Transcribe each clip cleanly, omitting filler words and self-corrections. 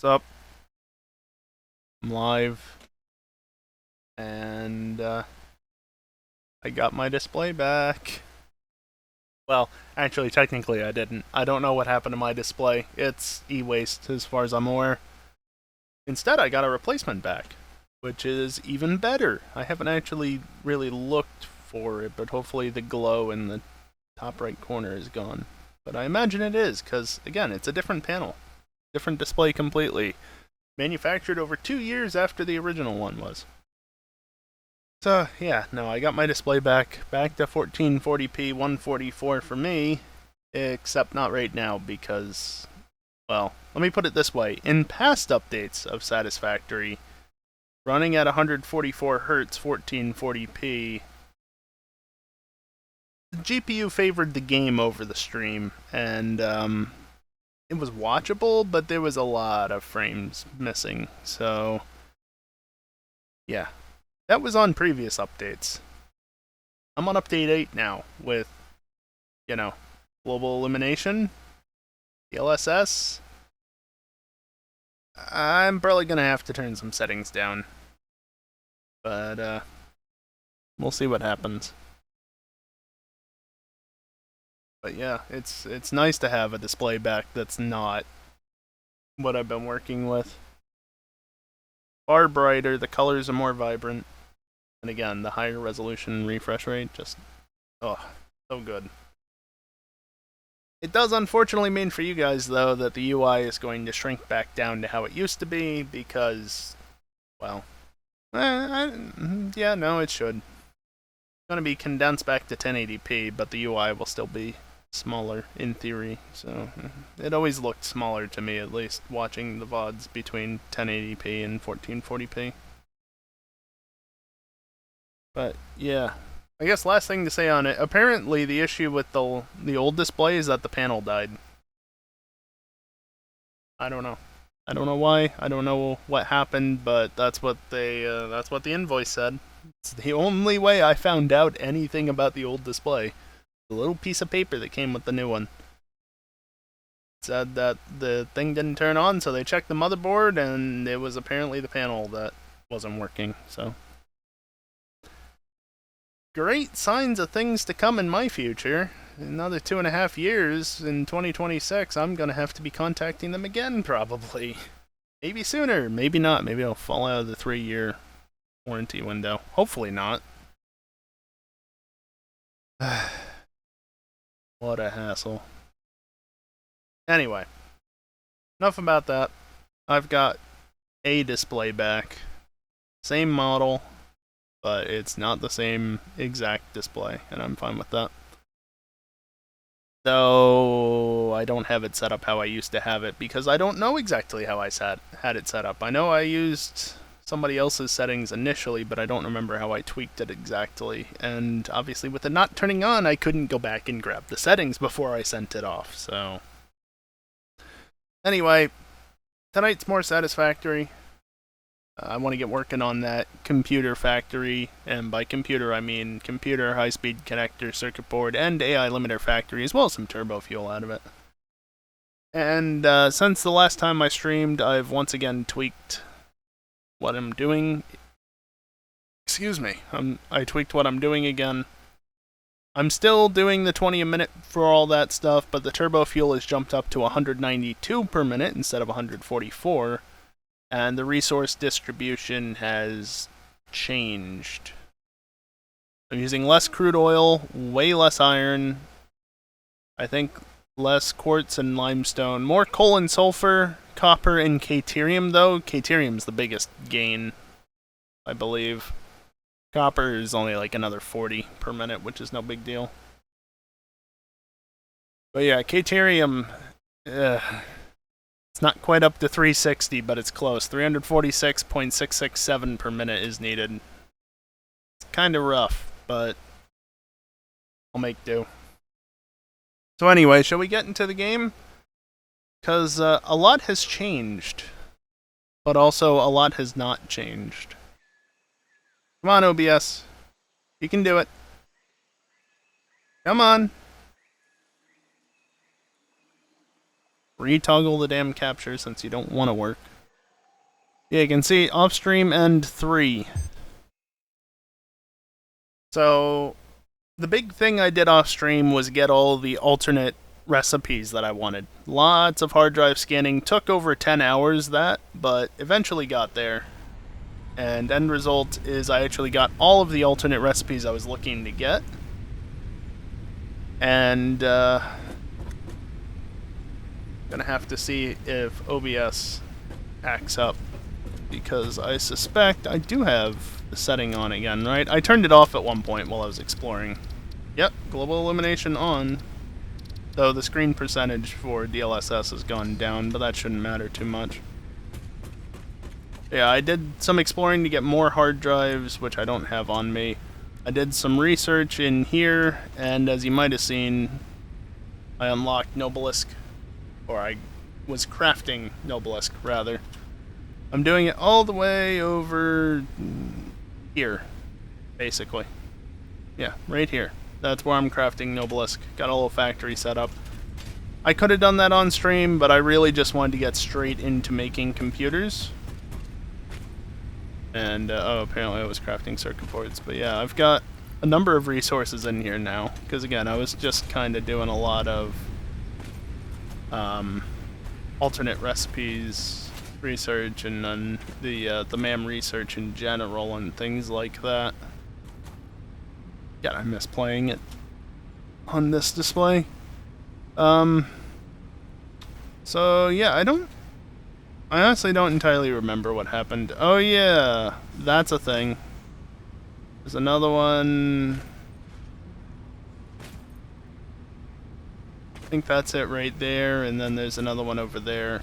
What's up? I'm live, and I got my display back. Well, actually, technically I didn't. I don't know what happened to my display. It's e-waste as far as I'm aware. Instead, I got a replacement back, which is even better. I haven't actually really looked for it, but hopefully the glow in the top right corner is gone. But I imagine it is, because, again, it's a different panel. Different display completely. Manufactured over 2 years after the original one was. So, yeah, no, I got my display back to 1440p, 144 for me, except not right now because, well, let me put it this way. In past updates of Satisfactory, running at 144 Hz, 1440p, the GPU favored the game over the stream, and it was watchable, but there was a lot of frames missing, so yeah. That was on previous updates. I'm on update 8 now with, global elimination, DLSS. I'm probably going to have to turn some settings down. But, we'll see what happens. But yeah, it's nice to have a display back that's not what I've been working with. Far brighter, the colors are more vibrant. And again, the higher resolution refresh rate, just, oh, so good. It does unfortunately mean for you guys, though, that the UI is going to shrink back down to how it used to be, because, well, yeah, no, it should. It's going to be condensed back to 1080p, but the UI will still be smaller, in theory, so it always looked smaller to me, at least, watching the VODs between 1080p and 1440p. But, yeah. I guess last thing to say on it, apparently the issue with the old display is that the panel died. I don't know. I don't know why. I don't know what happened, but that's what that's what the invoice said. It's the only way I found out anything about the old display. The little piece of paper that came with the new one. It said that the thing didn't turn on, so they checked the motherboard, and it was apparently the panel that wasn't working, so great signs of things to come in my future. In another 2.5 years, in 2026, I'm gonna have to be contacting them again, probably. Maybe sooner, maybe not. Maybe I'll fall out of the 3-year warranty window. Hopefully not. What a hassle. Anyway, enough about that. I've got a display back. Same model, but it's not the same exact display, and I'm fine with that. Though I don't have it set up how I used to have it, because I don't know exactly how I had it set up. I know I used somebody else's settings initially, but I don't remember how I tweaked it exactly. And obviously with it not turning on, I couldn't go back and grab the settings before I sent it off, so anyway, tonight's more Satisfactory. I want to get working on that computer factory, and by computer I mean computer, high-speed connector, circuit board, and AI limiter factory, as well as some turbo fuel out of it. And since the last time I streamed, I've once again tweaked what I'm doing. Excuse me, I tweaked what I'm doing again. I'm still doing the 20 a minute for all that stuff, but the turbo fuel has jumped up to 192 per minute instead of 144. And the resource distribution has changed. I'm using less crude oil, way less iron, I think less quartz and limestone, more coal and sulfur, copper and caterium though. Caterium's the biggest gain, I believe. Copper is only like another 40 per minute, which is no big deal. But yeah, caterium, it's not quite up to 360, but it's close. 346.667 per minute is needed. It's kind of rough, but I'll make do. So anyway, shall we get into the game? Because a lot has changed, but also a lot has not changed. Come on, OBS. You can do it. Come on. Retoggle the damn capture since you don't want to work. Yeah, you can see offstream end 3. So, the big thing I did off stream was get all the alternate recipes that I wanted. Lots of hard drive scanning, took over 10 hours but eventually got there. And end result is I actually got all of the alternate recipes I was looking to get. And gonna have to see if OBS acts up, because I suspect I do have the setting on again, right? I turned it off at one point while I was exploring. Yep, global illumination on. Though the screen percentage for DLSS has gone down, but that shouldn't matter too much. Yeah, I did some exploring to get more hard drives, which I don't have on me. I did some research in here, and as you might have seen, I unlocked Nobelisk, or I was crafting Nobelisk, rather. I'm doing it all the way over here, basically. Yeah, right here. That's where I'm crafting Nobelisk. Got a little factory set up. I could have done that on stream, but I really just wanted to get straight into making computers. And, oh, apparently I was crafting circuit boards. But yeah, I've got a number of resources in here now. Because again, I was just kind of doing a lot of alternate recipes research, and then the MAM research in general and things like that. God, I miss playing it on this display. So yeah, I honestly don't entirely remember what happened. Oh yeah, that's a thing. There's another one. I think that's it right there, and then there's another one over there.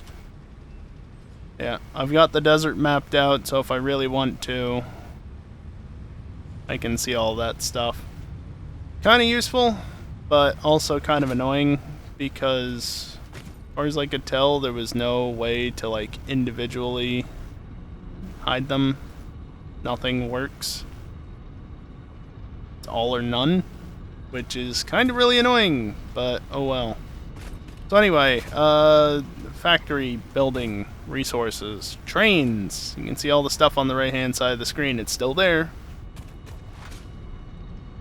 Yeah, I've got the desert mapped out, so if I really want to, I can see all that stuff. Kind of useful, but also kind of annoying, because as far as I could tell, there was no way to like individually hide them. Nothing works. It's all or none, which is kind of really annoying, but oh well. So anyway, factory, building, resources, trains. You can see all the stuff on the right hand side of the screen. It's still there.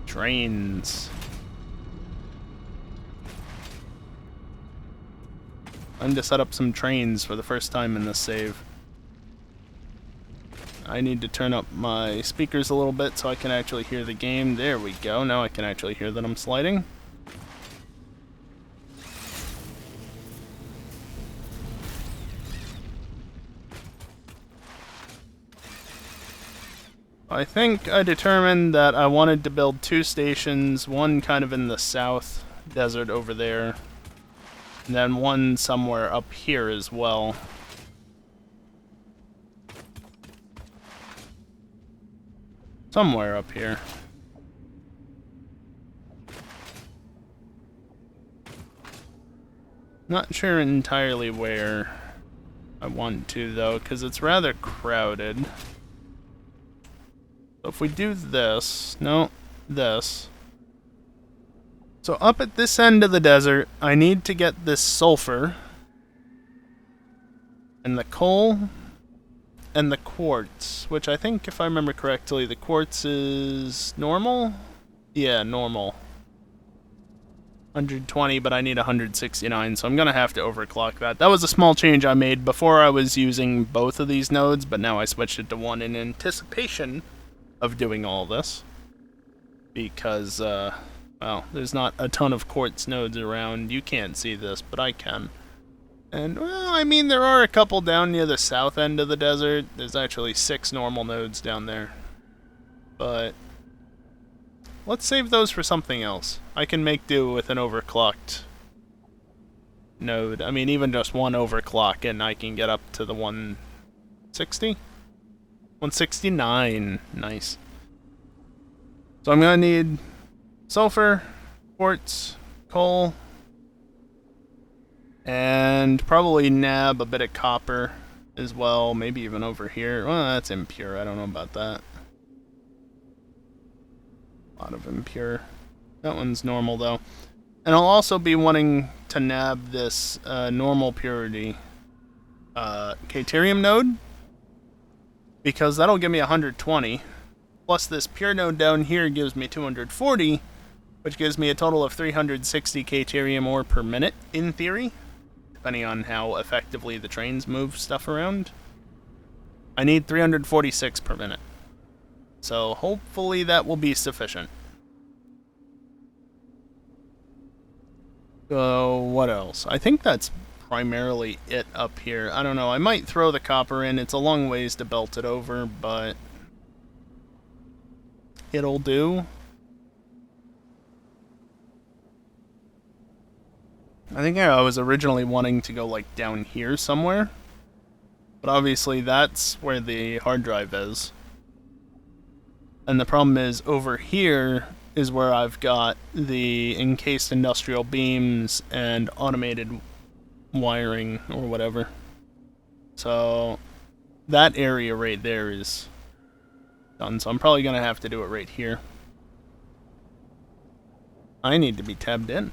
Trains. I'm to set up some trains for the first time in this save. I need to turn up my speakers a little bit so I can actually hear the game. There we go. Now I can actually hear that I'm sliding. I think I determined that I wanted to build 2 stations, one kind of in the south desert over there, and then one somewhere up here as well. Somewhere up here. Not sure entirely where I want to, though, because it's rather crowded. So if we do this, no, this. So up at this end of the desert, I need to get this sulfur, and the coal, and the quartz, which I think, if I remember correctly, the quartz is normal? Yeah, normal. 120, but I need 169, so I'm gonna have to overclock that. That was a small change I made. Before I was using both of these nodes, but now I switched it to one in anticipation of doing all this. Because, well, there's not a ton of quartz nodes around. You can't see this, but I can. And, well, I mean, there are a couple down near the south end of the desert. There's actually 6 normal nodes down there. But let's save those for something else. I can make do with an overclocked node. I mean, even just one overclock, and I can get up to the 160? 169. Nice. So I'm gonna need sulfur, quartz, coal, and probably nab a bit of copper as well, maybe even over here. Well, that's impure, I don't know about that. A lot of impure. That one's normal though. And I'll also be wanting to nab this normal purity Caterium node. because that'll give me 120. Plus this pure node down here gives me 240, which gives me a total of 360 Caterium ore per minute, in theory, depending on how effectively the trains move stuff around. I need 346 per minute. So hopefully that will be sufficient. So what else? I think that's primarily it up here. I don't know, I might throw the copper in. It's a long ways to belt it over, but it'll do. I think I was originally wanting to go like down here somewhere, but obviously that's where the hard drive is. And the problem is over here is where I've got the encased industrial beams and automated wiring or whatever. So that area right there is done, so I'm probably going to have to do it right here. I need to be tabbed in.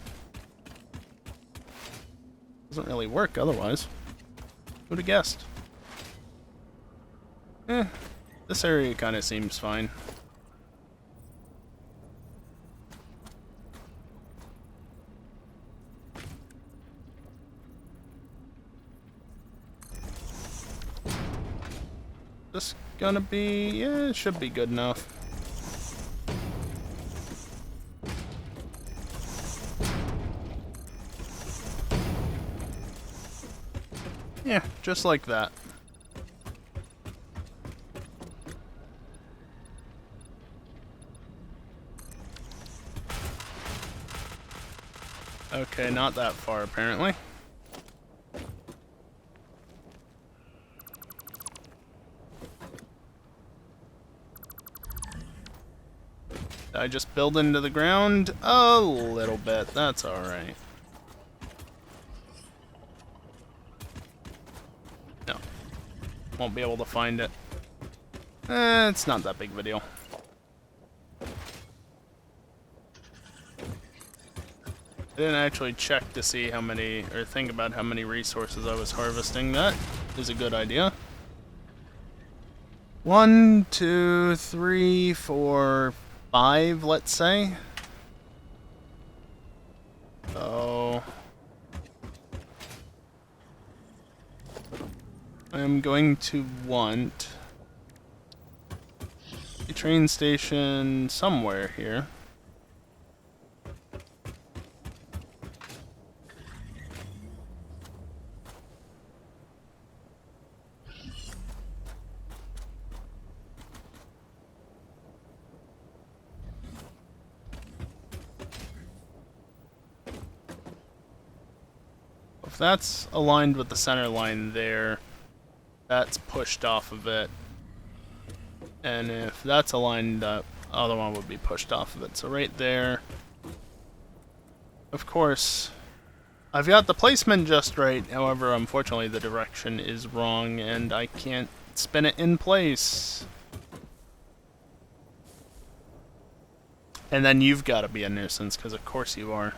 Doesn't really work otherwise. Who'd have guessed? This area kind of seems fine. This gonna be, yeah, it should be good enough. Yeah, just like that. Okay, not that far apparently. Did I just build into the ground? A little bit, that's alright. No. Won't be able to find it. It's not that big of a deal. I didn't actually check to see how many, or think about how many resources I was harvesting. That is a good idea. 1, 2, 3, 4, 5, let's say. So I'm going to want a train station somewhere here. If that's aligned with the center line there, that's pushed off of it. And if that's aligned up, the other one would be pushed off of it. So right there. Of course, I've got the placement just right. However, unfortunately, the direction is wrong, and I can't spin it in place. And then you've got to be a nuisance, because of course you are.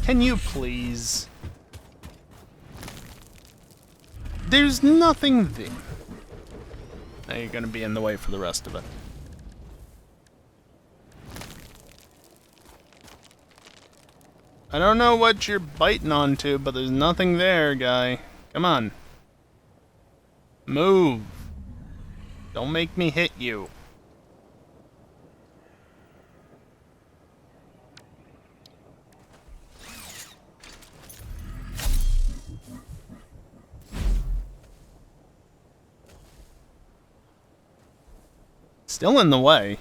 Can you please? There's nothing there. Now you're gonna be in the way for the rest of it. I don't know what you're biting onto, but there's nothing there, guy. Come on. Move. Don't make me hit you. Still in the way.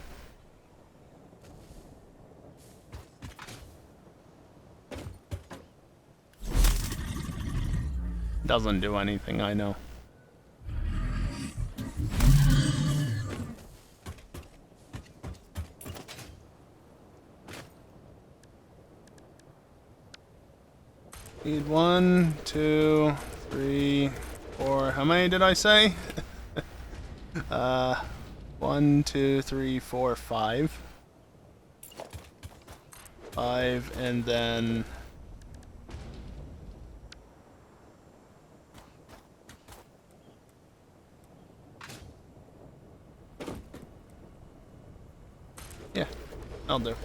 Doesn't do anything, I know. Need 1, 2, 3, 4. How many did I say? 1, 2, 3, 4, 5. 5, and then Yeah, I'll do.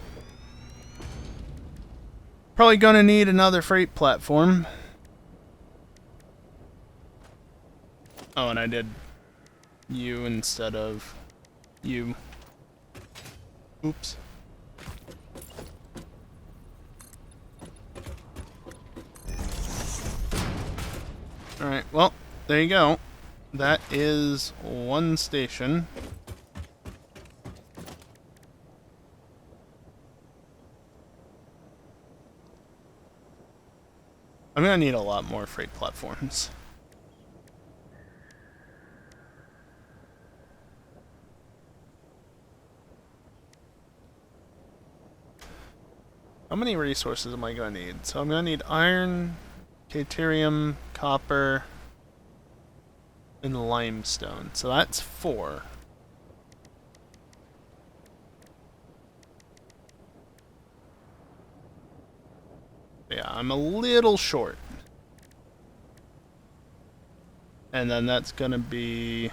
Probably gonna need another freight platform. Oh, and I did you instead of you. Oops. Alright, well, there you go. That is one station. I'm gonna need a lot more freight platforms. How many resources am I gonna need? So I'm gonna need iron, deuterium, copper, and limestone. So that's 4. Yeah, I'm a little short. And then that's gonna be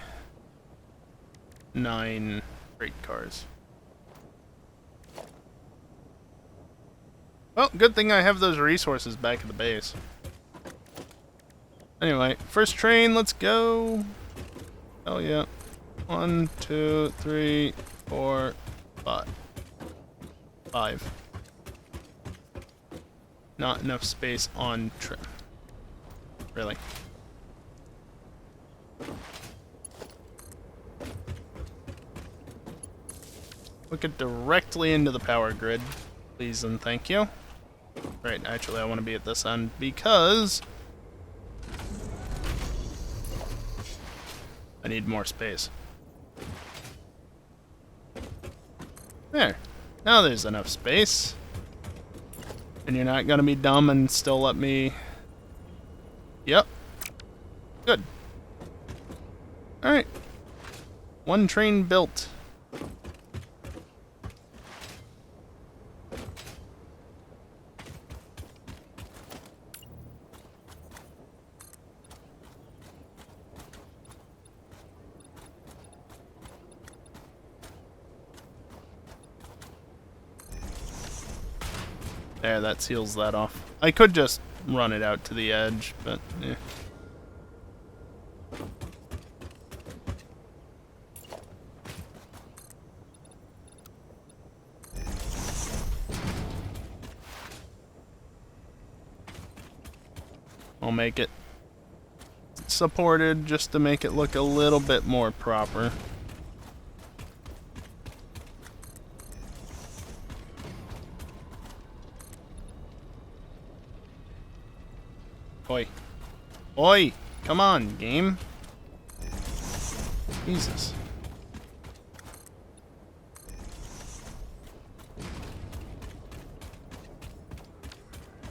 9 freight cars. Well, good thing I have those resources back at the base. Anyway, first train, let's go. Oh yeah. 1, 2, 3, 4, 5. 5. Not enough space on trim. Really. Hook it directly into the power grid, please and thank you. Right, actually I want to be at this end because I need more space. There. Now there's enough space. And you're not gonna be dumb and still let me... Yep. Good. Alright. One train built. There, that seals that off. I could just run it out to the edge, but eh. I'll make it supported just to make it look a little bit more proper. Oi. Oi! Come on, game. Jesus.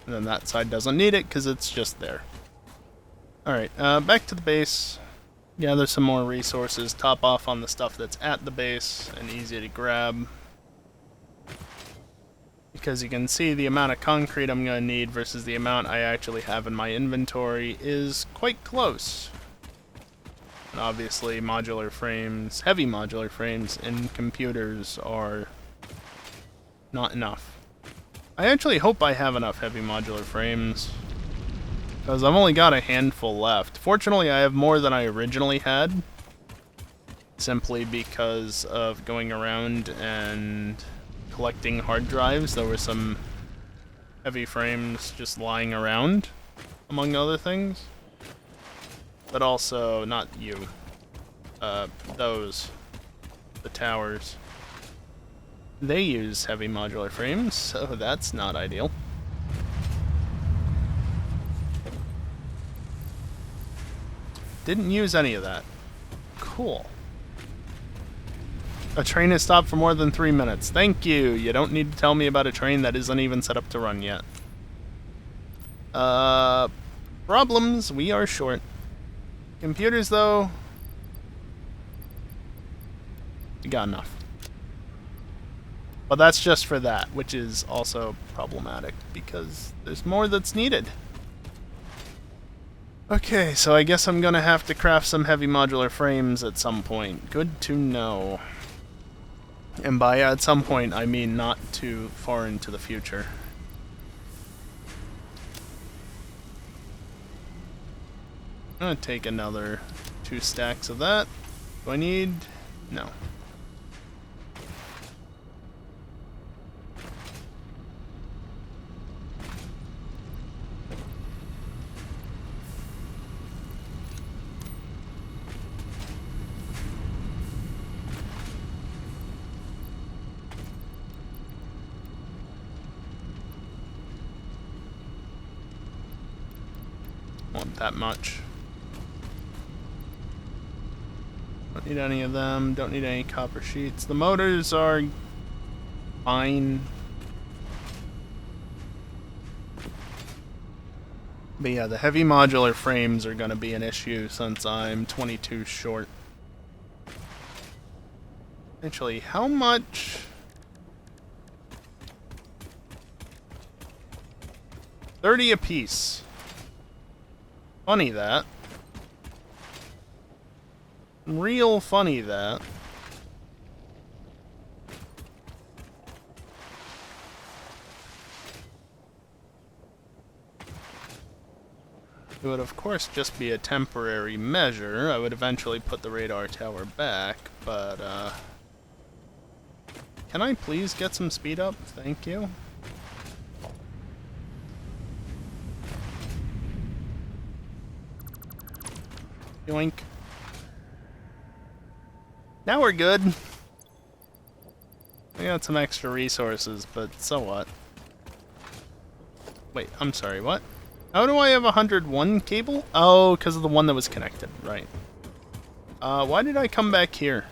And then that side doesn't need it because it's just there. Alright, back to the base. Gather some more resources. Top off on the stuff that's at the base and easy to grab. Because you can see the amount of concrete I'm going to need versus the amount I actually have in my inventory is quite close. And obviously modular frames, heavy modular frames in computers are not enough. I actually hope I have enough heavy modular frames, because I've only got a handful left. Fortunately, I have more than I originally had, simply because of going around and collecting hard drives. There were some heavy frames just lying around, among other things. But also, not you. Those. The towers. They use heavy modular frames, so that's not ideal. Didn't use any of that. Cool. A train has stopped for more than 3 minutes. Thank you. You don't need to tell me about a train that isn't even set up to run yet. Problems. We are short. Computers, though, we got enough. But that's just for that, which is also problematic, because there's more that's needed. Okay, so I guess I'm gonna have to craft some heavy modular frames at some point. Good to know. And by at some point, I mean not too far into the future. I'm gonna take another 2 stacks of that. Do I need... No. Want that much. Don't need any of them. Don't need any copper sheets. The motors are fine. But yeah, the heavy modular frames are going to be an issue since I'm 22 short. Actually, how much... $30 a piece. Funny that. Real funny that. It would of course just be a temporary measure. I would eventually put the radar tower back, but can I please get some speed up? Thank you. Yoink. Now we're good. I got some extra resources, but so what? Wait, I'm sorry, what? How do I have 101 cable? Oh, because of the one that was connected, right. Why did I come back here?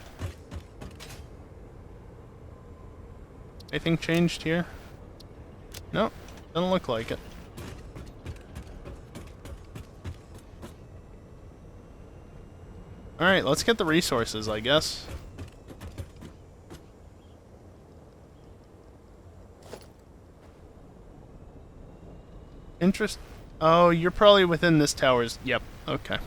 Anything changed here? Nope, doesn't look like it. Alright, let's get the resources, I guess. Oh, you're probably within this tower's... Yep, okay.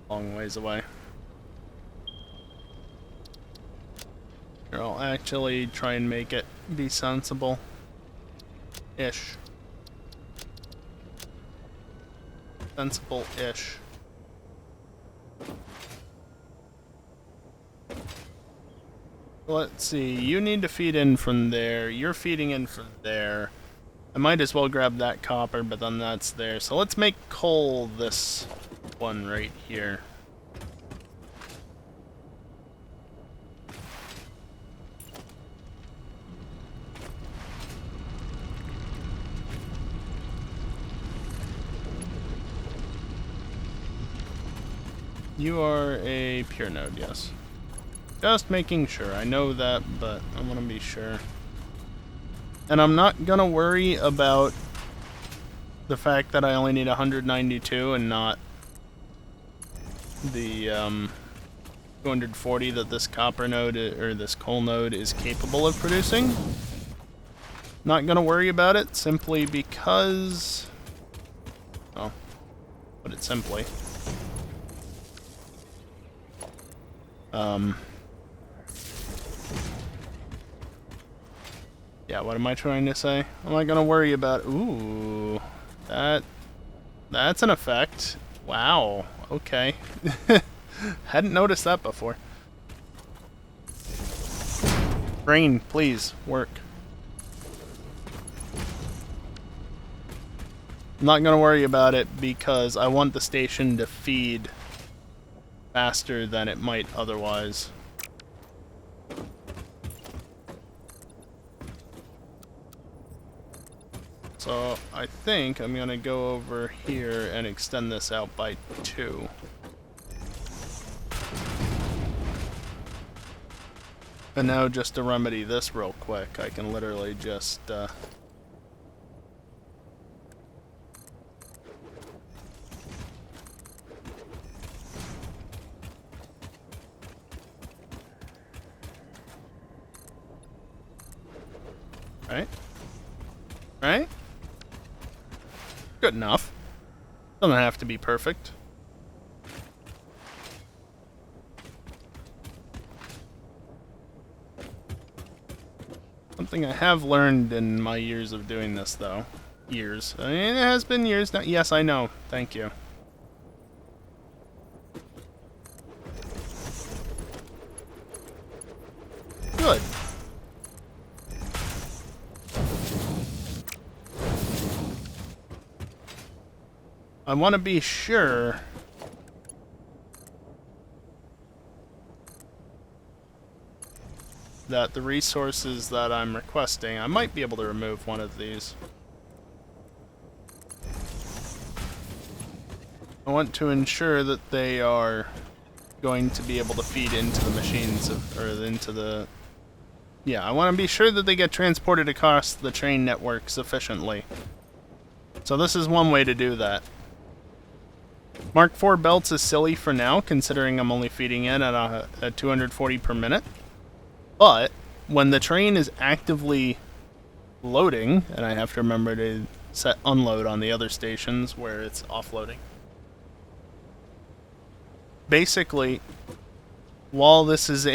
Long ways away. Here, I'll actually try and make it be sensible-ish. Sensible-ish. Let's see, you need to feed in from there, you're feeding in from there. I might as well grab that copper, but then that's there. So let's make coal this one right here. You are a pure node, yes. Just making sure. I know that, but I want to be sure. And I'm not gonna worry about the fact that I only need 192 and not the 240 that this copper node or this coal node is capable of producing. Not gonna worry about it simply because, well, put it simply. Yeah, what am I trying to say? I'm not gonna worry about... Ooh, that's an effect. Wow, okay. Hadn't noticed that before. Brain, please, work. I'm not gonna worry about it because I want the station to feed faster than it might otherwise. So I think I'm gonna go over here and extend this out by 2. And now just to remedy this real quick, I can literally just Right? Right? Good enough. Doesn't have to be perfect. Something I have learned in my years of doing this, though. Years. I mean, it has been years now. Yes, I know. Thank you. Good. I want to be sure that the resources that I'm requesting, I might be able to remove one of these. I want to ensure that they are going to be able to feed into the machines, or into the... Yeah, I want to be sure that they get transported across the train network sufficiently. So this is one way to do that. Mark IV belts is silly for now, considering I'm only feeding in at 240 per minute. But when the train is actively loading, and I have to remember to set unload on the other stations where it's offloading. Basically, while this is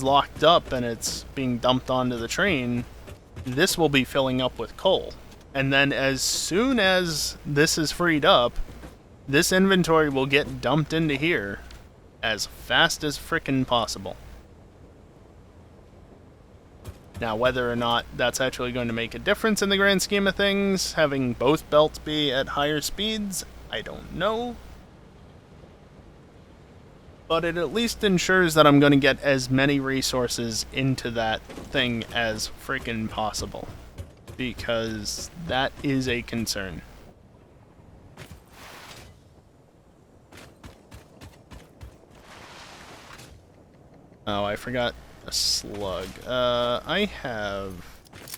locked up and it's being dumped onto the train, this will be filling up with coal. And then as soon as this is freed up, this inventory will get dumped into here as fast as frickin' possible. Now, whether or not that's actually going to make a difference in the grand scheme of things, having both belts be at higher speeds, I don't know. But it at least ensures that I'm going to get as many resources into that thing as frickin' possible. Because that is a concern. Oh, I forgot a slug. I have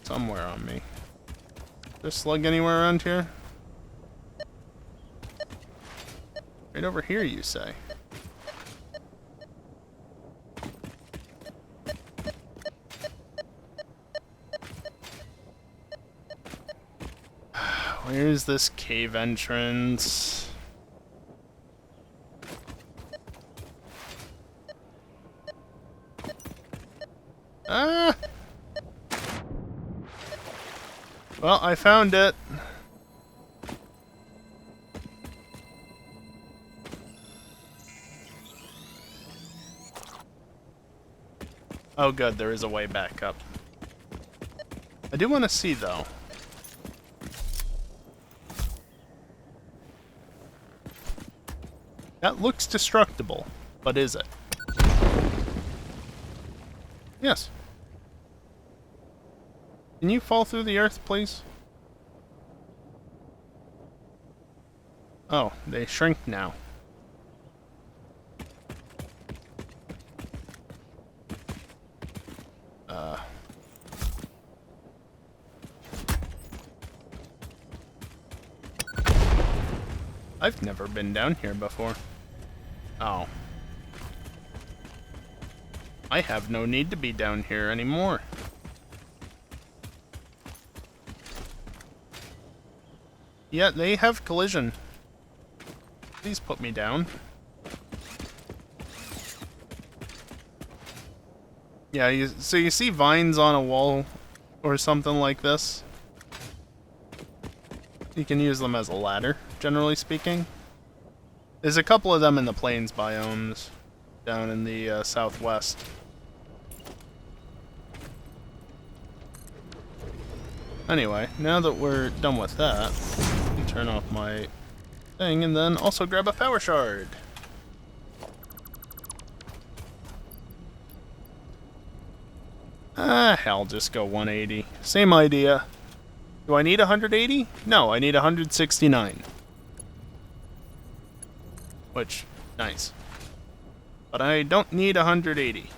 somewhere on me. Is there a slug anywhere around here? Right over here, you say? Where's this cave entrance? Ah! Well, I found it. Oh good, there is a way back up. I do want to see, though. That looks destructible, but is it? Yes. Can you fall through the earth, please? Oh, they shrink now. I've never been down here before. Oh. I have no need to be down here anymore. Yeah, they have collision. Please put me down. Yeah, so you see vines on a wall or something like this? You can use them as a ladder, generally speaking. There's a couple of them in the plains biomes down in the southwest. Anyway, now that we're done with that, I can turn off my thing and then also grab a power shard. I'll just go 180. Same idea. Do I need 180? No, I need 169. Which, nice. But I don't need 180.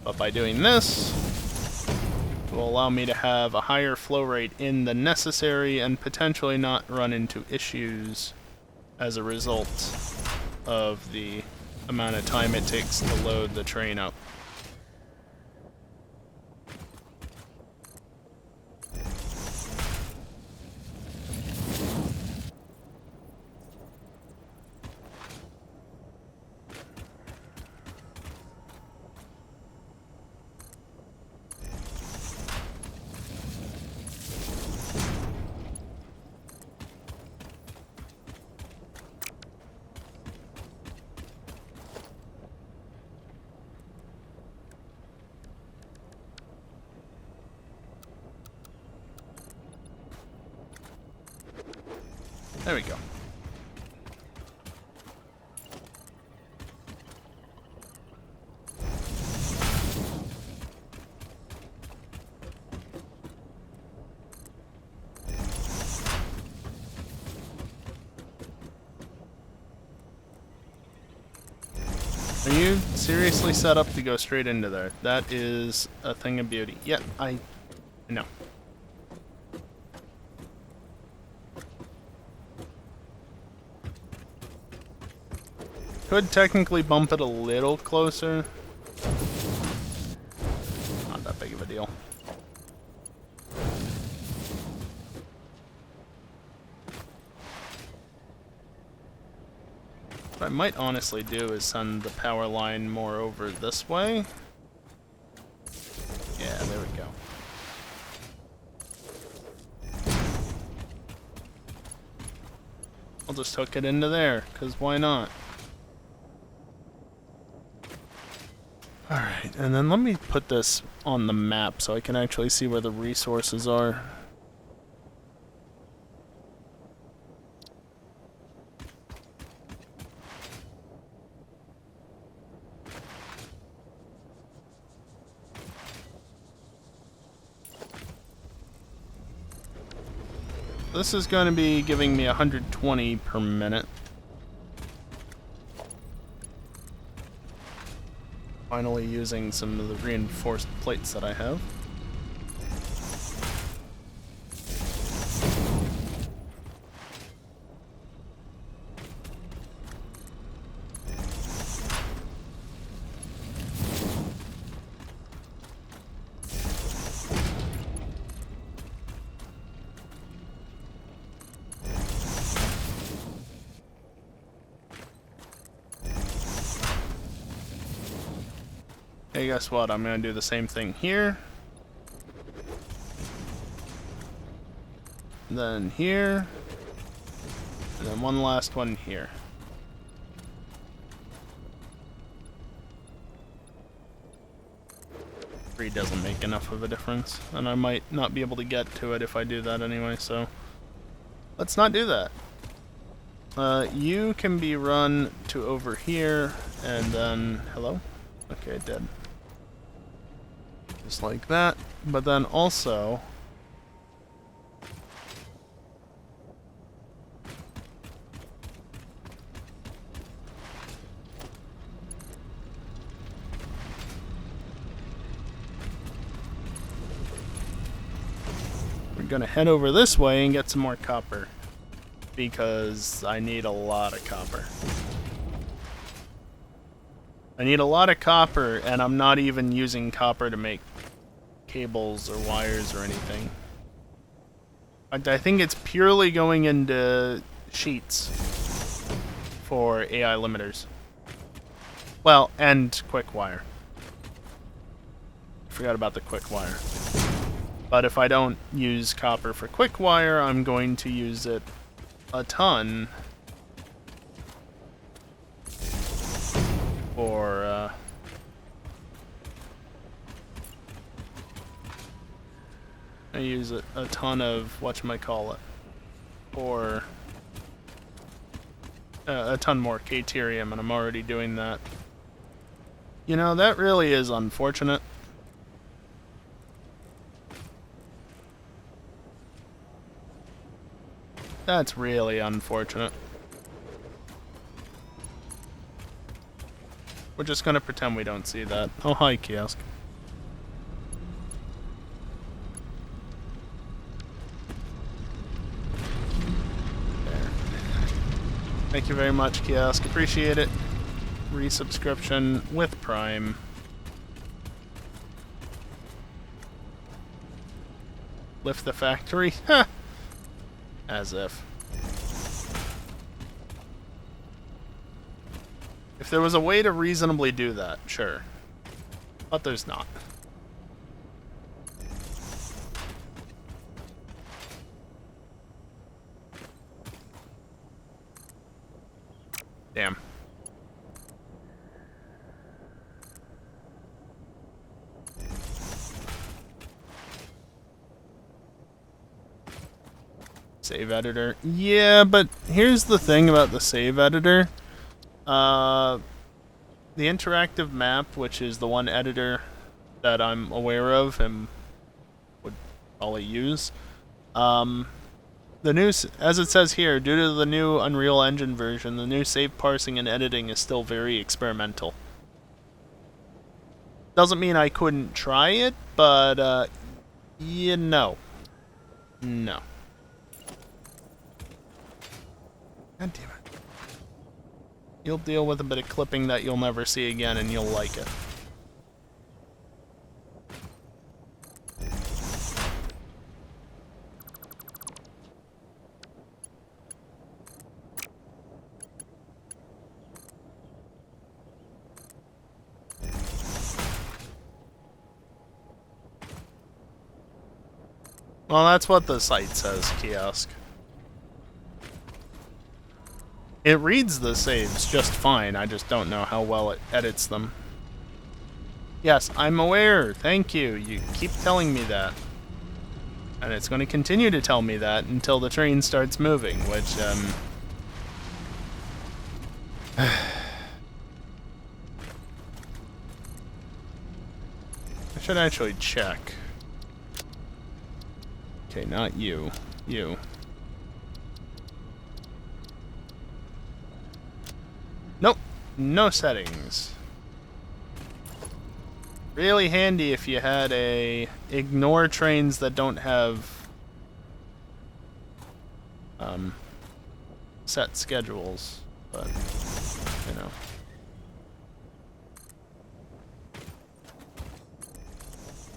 But by doing this, it will allow me to have a higher flow rate in the necessary and potentially not run into issues as a result of the amount of time it takes to load the train up. There we go. Are you seriously set up to go straight into there? That is a thing of beauty. Yeah, I know. Could technically bump it a little closer. Not that big of a deal. What I might honestly do is send the power line more over this way. Yeah, there we go. I'll just hook it into there, because why not? Alright, and then let me put this on the map so I can actually see where the resources are. This is going to be giving me 120 per minute. Finally using some of the reinforced plates that I have. Hey, guess what? I'm going to do the same thing here. Then here. And then one last one here. Three doesn't make enough of a difference. And I might not be able to get to it if I do that anyway, so let's not do that. You can be run to over here, and then... Hello? Okay, dead. Just like that. But then also... we're gonna head over this way and get some more copper. Because I need a lot of copper. I need a lot of copper, and I'm not even using copper to make cables or wires or anything. I think it's purely going into sheets for AI limiters. Well, and quick wire. Forgot about the quick wire. But if I don't use copper for quick wire, I'm going to use it a ton for I use it a ton of whatchamacallit for a ton more Caterium, and I'm already doing that. You know, that really is unfortunate. That's really unfortunate. We're just gonna pretend we don't see that. Oh, hi, Kiosk. There. Thank you very much, Kiosk. Appreciate it. Resubscription with Prime. Lift the factory? Huh. As if. If there was a way to reasonably do that, sure. But there's not. Damn. Save editor. Yeah, but here's the thing about the save editor. The interactive map, which is the one editor that I'm aware of and would probably use, the new, as it says here, due to the new Unreal Engine version, the new save parsing and editing is still very experimental. Doesn't mean I couldn't try it, but, you know. No. God damn it. You'll deal with a bit of clipping that you'll never see again, and you'll like it. Well, that's what the site says, Kiosk. It reads the saves just fine, I just don't know how well it edits them. Yes, I'm aware, thank you, you keep telling me that. And it's going to continue to tell me that until the train starts moving, which, I should actually check. Okay, not you. You. Nope. No settings. Really handy if you had a ignore trains that don't have set schedules, but you know.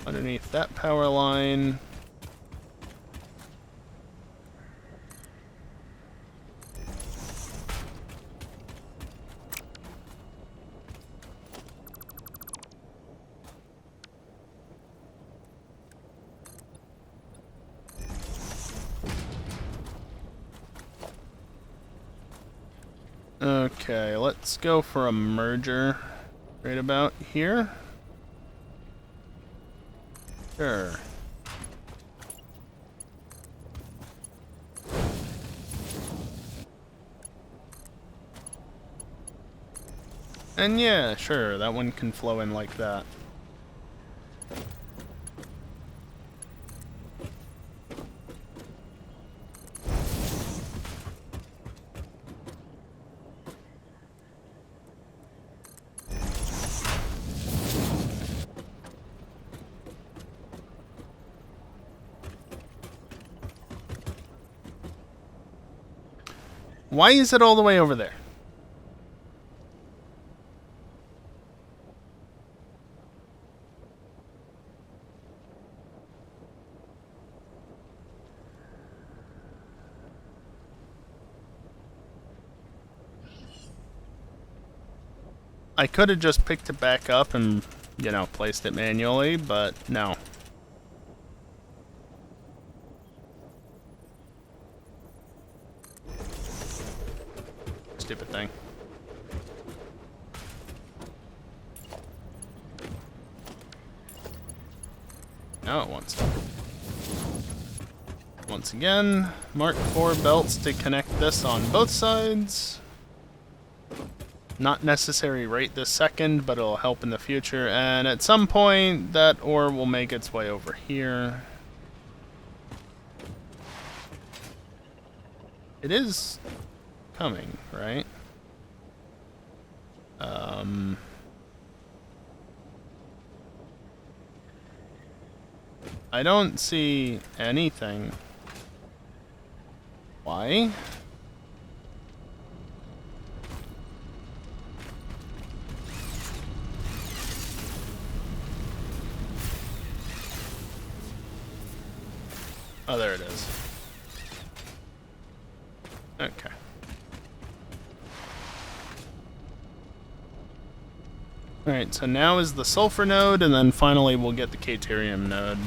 Underneath that power line. Okay, let's go for a merger right about here. Sure. And yeah, sure, that one can flow in like that. Why is it all the way over there? I could have just picked it back up and, you know, placed it manually, but no. Stupid thing. Now it wants to. Once again, mark 4 belts to connect this on both sides. Not necessary right this second, but it'll help in the future, and at some point that ore will make its way over here. It is coming, right? I don't see anything. Why? Oh, there it is. Okay. Alright, so now is the sulfur node, and then finally we'll get the caterium node.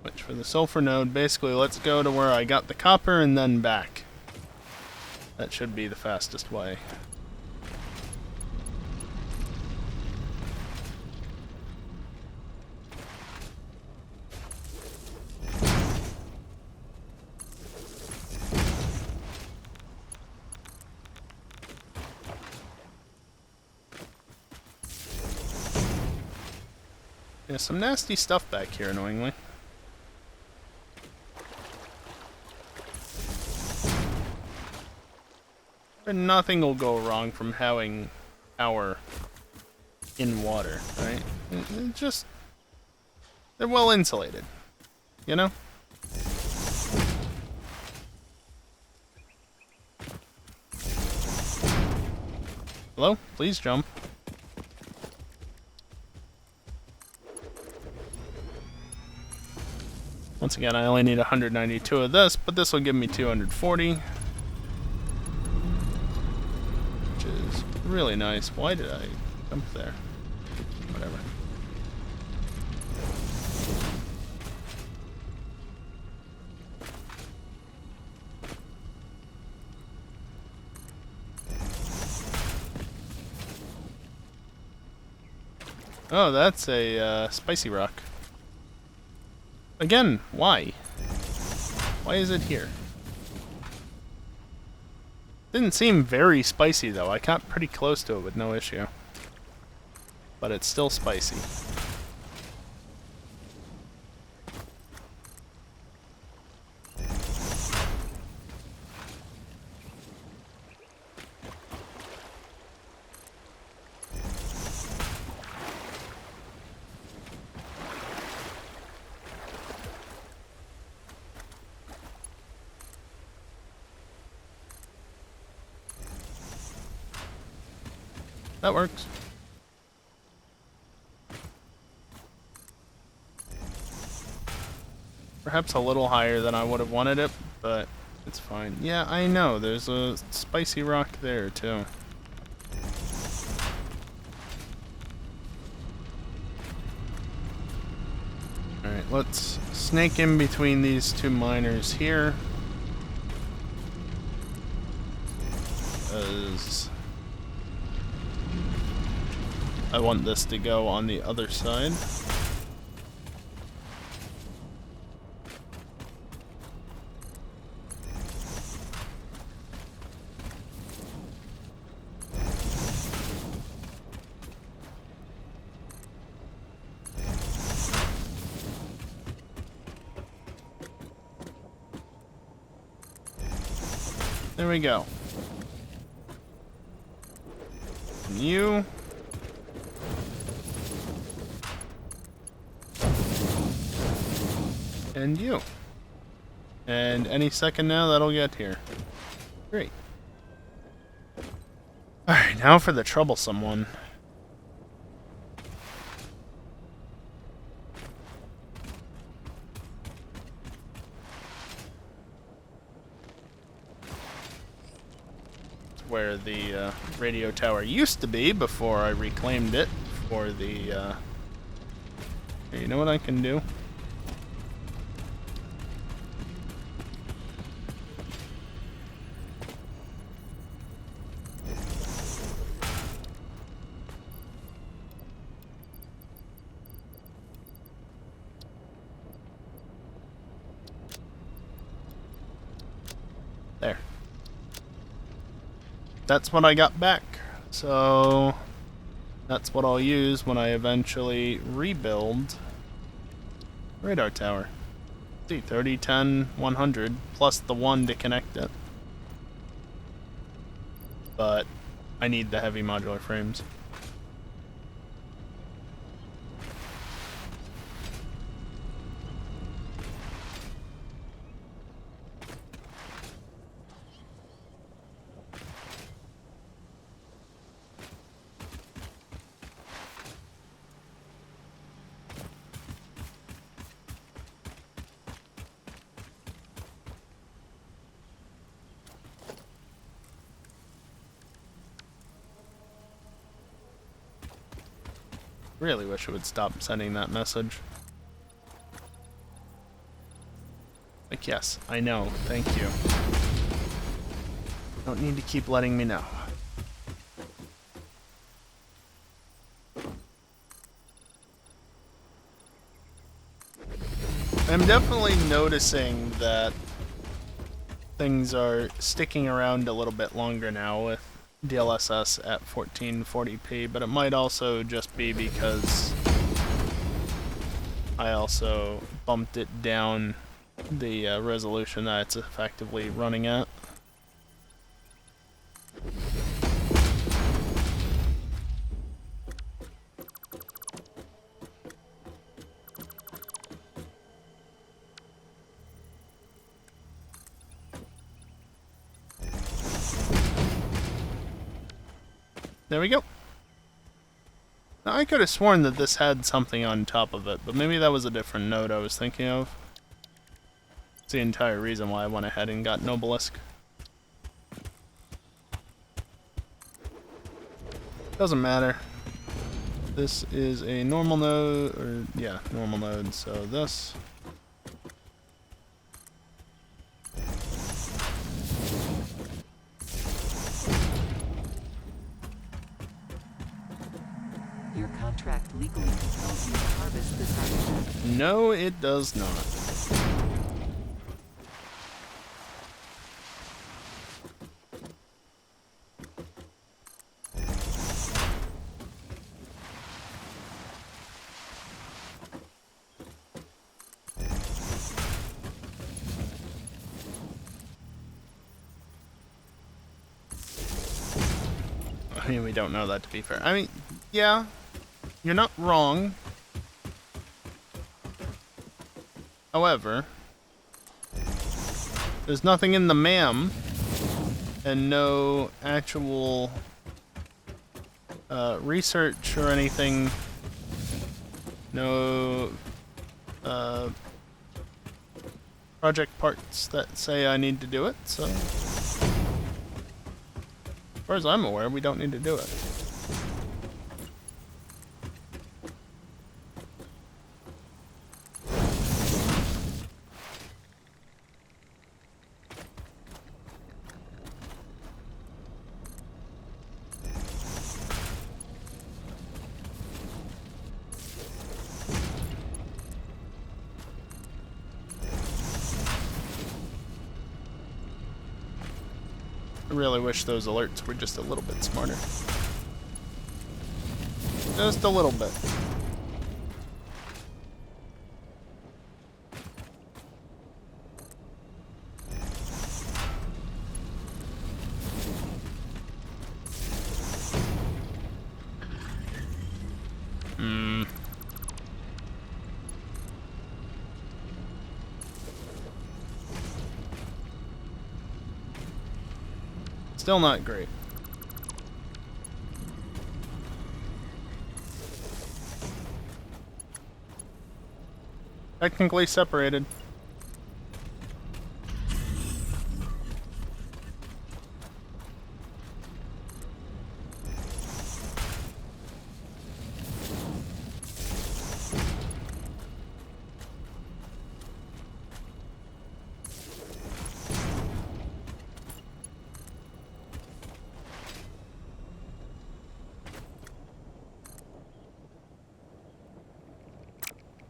Which, for the sulfur node, basically let's go to where I got the copper and then back. That should be the fastest way. Yeah, some nasty stuff back here, annoyingly. And nothing will go wrong from having power in water, right? It just... they're well insulated, you know? Hello? Please jump. Once again, I only need 192 of this, but this will give me 240. Which is really nice. Why did I jump there? Whatever. Oh, that's a spicy rock. Again, why? Why is it here? Didn't seem very spicy though. I got pretty close to it with no issue. But it's still spicy. That works. Perhaps a little higher than I would have wanted it, but it's fine. Yeah, I know. There's a spicy rock there, too. Alright, let's snake in between these two miners here. Because I want this to go on the other side. There we go. And you. And you. And any second now, that'll get here. Great. Alright, now for the troublesome one. Where the radio tower used to be before I reclaimed it for the... Here, you know what I can do? There. That's what I got back. So that's what I'll use when I eventually rebuild radar tower. See, 30, 10, 100, plus the 1 to connect it. But I need the heavy modular frames. Really wish it would stop sending that message. Like, yes, I know, thank you. Don't need to keep letting me know. I'm definitely noticing that things are sticking around a little bit longer now with DLSS at 1440p, but it might also just be because I also bumped it down the resolution that it's effectively running at. There we go. Now, I could have sworn that this had something on top of it, but maybe that was a different node I was thinking of. It's the entire reason why I went ahead and got Nobelisk. Doesn't matter. This is a normal node, or yeah, normal node, so this. Your contract legally compels you to harvest this artifact. No, it does not. I mean, we don't know that, to be fair. I mean, yeah, you're not wrong. However, there's nothing in the MAM and no actual research or anything. No project parts that say I need to do it, so as far as I'm aware, we don't need to do it. I really wish those alerts were just a little bit smarter. Just a little bit. Still not great. Technically separated.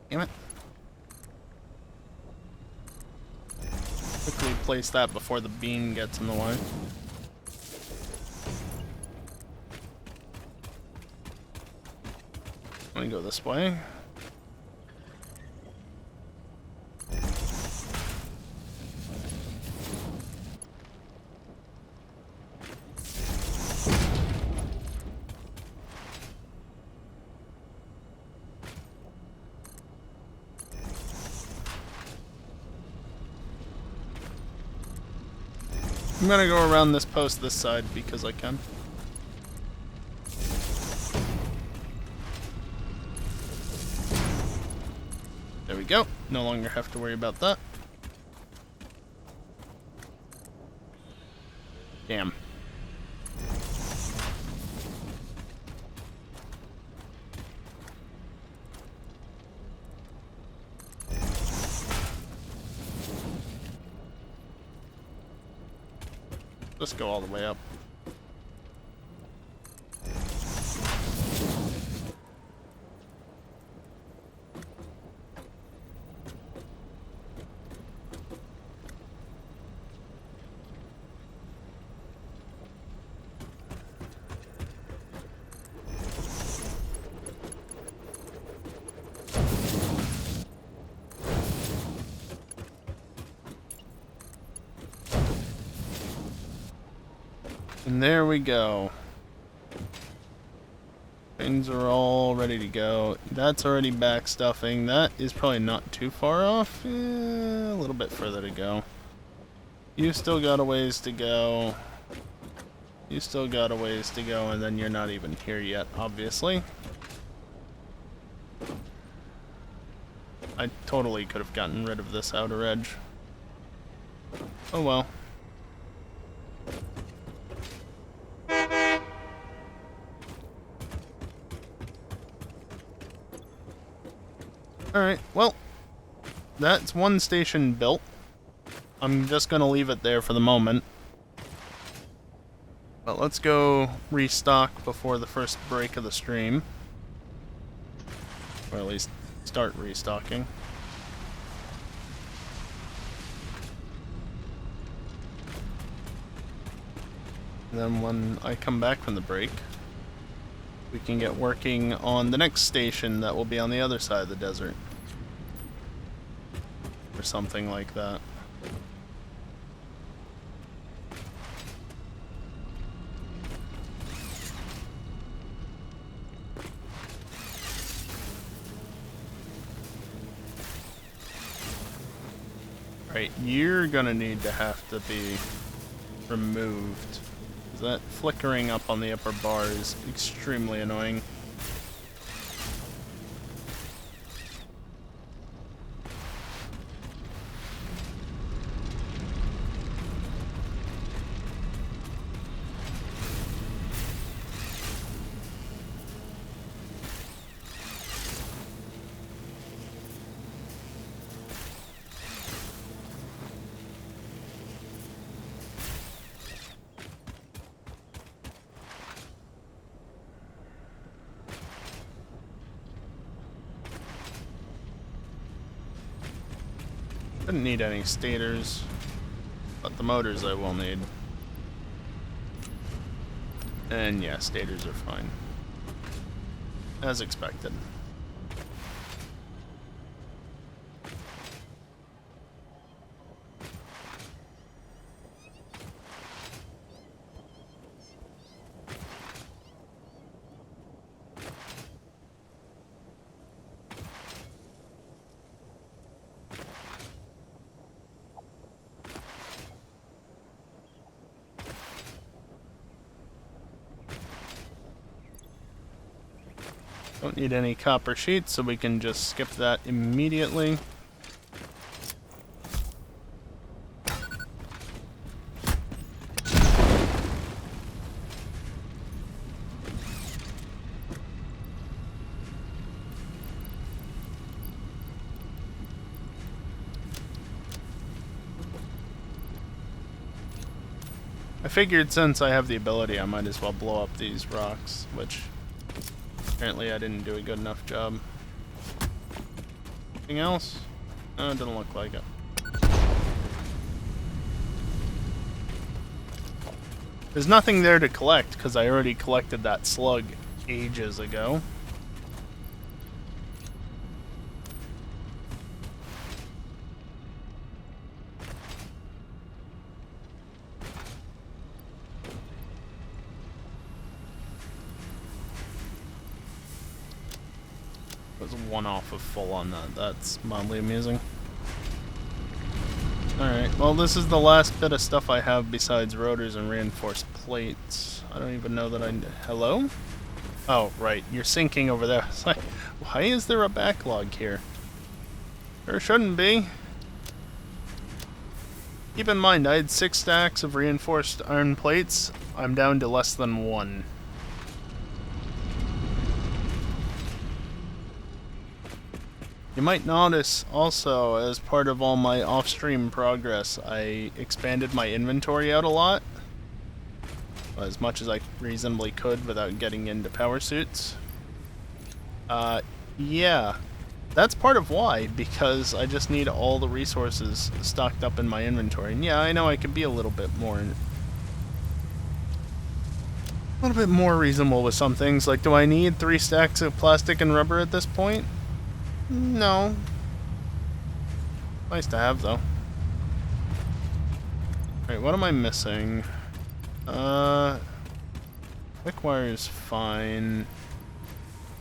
Damn it. Quickly place that before the beam gets in the way. Let me go this way. I'm gonna go around this post this side because I can. There we go. No longer have to worry about that. Damn. Let's go all the way up. And there we go. Things are all ready to go. That's already back stuffing. That is probably not too far off. A little bit further to go. You still got a ways to go. You still got a ways to go, and then you're not even here yet, obviously. I totally could have gotten rid of this outer edge. Oh well. Alright, well, that's one station built. I'm just gonna leave it there for the moment. But let's go restock before the first break of the stream. Or at least start restocking. And then when I come back from the break, we can get working on the next station that will be on the other side of the desert. Or something like that. Right, you're gonna need to have to be removed. That flickering up on the upper bar is extremely annoying. Didn't need any stators, but the motors I will need. And yeah, stators are fine. As expected. Don't need any copper sheets, so we can just skip that immediately. I figured since I have the ability, I might as well blow up these rocks, which apparently I didn't do a good enough job. Anything else? No, it doesn't look like it. There's nothing there to collect, because I already collected that slug ages ago. Was one off of full on that. That's mildly amusing. Alright, well this is the last bit of stuff I have besides rotors and reinforced plates. I don't even know that I... Hello? Oh, right, you're sinking over there. It's like, why is there a backlog here? There shouldn't be. Keep in mind, I had 6 stacks of reinforced iron plates. I'm down to less than 1. You might notice also, as part of all my off-stream progress, I expanded my inventory out a lot. As much as I reasonably could without getting into power suits. Yeah. That's part of why, because I just need all the resources stocked up in my inventory. And yeah, I know I could be a little bit more reasonable with some things. Like, do I need 3 stacks of plastic and rubber at this point? No. Nice to have, though. Alright, what am I missing? Quick wire is fine.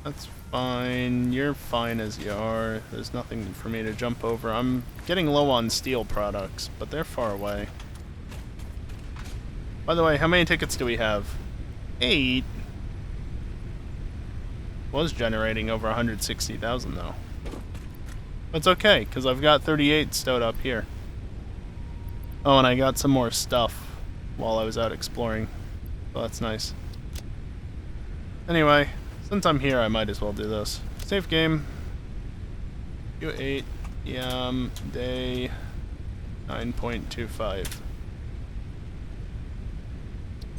That's fine. You're fine as you are. There's nothing for me to jump over. I'm getting low on steel products, but they're far away. By the way, how many tickets do we have? 8. Was generating over 160,000 though. That's okay, because I've got 38 stowed up here. Oh, and I got some more stuff while I was out exploring. So that's nice. Anyway, since I'm here, I might as well do this. Save game. Q8. Day 9.25.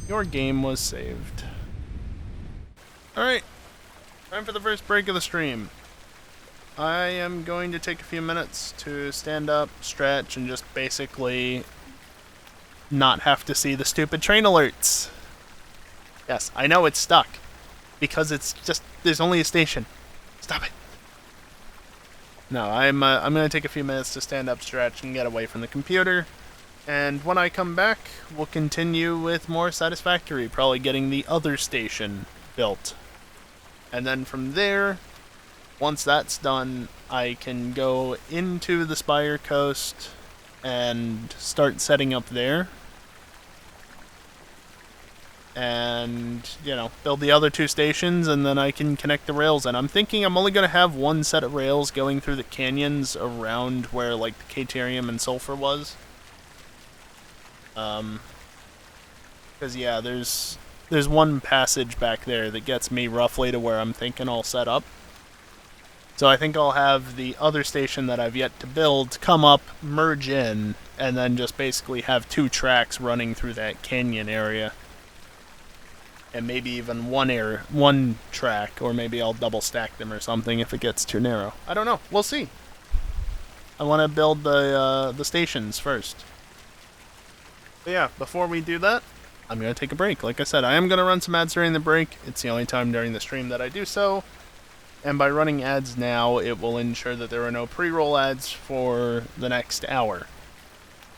Your game was saved. Alright. Time for the first break of the stream. I am going to take a few minutes to stand up, stretch, and just basically not have to see the stupid train alerts. Yes, I know it's stuck. Because it's just, there's only a station. Stop it. No, I'm going to take a few minutes to stand up, stretch, and get away from the computer. And when I come back, we'll continue with more Satisfactory, probably getting the other station built. And then from there, once that's done, I can go into the Spire Coast and start setting up there. And, you know, build the other 2 stations, and then I can connect the rails. And I'm thinking I'm only going to have one set of rails going through the canyons around where, like, the Caterium and Sulfur was. Because, yeah, there's one passage back there that gets me roughly to where I'm thinking I'll set up. So I think I'll have the other station that I've yet to build come up, merge in, and then just basically have 2 tracks running through that canyon area. And maybe even one track, or maybe I'll double stack them or something if it gets too narrow. I don't know. We'll see. I want to build the stations first. But yeah, before we do that, I'm going to take a break. Like I said, I am going to run some ads during the break. It's the only time during the stream that I do so. And by running ads now, it will ensure that there are no pre-roll ads for the next hour.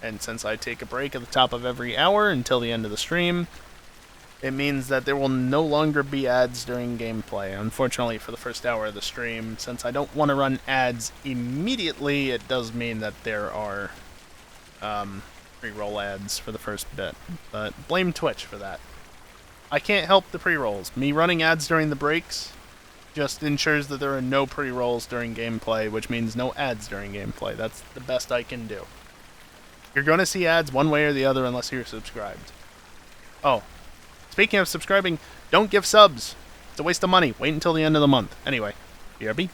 And since I take a break at the top of every hour until the end of the stream, it means that there will no longer be ads during gameplay. Unfortunately, for the first hour of the stream, since I don't want to run ads immediately, it does mean that there are pre-roll ads for the first bit. But blame Twitch for that. I can't help the pre-rolls. Me running ads during the breaks just ensures that there are no pre-rolls during gameplay, which means no ads during gameplay. That's the best I can do. You're going to see ads one way or the other unless you're subscribed. Oh. Speaking of subscribing, don't give subs. It's a waste of money. Wait until the end of the month. Anyway, BRB.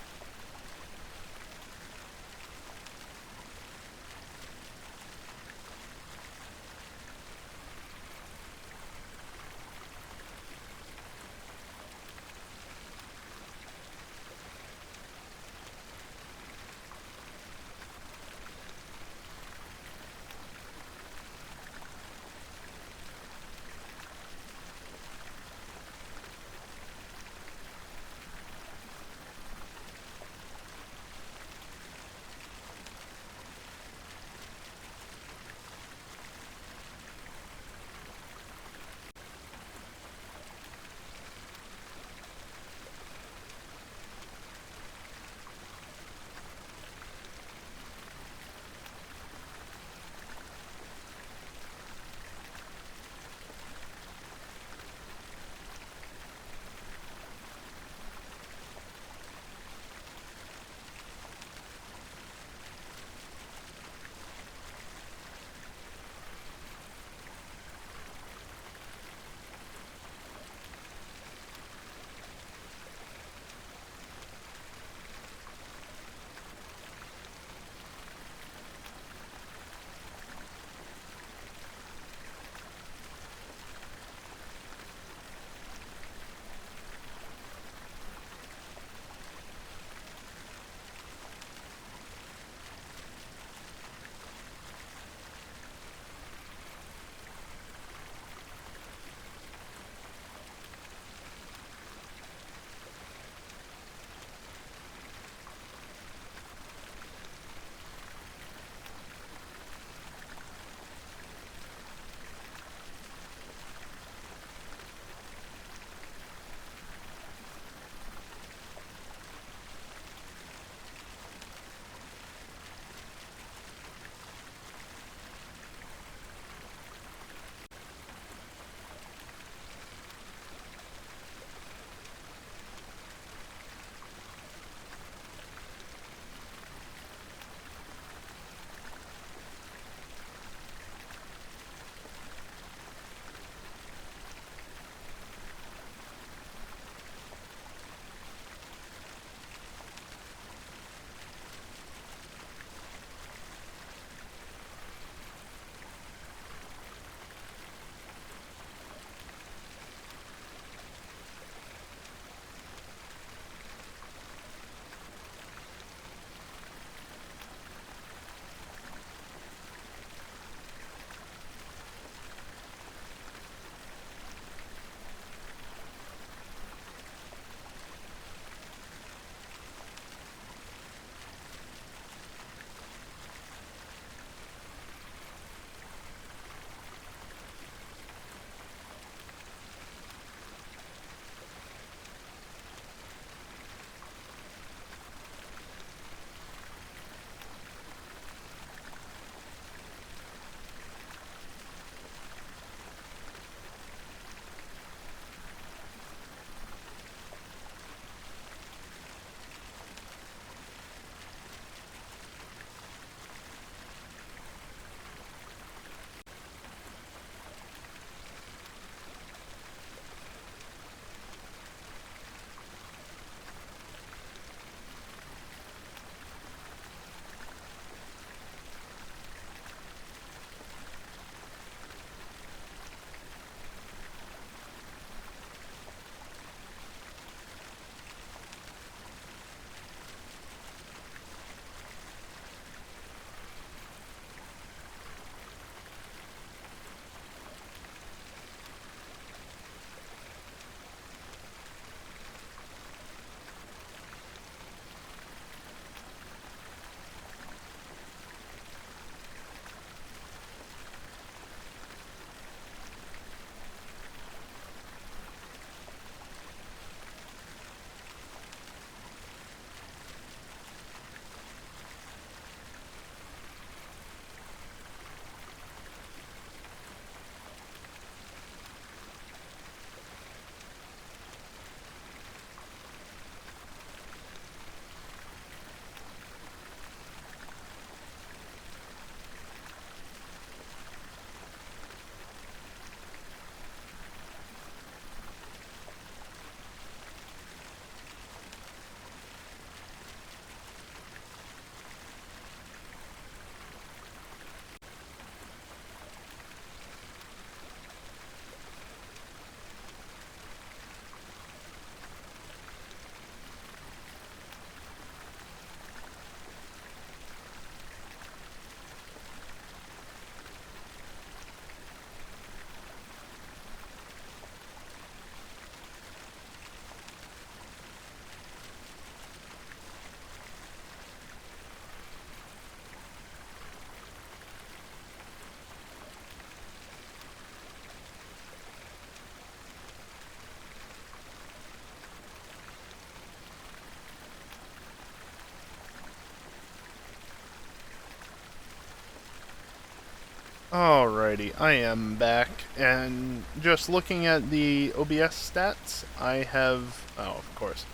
Alrighty, I am back, and just looking at the OBS stats, I have, oh, of course,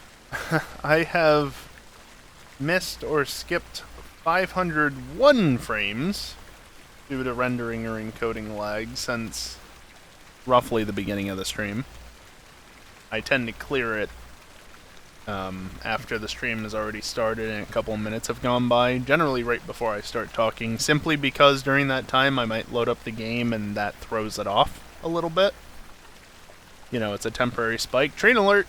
I have missed or skipped 501 frames due to rendering or encoding lag since roughly the beginning of the stream. I tend to clear it after the stream has already started and a couple of minutes have gone by, generally right before I start talking, simply because during that time I might load up the game and that throws it off a little bit. You know, it's a temporary spike. Train alert!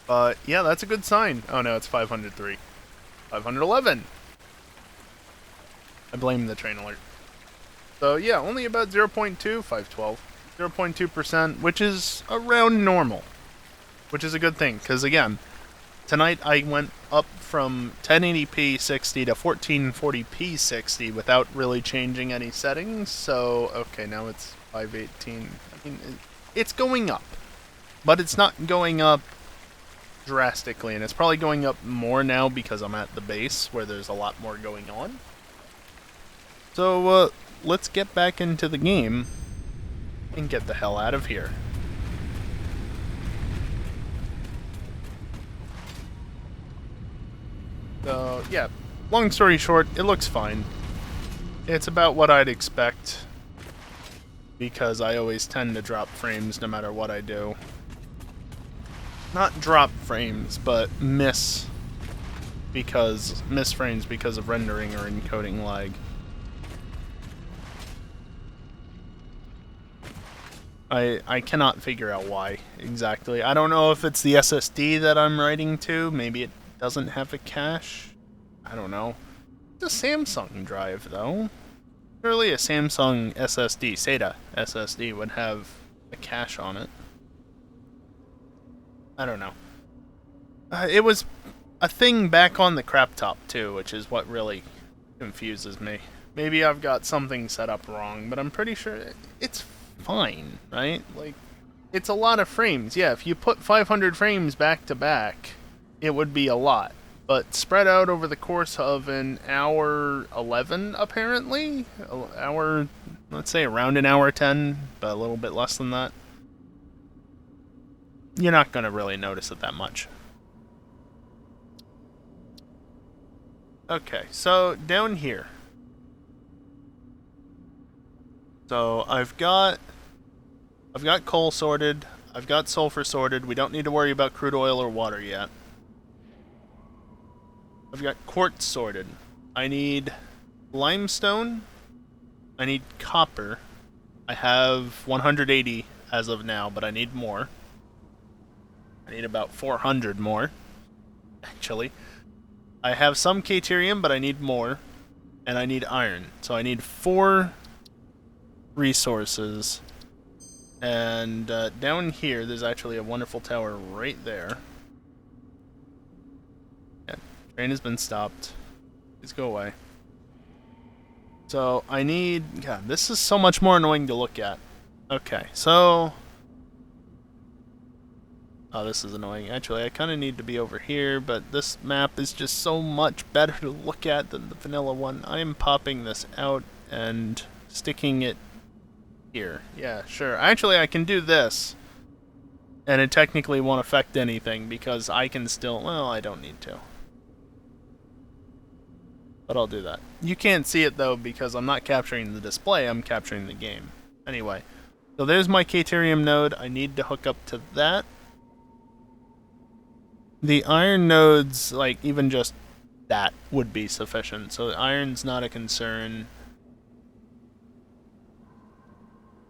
But yeah, that's a good sign. Oh no, it's 503. 511! I blame the train alert. So yeah, only about 0.2, 512. 0.2%, which is around normal. Which is a good thing, because again, tonight I went up from 1080p 60 to 1440p 60 without really changing any settings, so, okay, now it's 518. I mean, it's going up, but it's not going up drastically, and it's probably going up more now because I'm at the base, where there's a lot more going on. So, let's get back into the game and get the hell out of here. So, yeah, long story short, it looks fine. It's about what I'd expect, because I always tend to drop frames no matter what I do. Not drop frames, but miss frames because of rendering or encoding lag. I cannot figure out why exactly. I don't know if it's the SSD that I'm writing to. Maybe it doesn't have a cache. I don't know. It's a Samsung drive, though. Surely a Samsung SSD, SATA SSD, would have a cache on it. I don't know. It was a thing back on the crap top, too, which is what really confuses me. Maybe I've got something set up wrong, but I'm pretty sure it's fine, right? Like, it's a lot of frames. Yeah, if you put 500 frames back to back, it would be a lot. But spread out over the course of an hour 11, apparently? Let's say around an hour 10, but a little bit less than that. You're not going to really notice it that much. Okay, so down here. So I've got coal sorted, I've got sulfur sorted, we don't need to worry about crude oil or water yet. I've got quartz sorted. I need limestone, I need copper. I have 180 as of now, but I need more. I need about 400 more, actually. I have some caterium, but I need more. And I need iron. So I need 4 resources. And down here, there's actually a wonderful tower right there. Yeah, train has been stopped. Please go away. So I need... God, this is so much more annoying to look at. Okay, so... Oh, this is annoying. Actually, I kind of need to be over here, but this map is just so much better to look at than the vanilla one. I am popping this out and sticking it here. Yeah, sure. Actually, I can do this, and it technically won't affect anything because I can still... Well, I don't need to. But I'll do that. You can't see it, though, because I'm not capturing the display, I'm capturing the game. Anyway, so there's my caterium node. I need to hook up to that. The iron nodes, like, even just that would be sufficient, so iron's not a concern.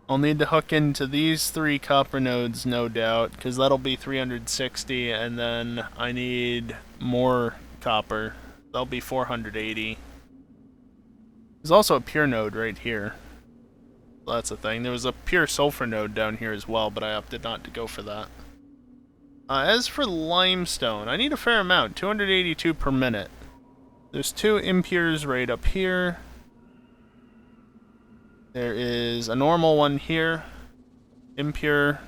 I'll need to hook into these 3 copper nodes, no doubt, because that'll be 360, and then I need more copper. That'll be 480. There's also a pure node right here. So that's a thing. There was a pure sulfur node down here as well, but I opted not to go for that. As for limestone, I need a fair amount, 282 per minute. There's 2 impures right up here. There is a normal one here, impure,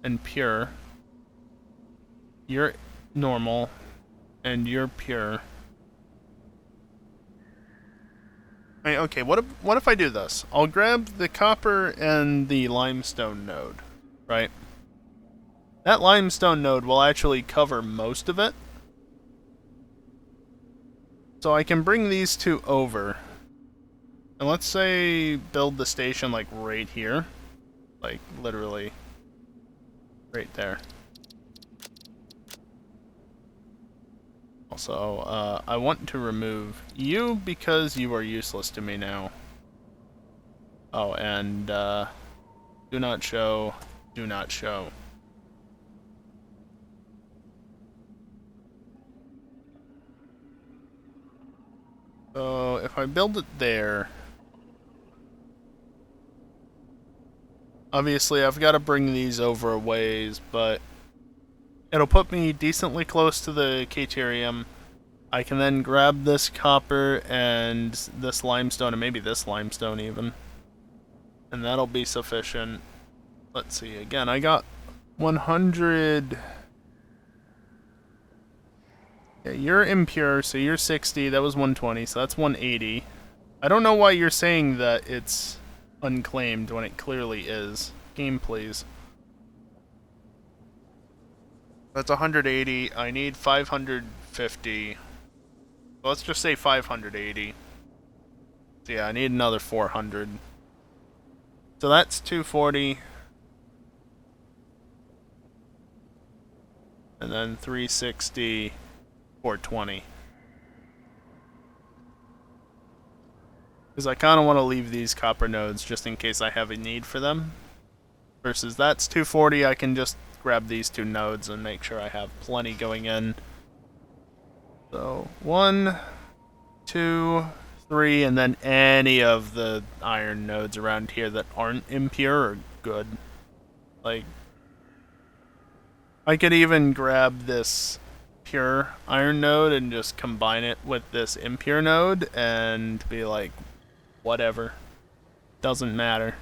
and pure. You're normal, and you're pure. Okay, what if I do this? I'll grab the copper and the limestone node, right? That limestone node will actually cover most of it. So I can bring these two over. And let's say build the station like right here. Like literally right there. Also, I want to remove you because you are useless to me now. Oh, and do not show, do not show. So if I build it there, obviously I've got to bring these over a ways, but it'll put me decently close to the Caterium. I can then grab this copper and this limestone, and maybe this limestone even. And that'll be sufficient. Let's see, again, I got 100... Yeah, you're impure, so you're 60, that was 120, so that's 180. I don't know why you're saying that it's unclaimed when it clearly is. Game, please. That's 180, I need 550. Let's just say 580. So yeah, I need another 400. So that's 240. And then 360, 420. Because I kind of want to leave these copper nodes just in case I have a need for them. Versus that's 240, I can just grab these two nodes and make sure I have plenty going in. So 1, 2, 3, and then any of the iron nodes around here that aren't impure are good. Like, I could even grab this pure iron node and just combine it with this impure node and be like, whatever. Doesn't matter.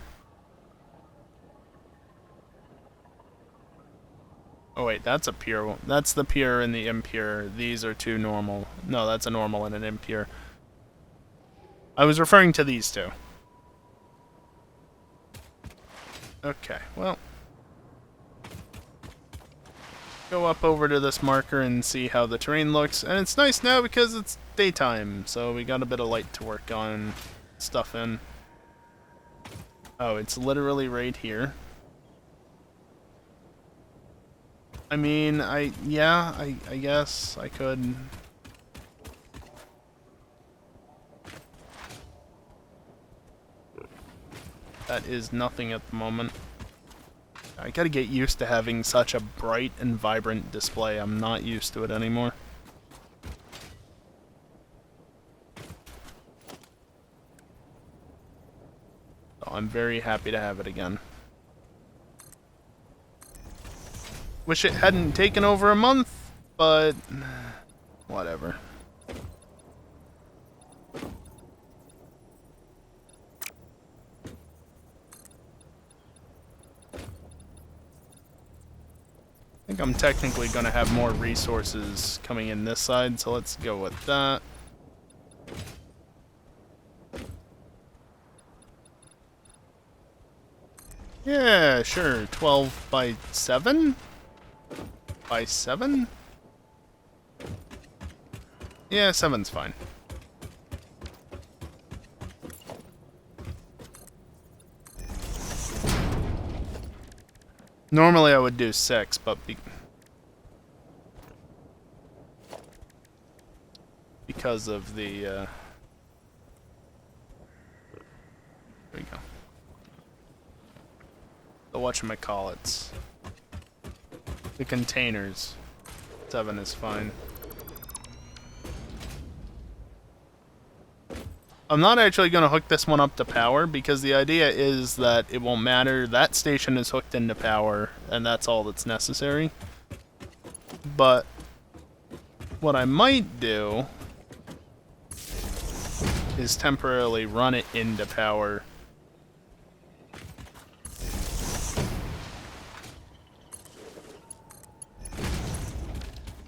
Oh wait, that's a pure one. That's the pure and the impure. These are two normal. No, that's a normal and an impure. I was referring to these two. Okay, well. Go up over to this marker and see how the terrain looks. And it's nice now because it's daytime, so we got a bit of light to work on stuff in. Oh, it's literally right here. I mean, I guess I could. That is nothing at the moment. I gotta get used to having such a bright and vibrant display. I'm not used to it anymore. So I'm very happy to have it again. Wish it hadn't taken over a month, but whatever. I think I'm technically going to have more resources coming in this side, so let's go with that. Yeah, sure. 12 by 7? By 7? Yeah, 7's fine. Normally I would do 6, but because of the there we go. The whatchamacallits. The containers. 7 is fine. I'm not actually going to hook this one up to power because the idea is that it won't matter. That station is hooked into power and that's all that's necessary. But what I might do is temporarily run it into power.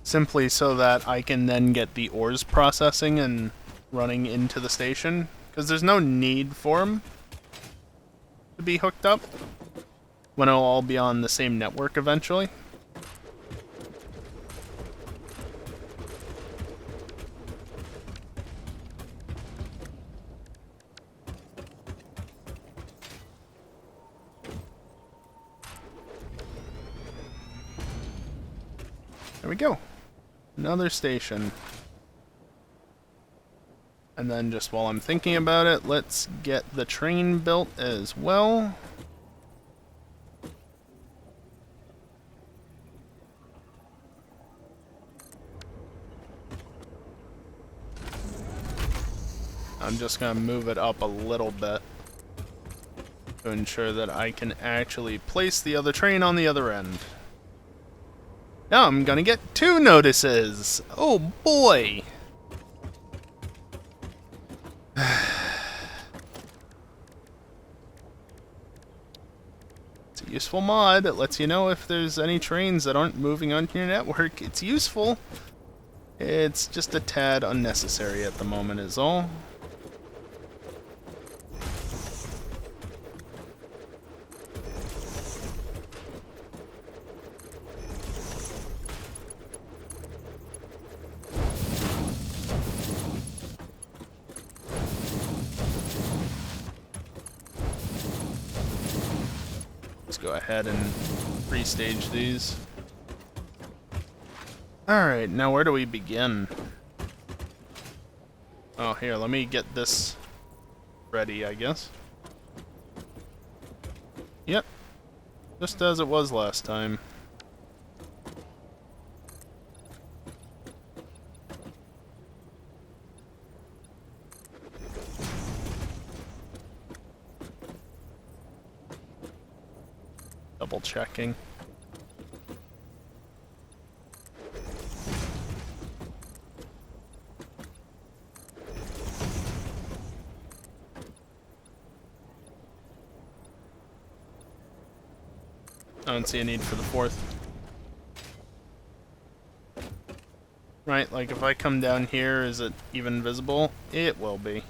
Simply so that I can then get the ores processing and running into the station, Because there's no need for them to be hooked up when it'll all be on the same network eventually. There we go. Another station. And then just while I'm thinking about it, let's get the train built as well. I'm just going to move it up a little bit to ensure that I can actually place the other train on the other end. Now I'm going to get 2 notices! Oh boy! It's a useful mod. It lets you know if there's any trains that aren't moving on your network. It's useful. It's just a tad unnecessary at the moment is all. Let's go ahead and pre-stage these. Alright, now where do we begin? Oh, here, let me get this ready, I guess. Yep, just as it was last time. Double checking. I don't see a need for the 4th. Right, like if I come down here, is it even visible? It will be.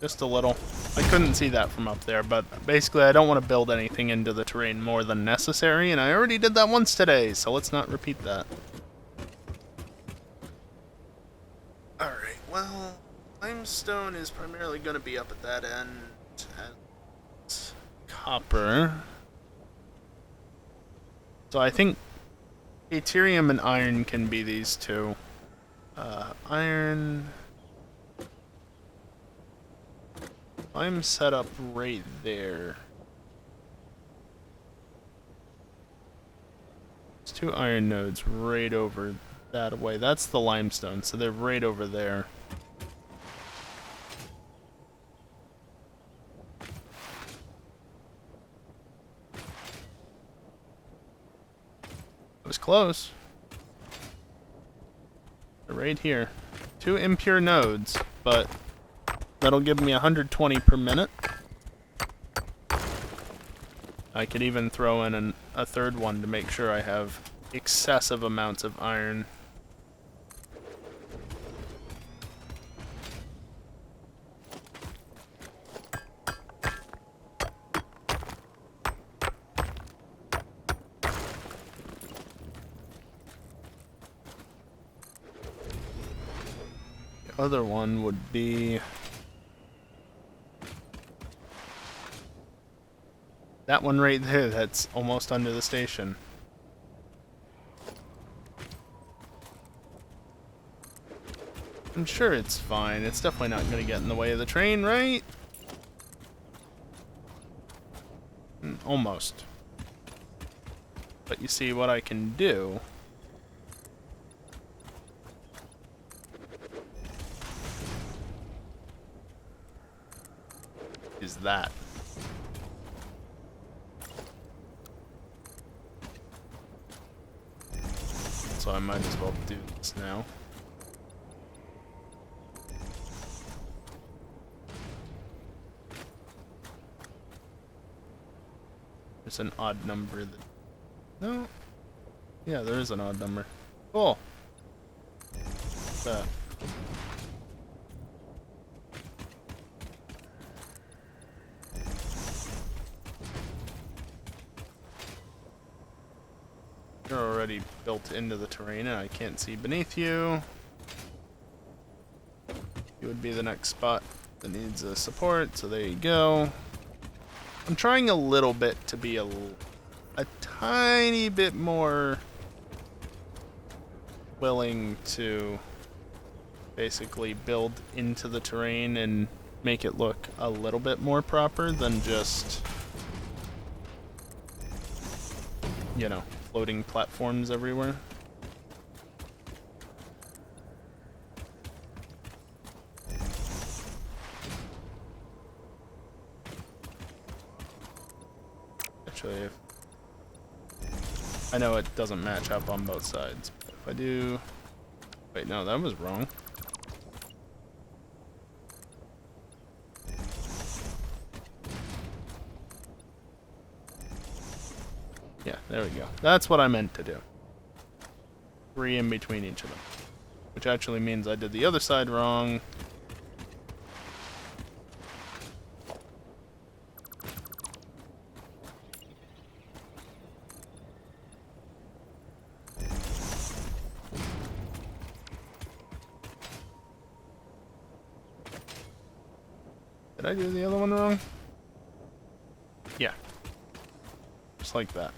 Just a little. I couldn't see that from up there, but basically I don't want to build anything into the terrain more than necessary, and I already did that once today, so let's not repeat that. Alright, well, limestone is primarily going to be up at that end, and copper. So I think Yttrium and iron can be these two. Iron... I'm set up right there. There's 2 iron nodes right over that way. That's the limestone, so they're right over there. It was close. They're right here. 2 impure nodes, but that'll give me 120 per minute. I could even throw in a 3rd one to make sure I have excessive amounts of iron. The other one would be... that one right there, that's almost under the station. I'm sure it's fine. It's definitely not going to get in the way of the train, right? Almost. But you see what I can do. Is that. So I might as well do this now. There's an odd number that... no? Yeah, there is an odd number. Cool. What's that? You're already built into the terrain and I can't see beneath you. You would be the next spot that needs a support, so there you go. I'm trying a little bit to be a tiny bit more willing to basically build into the terrain and make it look a little bit more proper than just, you know, floating platforms everywhere. Actually, I know it doesn't match up on both sides, but if I do... Wait, no, that was wrong. Yeah, there we go. That's what I meant to do. 3 in between each of them. Which actually means I did the other side wrong. Did I do the other one wrong? Yeah. Just like that.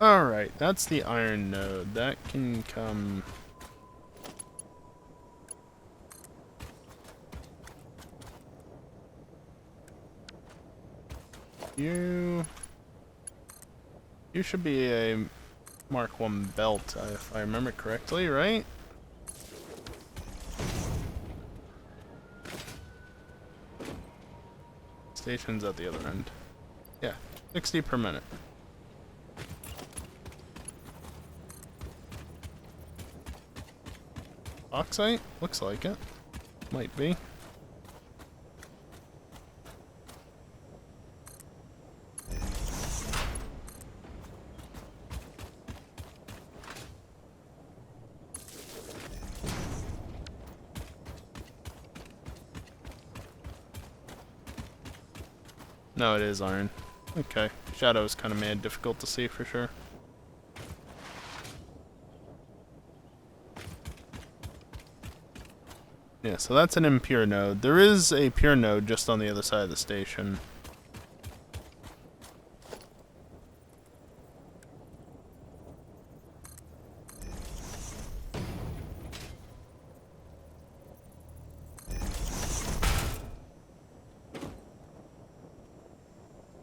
Alright, that's the iron node. That can come... You should be a Mark 1 belt, if I remember correctly, right? Station's at the other end. Yeah, 60 per minute. Oxite? Looks like it. Might be. No, it is iron. Okay. Shadows kind of made it difficult to see for sure. Yeah, so that's an impure node. There is a pure node just on the other side of the station.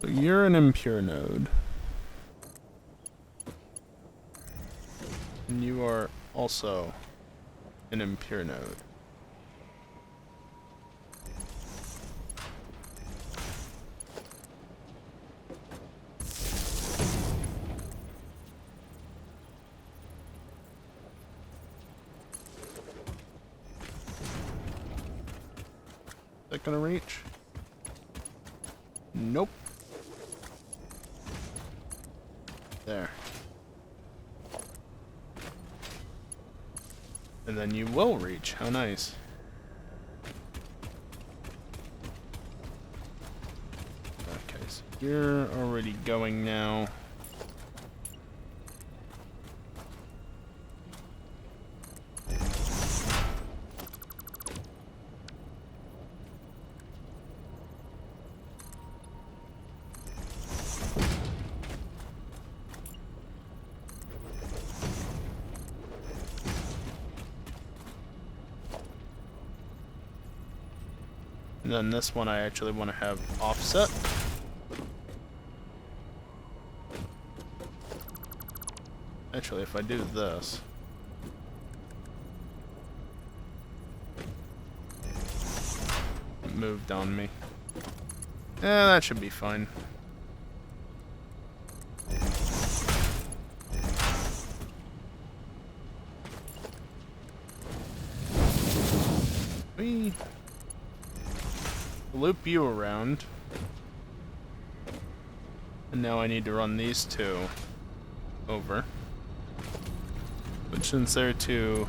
So you're an impure node. And you are also an impure node. Is that gonna reach? Nope. There. And then you will reach. How nice. Okay, so you're already going now. And then this one I actually want to have offset. Actually, if I do this... It moved on me. That should be fine. Whee! Loop you around. And now I need to run these two over. But since they're two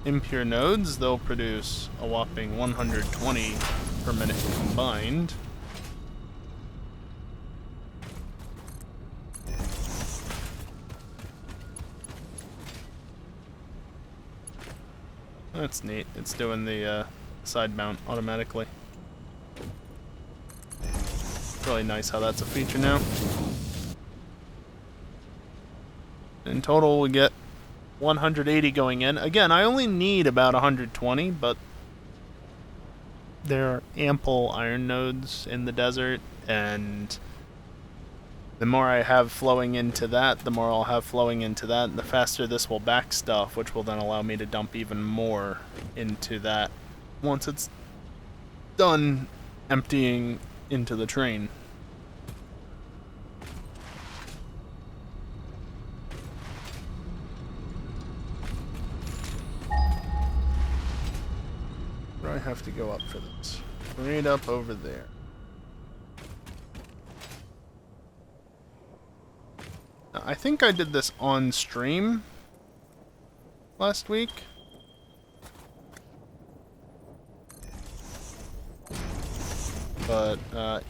impure nodes, they'll produce a whopping 120 per minute combined. That's neat. It's doing the side mount automatically. Really nice how that's a feature now. In total, we get 180 going in. Again, I only need about 120, but there are ample iron nodes in the desert, and the more I have flowing into that, the more I'll have flowing into that, and the faster this will back stuff, which will then allow me to dump even more into that once it's done emptying into the train. Where do I have to go up for this? Right up over there. Now, I think I did this on stream last week. But,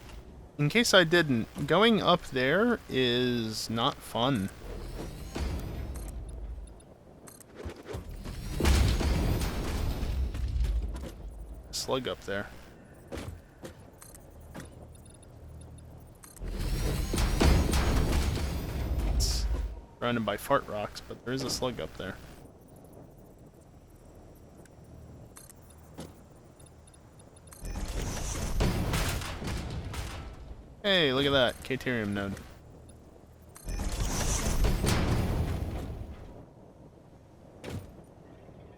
in case I didn't, going up there is not fun. Slug up there. It's surrounded by fart rocks, but there is a slug up there. Hey, look at that. Caterium node.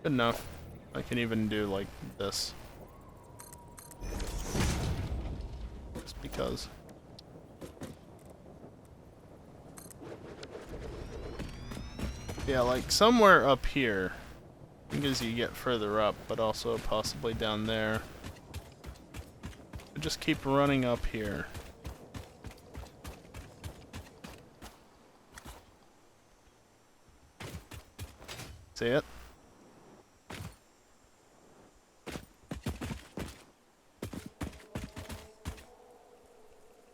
Good enough. I can even do like this. Just because. Yeah, like somewhere up here. I think as you get further up, but also possibly down there. Just keep running up here. See it?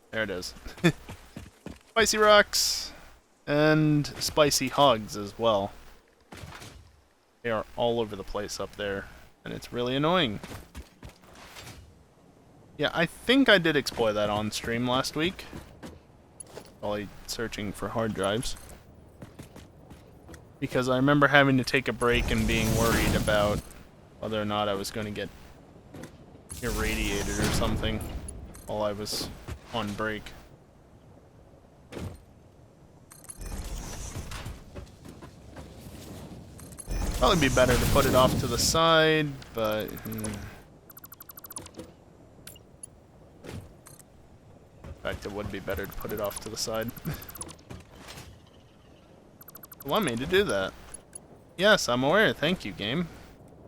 There it is. Spicy rocks and spicy hogs as well. They are all over the place up there, and it's really annoying. Yeah, I think I did exploit that on stream last week, while searching for hard drives. Because I remember having to take a break and being worried about whether or not I was going to get irradiated or something while I was on break. Probably be better to put it off to the side, but... In fact, it would be better to put it off to the side. You want me to do that? Yes, I'm aware. Thank you, game.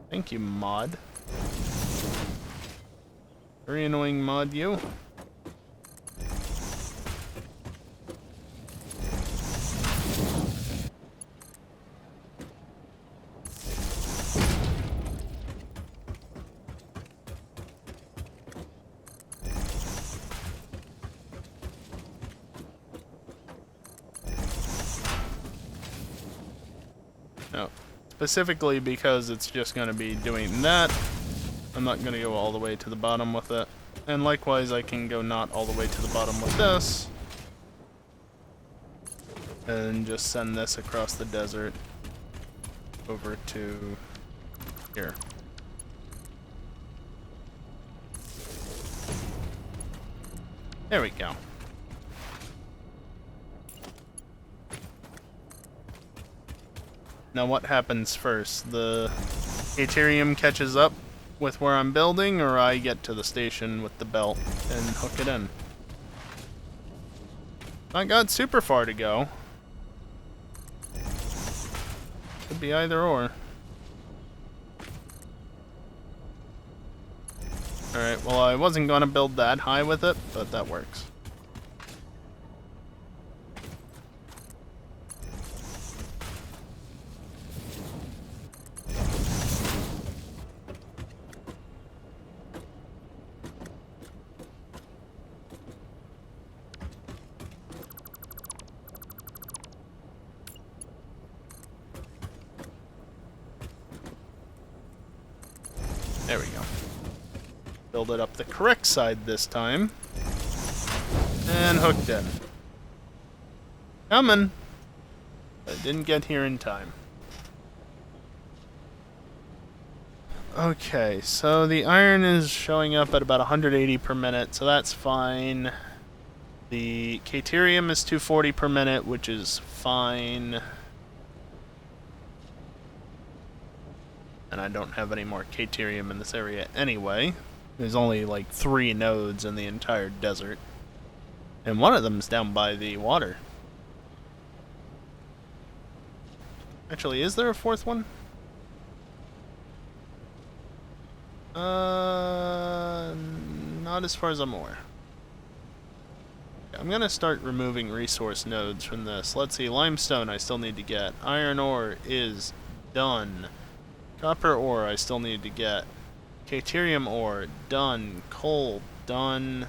Thank you, mod. Very annoying mod, you. No. Specifically because it's just going to be doing that. I'm not going to go all the way to the bottom with it. And likewise, I can go not all the way to the bottom with this. And just send this across the desert over to here. There we go. Now what happens first? The Aterium catches up with where I'm building, or I get to the station with the belt and hook it in? I got super far to go. Could be either or. Alright, well I wasn't gonna build that high with it, but that works. There we go. Build it up the correct side this time. And hooked in. Coming! I didn't get here in time. Okay, so the iron is showing up at about 180 per minute, so that's fine. The caterium is 240 per minute, which is fine. And I don't have any more caterium in this area anyway. There's only like 3 nodes in the entire desert. And one of them's down by the water. Actually, is there a 4th one? Not as far as I'm aware. I'm gonna start removing resource nodes from this. Let's see, limestone I still need to get. Iron ore is done. Copper ore I still need to get. Caterium ore, done. Coal, done.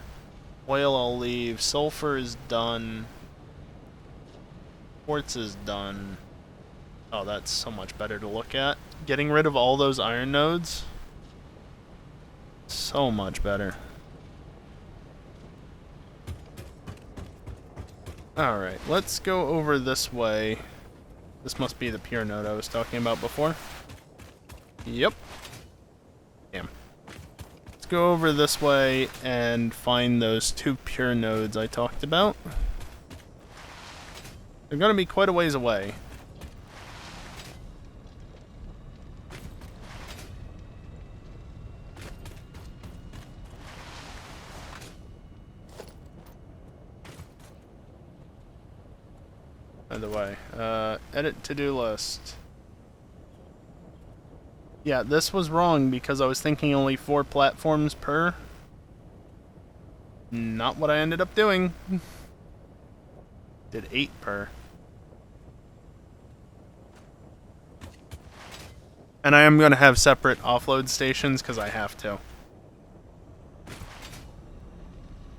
Oil I'll leave. Sulfur is done. Quartz is done. Oh, that's so much better to look at. Getting rid of all those iron nodes. So much better. Alright, let's go over this way. This must be the pure node I was talking about before. Yep. Damn. Let's go over this way and find those 2 pure nodes I talked about. They're gonna be quite a ways away. By the way, edit to-do list. Yeah, this was wrong because I was thinking only 4 platforms per. Not what I ended up doing. Did 8 per. And I am going to have separate offload stations because I have to.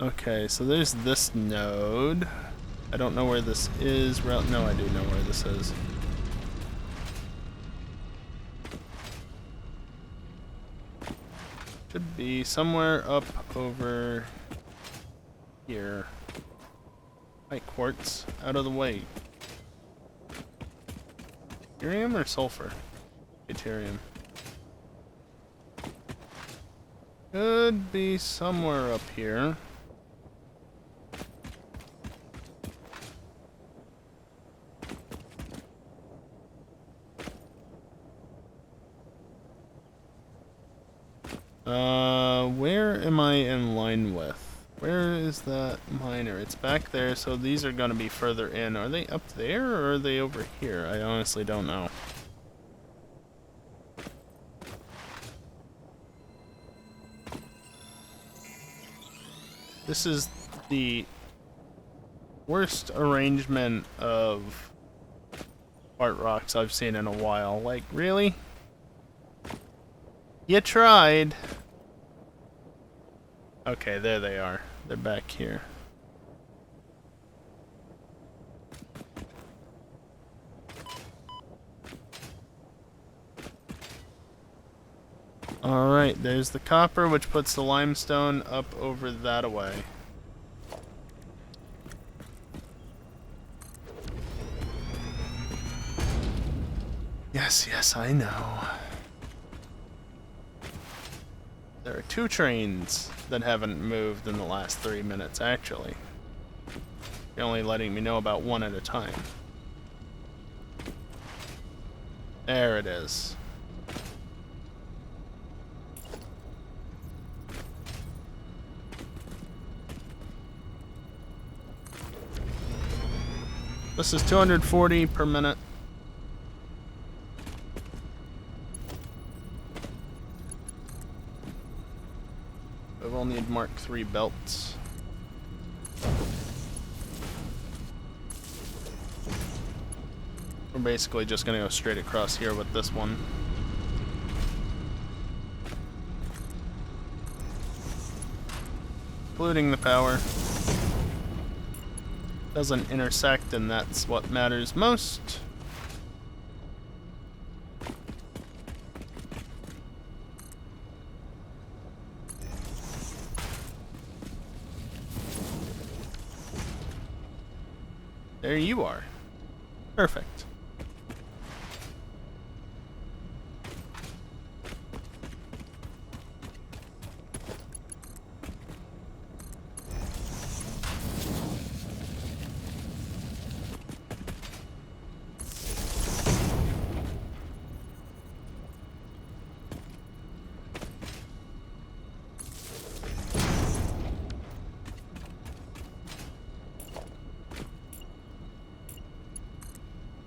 Okay, so there's this node. I don't know where this is. No, I do know where this is. Should be somewhere up over here. Hi, quartz. Out of the way. Deuterium or sulfur? Deuterium. Could be somewhere up here. Where am I in line with? Where is that miner? It's back there, so these are gonna be further in. Are they up there, or are they over here? I honestly don't know. This is the worst arrangement of art rocks I've seen in a while. Like, really? You tried. Okay, there they are. They're back here. Alright, there's the copper, which puts the limestone up over that away. Yes, yes, I know. There are 2 trains that haven't moved in the last 3 minutes, actually. You're only letting me know about 1 at a time. There it is. This is 240 per minute. We'll need Mark III belts. We're basically just gonna go straight across here with this one. Including the power. Doesn't intersect, and that's what matters most. There you are. Perfect.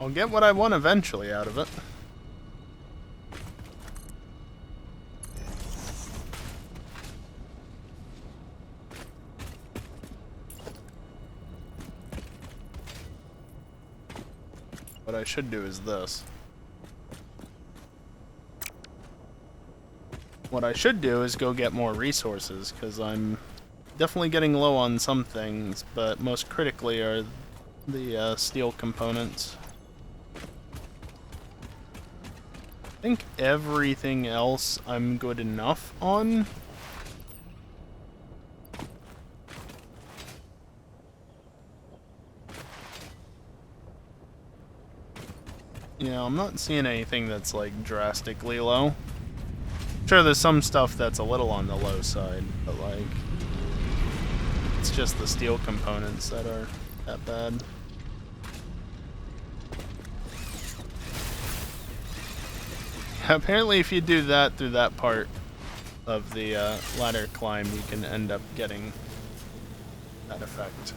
I'll get what I want eventually out of it. What I should do is this. What I should do is go get more resources, because I'm definitely getting low on some things, but most critically are the steel components. I think everything else I'm good enough on. Yeah, I'm not seeing anything that's like drastically low. Sure, there's some stuff that's a little on the low side, but like it's just the steel components that are that bad. Apparently, if you do that through that part of the ladder climb, you can end up getting that effect.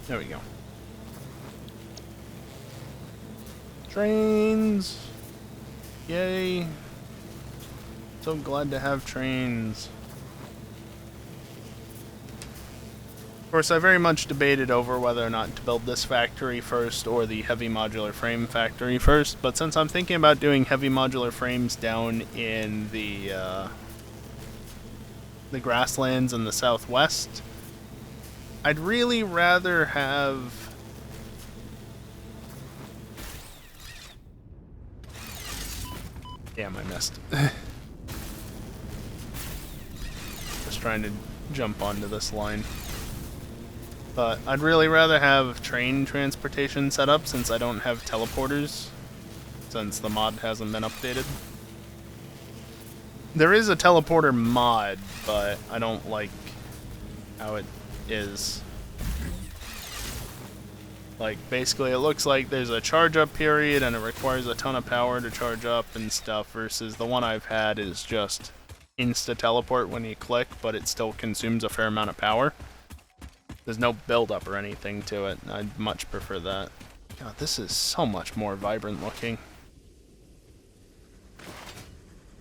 There we go. Trains! Yay! So glad to have trains. Of course, I very much debated over whether or not to build this factory first or the heavy modular frame factory first, but since I'm thinking about doing heavy modular frames down in the grasslands in the southwest, I'd really rather have damn, I missed. Just trying to jump onto this line. But I'd really rather have train transportation set up since I don't have teleporters, since the mod hasn't been updated. There is a teleporter mod, but I don't like how it is. Like, basically it looks like there's a charge up period and it requires a ton of power to charge up and stuff, versus the one I've had is just insta teleport when you click, but it still consumes a fair amount of power. There's no build up or anything to it. I'd much prefer that. God, this is so much more vibrant looking.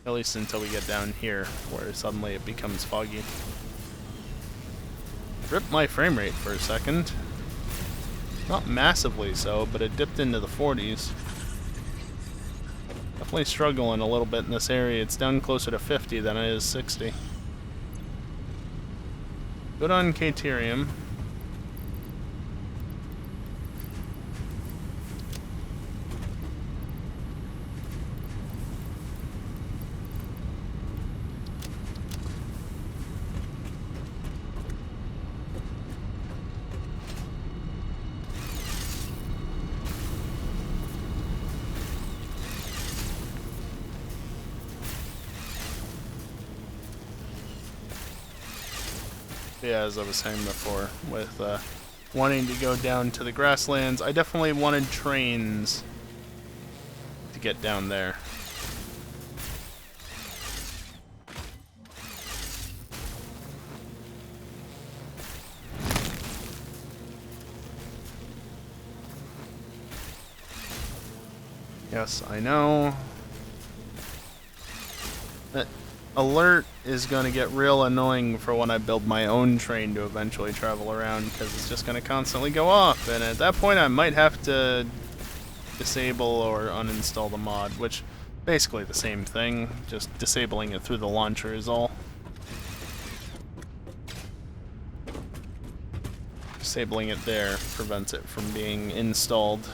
At least until we get down here, where suddenly it becomes foggy. Ripped my frame rate for a second. Not massively so, but it dipped into the 40s. Definitely struggling a little bit in this area. It's down closer to 50 than it is 60. Good on Caterium. Yeah, as I was saying before, with wanting to go down to the grasslands, I definitely wanted trains to get down there. Yes, I know. That alert is going to get real annoying for when I build my own train to eventually travel around, because it's just going to constantly go off, and at that point I might have to disable or uninstall the mod, which basically the same thing, just disabling it through the launcher is all. Disabling it there prevents it from being installed.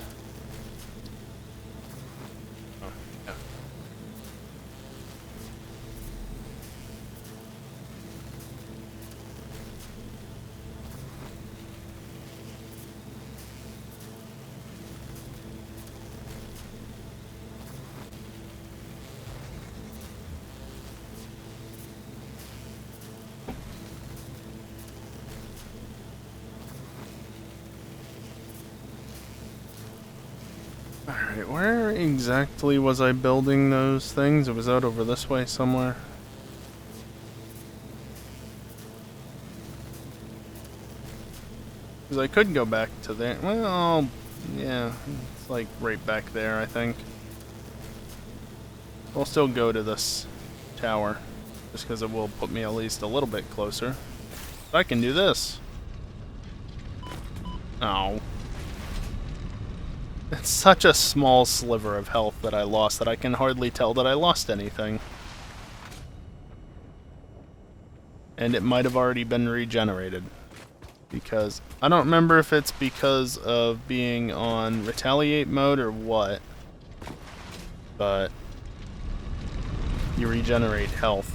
Alright, where exactly was I building those things? It was out over this way somewhere. Because I could go back to there. Well, yeah, it's like right back there, I think. I'll still go to this tower, just because it will put me at least a little bit closer. I can do this. Oh. It's such a small sliver of health that I lost that I can hardly tell that I lost anything. And it might have already been regenerated. Because I don't remember if it's because of being on retaliate mode or what. But you regenerate health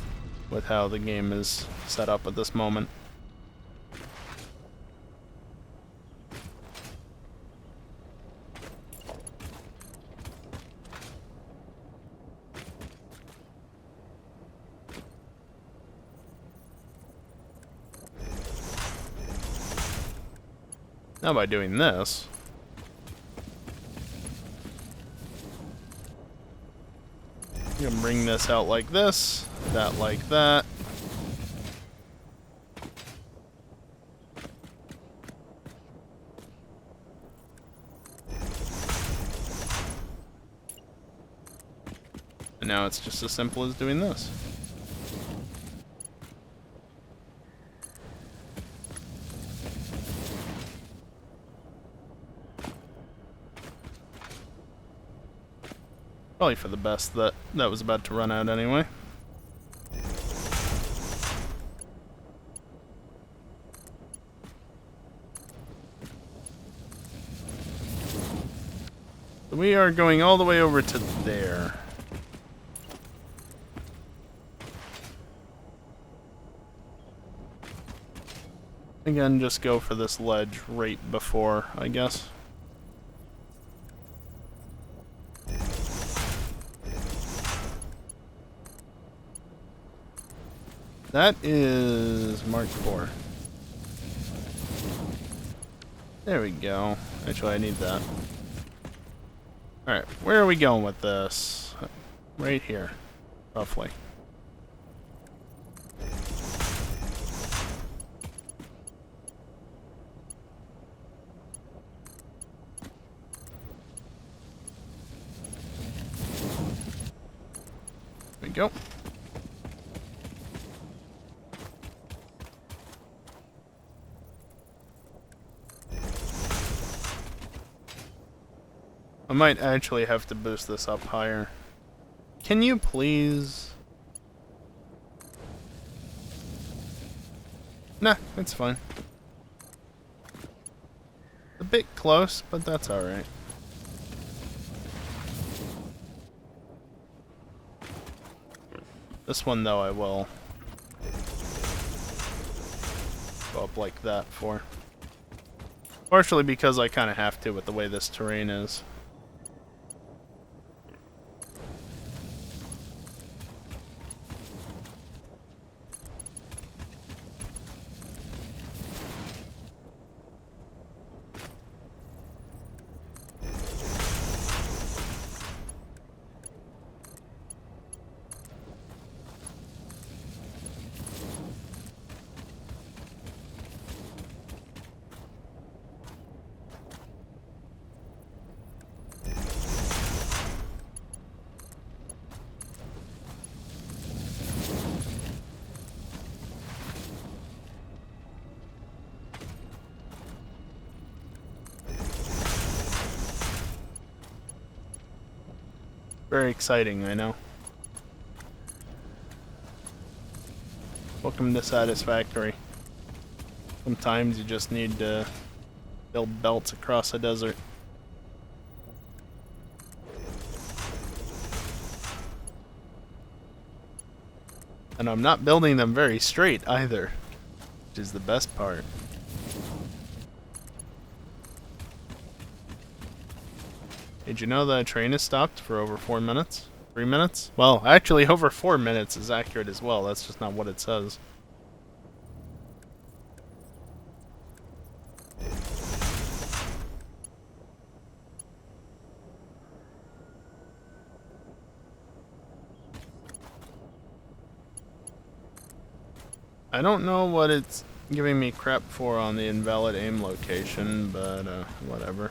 with how the game is set up at this moment. Now by doing this, you can bring this out like this, that like that. And now it's just as simple as doing this. Probably for the best that that was about to run out anyway. So we are going all the way over to there. Again, just go for this ledge right before, I guess. That is Mark 4. There we go. Actually, I need that. Alright, where are we going with this? Right here, roughly. There we go. I might actually have to boost this up higher. Can you please? Nah, it's fine. A bit close, but that's alright. This one, though, I will go up like that for. Partially because I kind of have to with the way this terrain is. Very exciting, I know. Welcome to Satisfactory. Sometimes you just need to build belts across a desert. And I'm not building them very straight either, which is the best part. Did you know that a train is stopped for over 4 minutes? 3 minutes? Well, actually over 4 minutes is accurate as well, that's just not what it says. I don't know what it's giving me crap for on the invalid aim location, but whatever.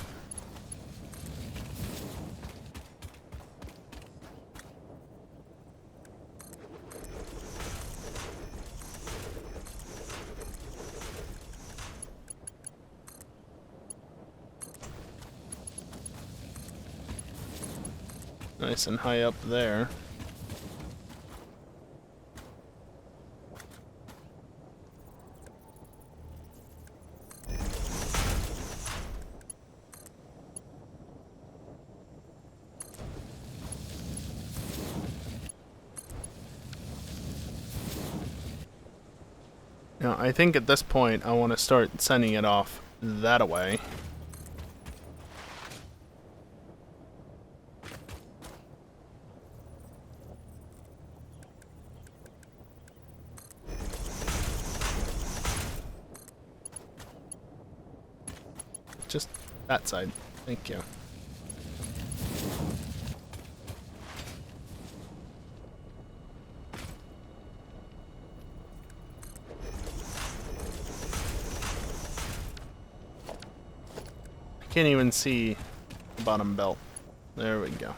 Nice and high up there. Now, I think at this point I want to start sending it off that away. Just that side. Thank you. I can't even see the bottom belt. There we go.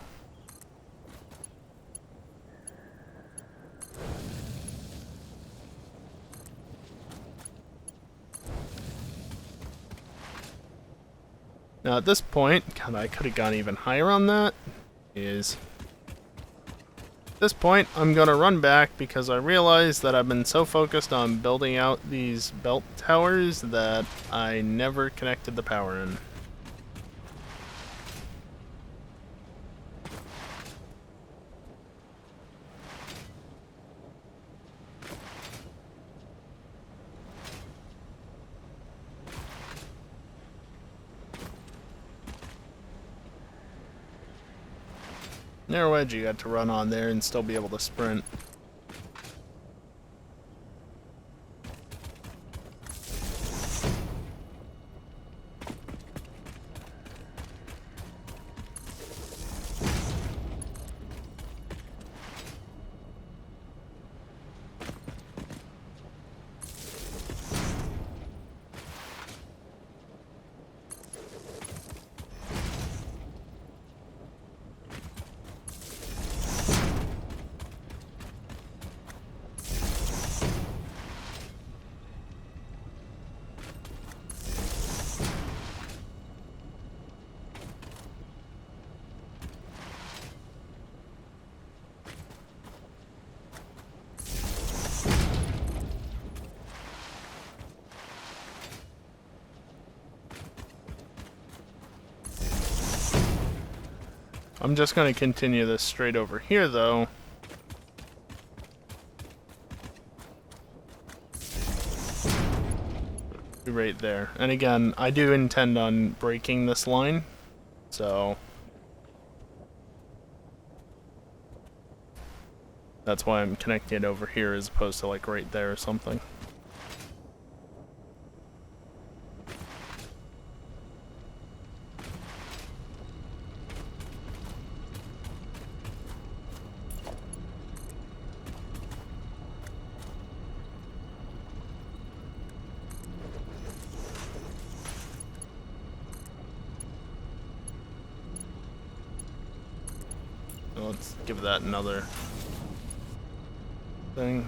Now at this point, God, I could have gone even higher on that. At this point, I'm gonna run back because I realized that I've been so focused on building out these belt towers that I never connected the power in. Narrow edge you got to run on there and still be able to sprint. I'm just going to continue this straight over here, though. Right there. And again, I do intend on breaking this line, so that's why I'm connecting it over here as opposed to like right there or something. Let's give that another thing.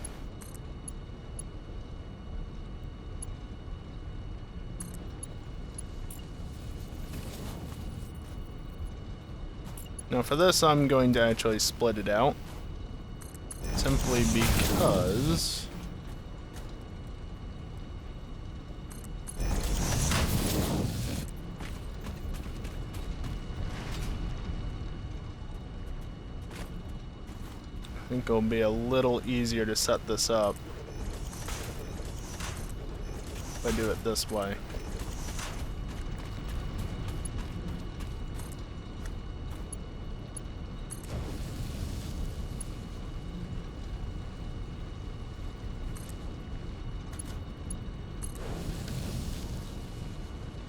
Now for this, I'm going to actually split it out. Simply because I think it'll be a little easier to set this up if I do it this way.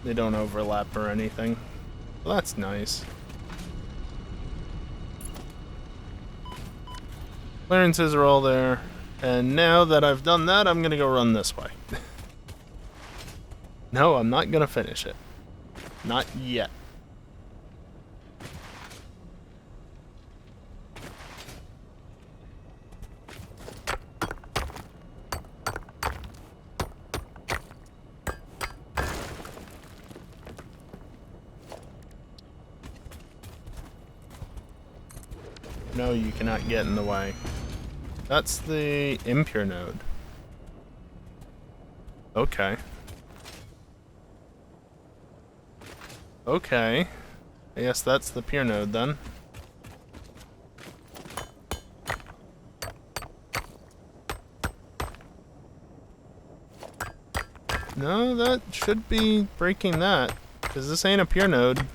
They don't overlap or anything. Well, that's nice. Clearances are all there. And now that I've done that, I'm gonna go run this way. No, I'm not gonna finish it. Not yet. No, you cannot get in the way. That's the impure node. Okay. Okay. I guess that's the pure node then. No, that should be breaking that, because this ain't a pure node.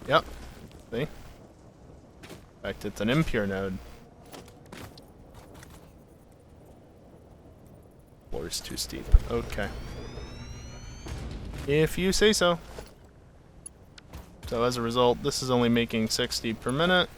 Yep. See? In fact, it's an impure node. Floor's too steep. Okay. If you say so. So as a result, this is only making 60 per minute.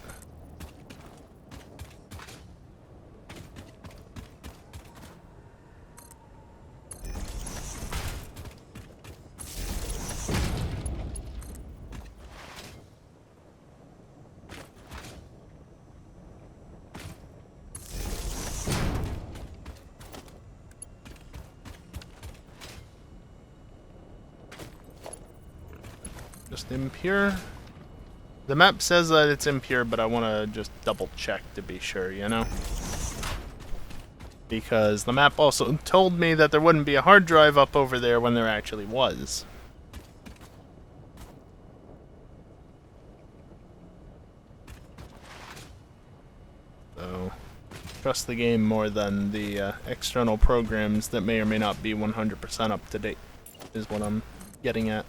Just impure. The map says that it's impure, but I want to just double check to be sure, you know? Because the map also told me that there wouldn't be a hard drive up over there when there actually was. So, trust the game more than the external programs that may or may not be 100% up to date, is what I'm getting at.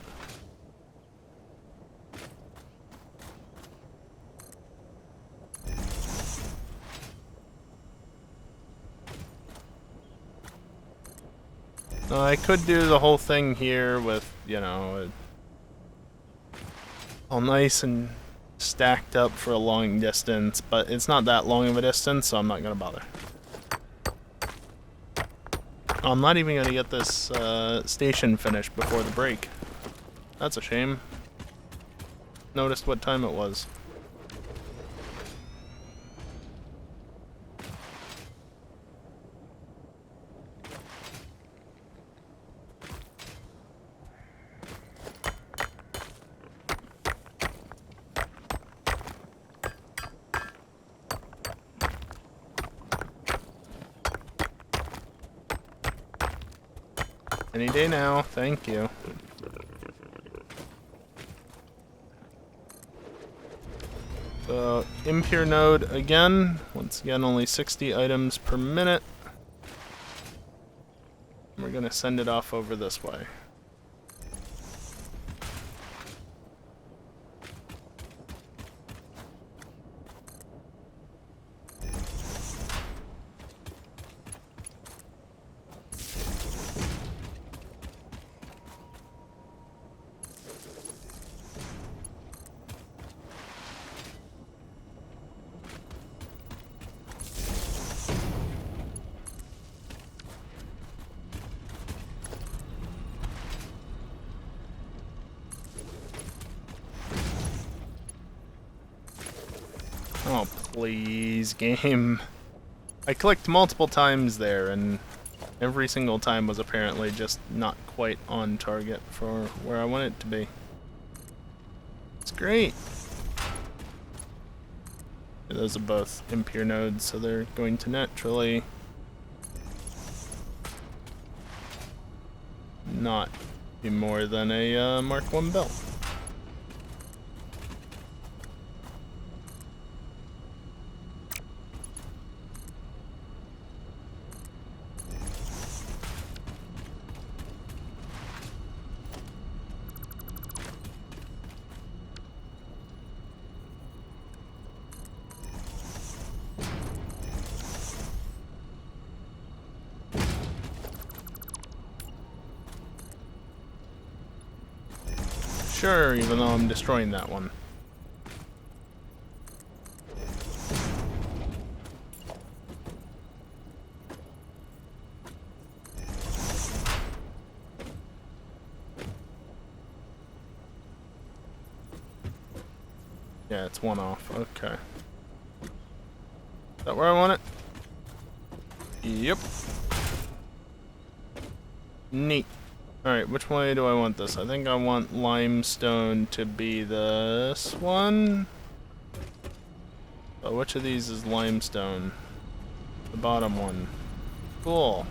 I could do the whole thing here with, you know, all nice and stacked up for a long distance, but it's not that long of a distance, so I'm not going to bother. I'm not even going to get this station finished before the break. That's a shame. Noticed what time it was. Any day now, thank you. So, impure node again. Once again, only 60 items per minute. We're gonna send it off over this way. Oh, please, game. I clicked multiple times there, and every single time was apparently just not quite on target for where I want it to be. It's great. Those are both impure nodes, so they're going to naturally not be more than a Mark 1 belt. Sure, even though I'm destroying that one. Yeah, it's one off. Okay. Is that where I want it? Yep. Neat. Alright, which way do I want this? I think I want limestone to be this one. So which of these is limestone? The bottom one. Cool.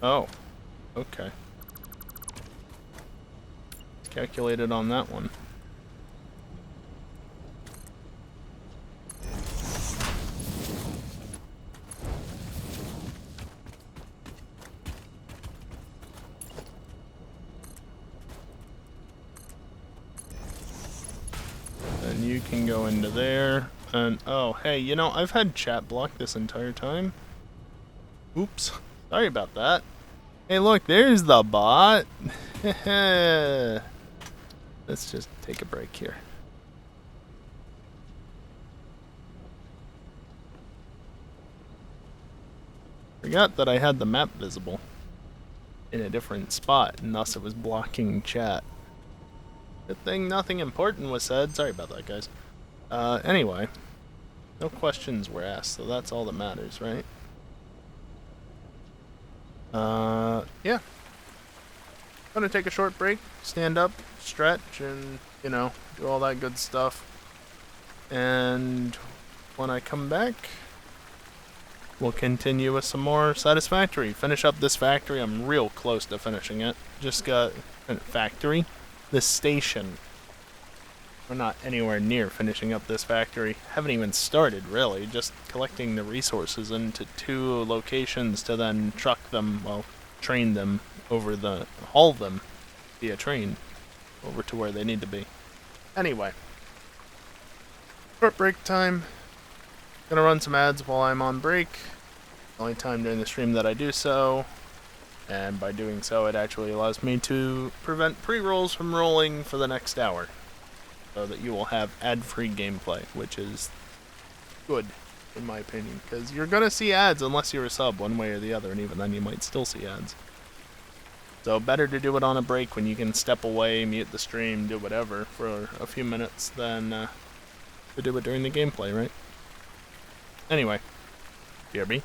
Oh, okay. Calculated on that one. And you can go into there. And oh, hey, you know, I've had chat blocked this entire time. Oops. Sorry about that. Hey, look, there's the bot. Let's just take a break here. Forgot that I had the map visible in a different spot, and thus it was blocking chat. Good thing nothing important was said. Sorry about that, guys. Anyway, no questions were asked, so that's all that matters, right? Yeah. Gonna take a short break, stand up, stretch, and, you know, do all that good stuff. And when I come back, we'll continue with some more Satisfactory. Finish up this factory. I'm real close to finishing it. Just got factory. This station. We're not anywhere near finishing up this factory. Haven't even started, really. Just collecting the resources into 2 locations to then truck them, well, train them over the, haul them via train over to where they need to be. Anyway. Short break time. Gonna run some ads while I'm on break. Only time during the stream that I do so. And by doing so, it actually allows me to prevent pre-rolls from rolling for the next hour. So that you will have ad-free gameplay, which is good, in my opinion. Because you're gonna see ads unless you're a sub, one way or the other, and even then you might still see ads. So better to do it on a break when you can step away, mute the stream, do whatever for a few minutes than to do it during the gameplay, right? Anyway, BRB.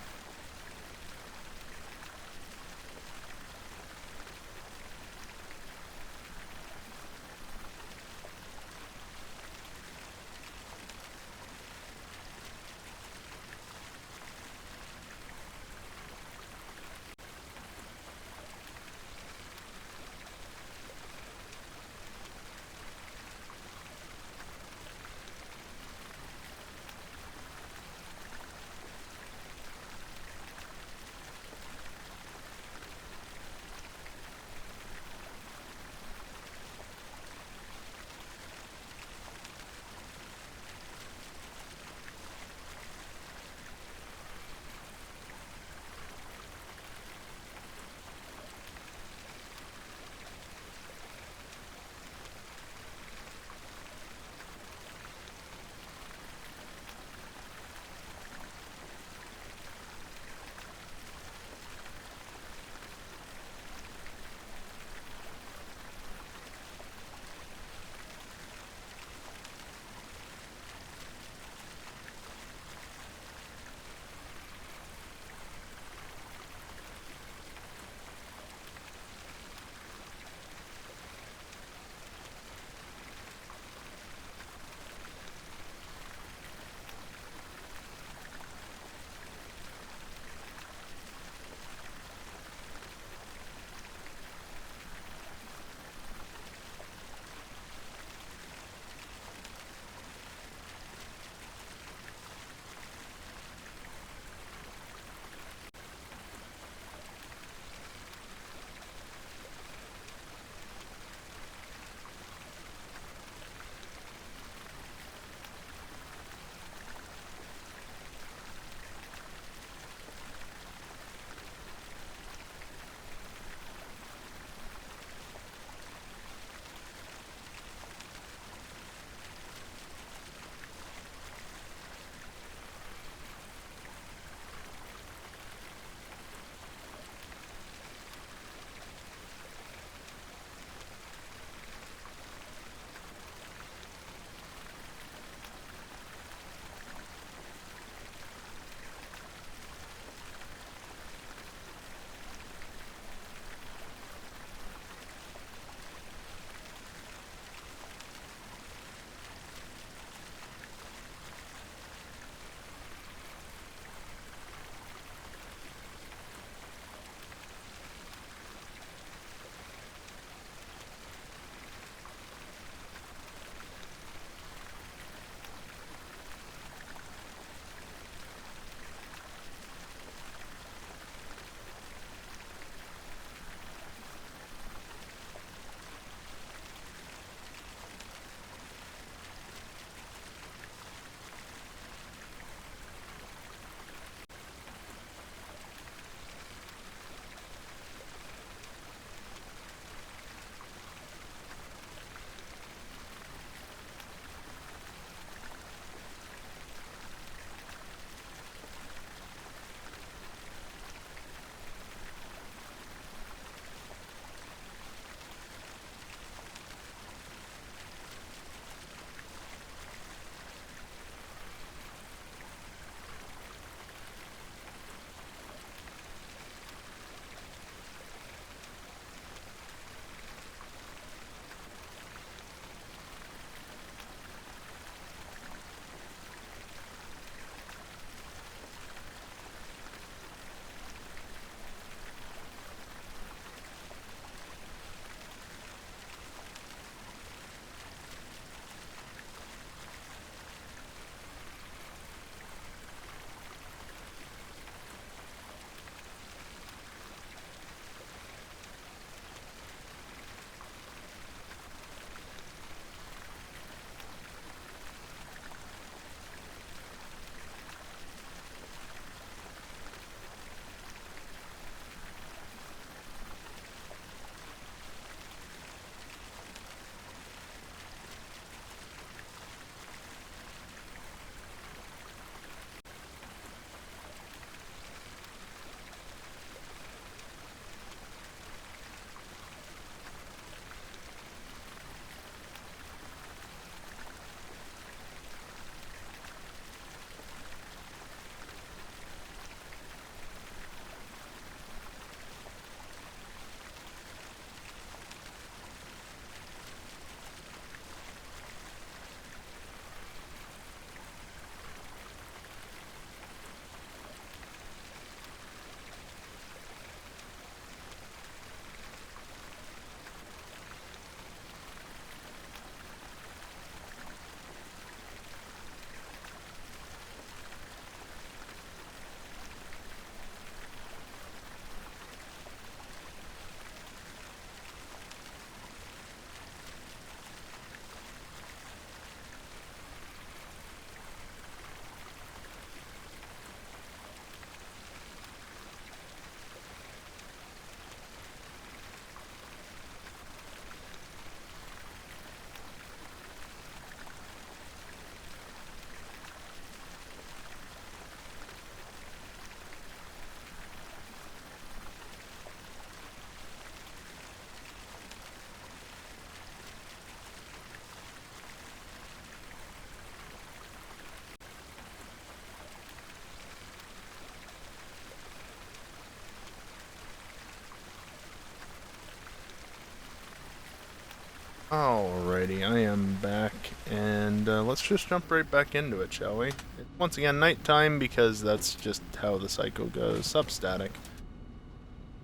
Alrighty, I am back, and let's just jump right back into it, shall we? It's once again nighttime because that's just how the cycle goes, substatic.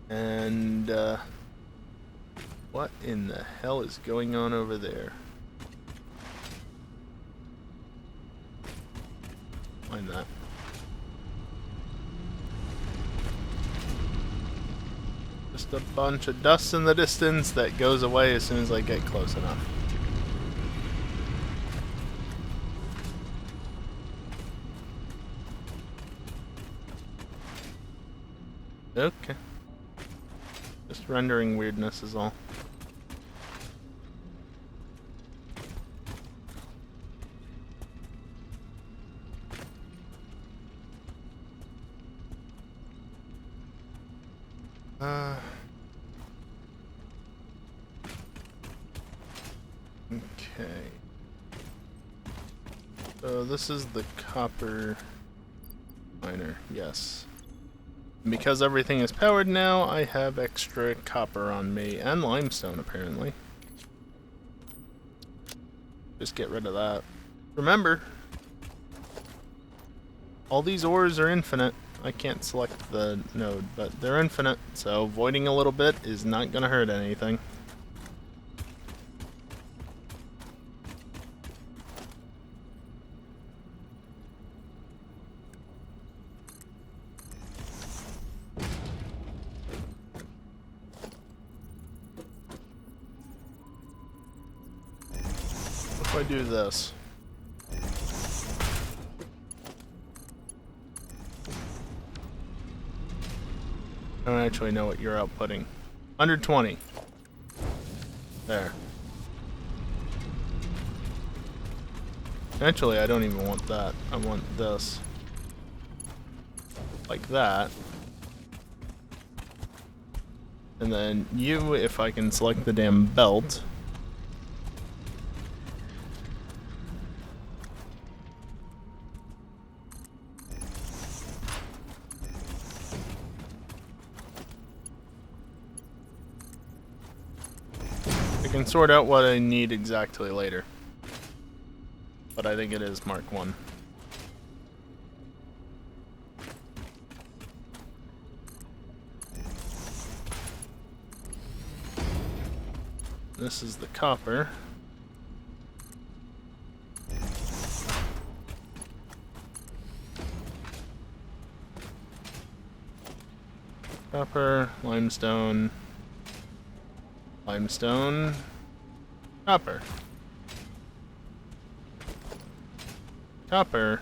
And, what in the hell is going on over there? Find that. Just a bunch of dust in the distance that goes away as soon as I get close enough. Okay. Just rendering weirdness is all. Okay. So this is the copper miner, yes. And because everything is powered now, I have extra copper on me, and limestone apparently. Just get rid of that. Remember, all these ores are infinite. I can't select the node, but they're infinite, so voiding a little bit is not gonna hurt anything. If I do this. I don't actually know what you're outputting. 120. There. Actually, I don't even want that. I want this. Like that. And then you, if I can select the damn belt. I can sort out what I need exactly later. But I think it is Mark 1. This is the copper. Copper, limestone, limestone, copper. Copper,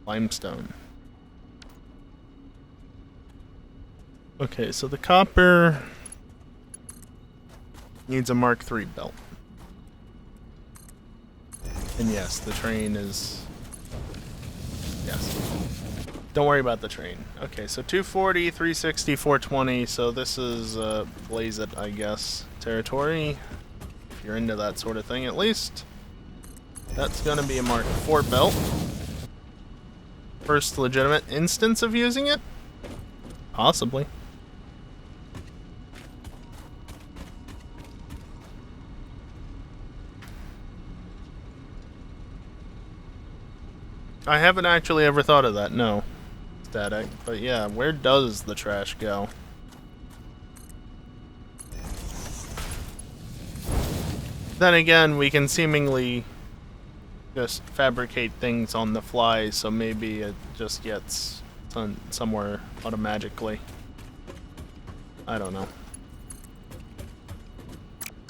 limestone. Okay, so the copper needs a Mark III belt. And yes, the train is... Yes. Don't worry about the train. Okay, so 240, 360, 420, so this is Blaze It, I guess, territory. If you're into that sort of thing, at least. That's gonna be a Mark IV belt. First legitimate instance of using it? Possibly. I haven't actually ever thought of that, no. Static. But yeah, where does the trash go? Then again, we can seemingly just fabricate things on the fly, so maybe it just gets somewhere automatically. I don't know.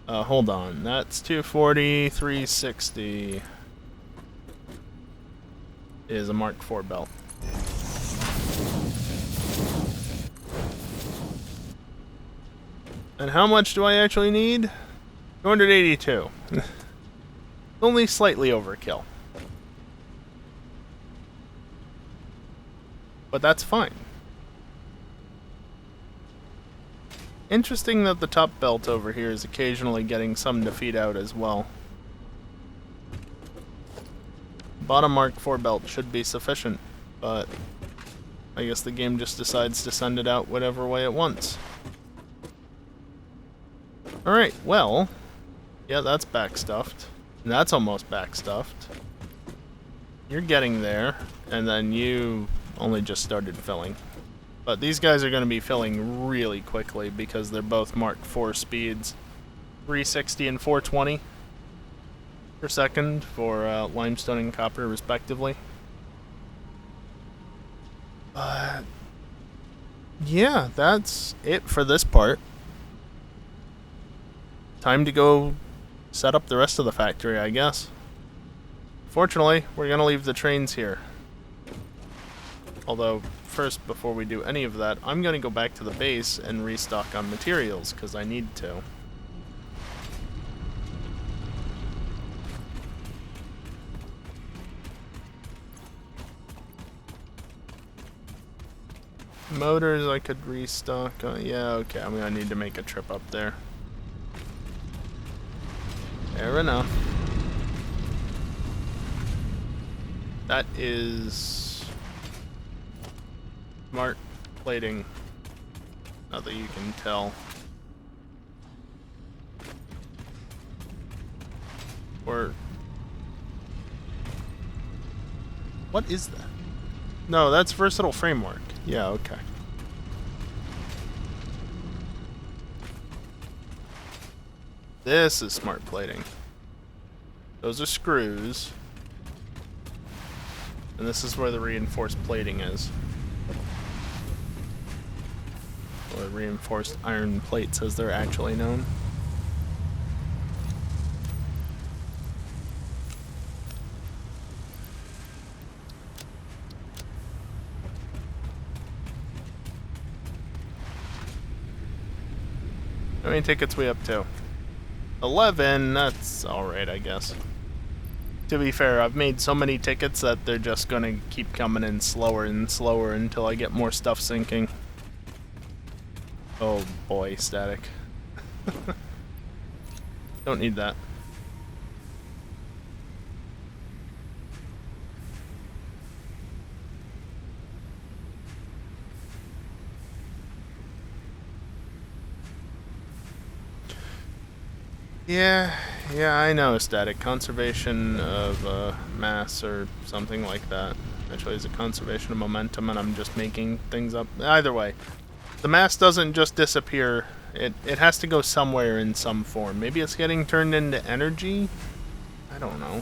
Hold on. That's 240, 360 is a Mark IV belt. And how much do I actually need? 282. Only slightly overkill. But that's fine. Interesting that the top belt over here is occasionally getting some defeat out as well. Bottom Mark IV belt should be sufficient, but I guess the game just decides to send it out whatever way it wants. Alright, well, yeah, that's backstuffed. And that's almost backstuffed. You're getting there, and then you only just started filling. But these guys are going to be filling really quickly because they're both Mark IV speeds. 360 and 420 per second for limestone and copper, respectively. Yeah, that's it for this part. Time to go set up the rest of the factory, I guess. Fortunately, we're going to leave the trains here. Although, first, before we do any of that, I'm going to go back to the base and restock on materials, because I need to. Motors I could restock on. Yeah, okay, I'm going to need to make a trip up there. Fair enough. That is smart plating. Not that you can tell. Or what is that? No, that's versatile framework. Yeah, okay. This is smart plating. Those are screws. And this is where the reinforced plating is. Or reinforced iron plates as they're actually known. How many tickets we up to? 11, that's alright, I guess. To be fair, I've made so many tickets that they're just gonna keep coming in slower and slower until I get more stuff sinking. Oh boy, static. Don't need that. Yeah, I know, static. Conservation of mass or something like that. Actually, it's a conservation of momentum, and I'm just making things up. Either way, the mass doesn't just disappear. It has to go somewhere in some form. Maybe it's getting turned into energy? I don't know.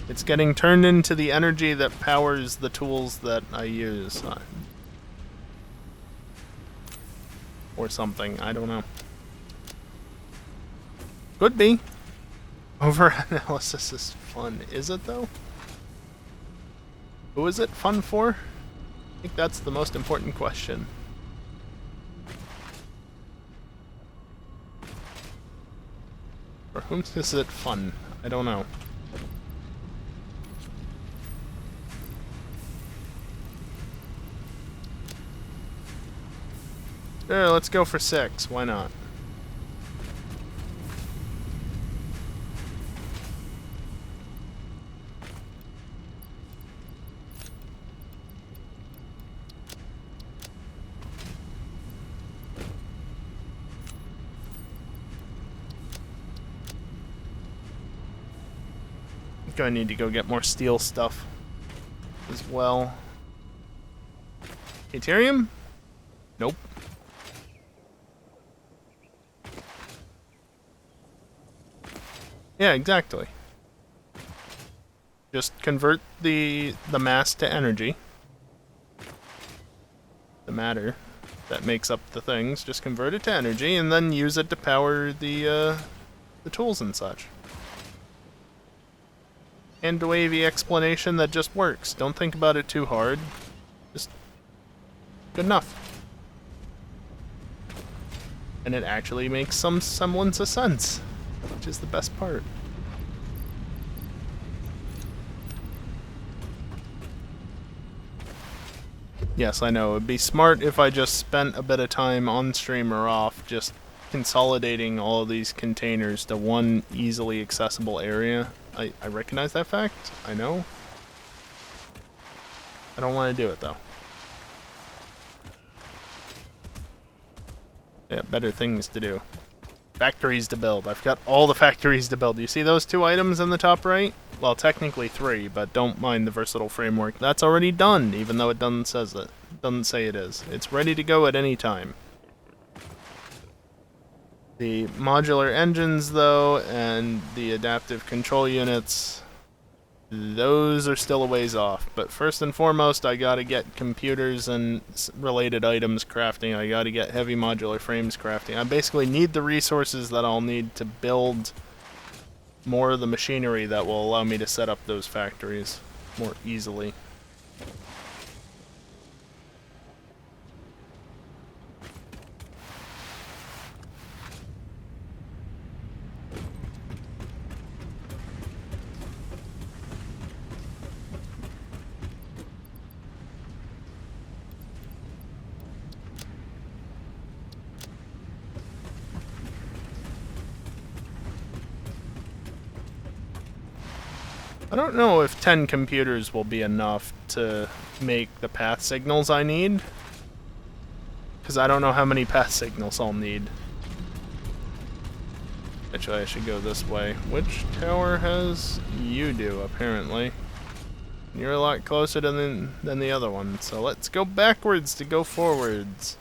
It's getting turned into the energy that powers the tools that I use. Or something, I don't know. Could be. Over-analysis is fun. Is it, though? Who is it fun for? I think that's the most important question. For whom is it fun? I don't know. Sure, let's go for 6. Why not? I think I need to go get more steel stuff as well. Deuterium? Nope. Yeah, exactly. Just convert the mass to energy. The matter that makes up the things, just convert it to energy and then use it to power the tools and such. And a wavy explanation that just works. Don't think about it too hard. Just good enough. And it actually makes some semblance of sense, which is the best part. Yes, I know. It'd be smart if I just spent a bit of time on stream or off just consolidating all of these containers to one easily accessible area. I recognize that fact. I know. I don't want to do it though. Yeah, better things to do. Factories to build. I've got all the factories to build. Do you see those 2 items in the top right? Well, technically 3, but don't mind the versatile framework. That's already done, even though it doesn't say it is. It's ready to go at any time. The modular engines, though, and the adaptive control units, those are still a ways off. But first and foremost, I gotta get computers and related items crafting. I gotta get heavy modular frames crafting. I basically need the resources that I'll need to build more of the machinery that will allow me to set up those factories more easily. I don't know if 10 computers will be enough to make the path signals I need, because I don't know how many path signals I'll need. Actually, I should go this way. Which tower has you do, apparently? You're a lot closer than the other one, so let's go backwards to go forwards.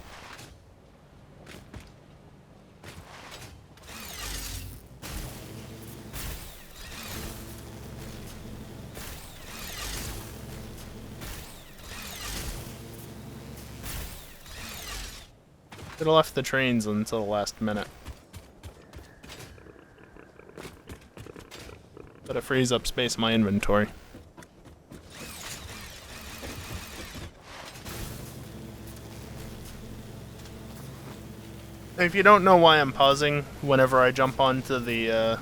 Should have left the trains until the last minute. But it frees up space in my inventory. If you don't know why I'm pausing whenever I jump onto the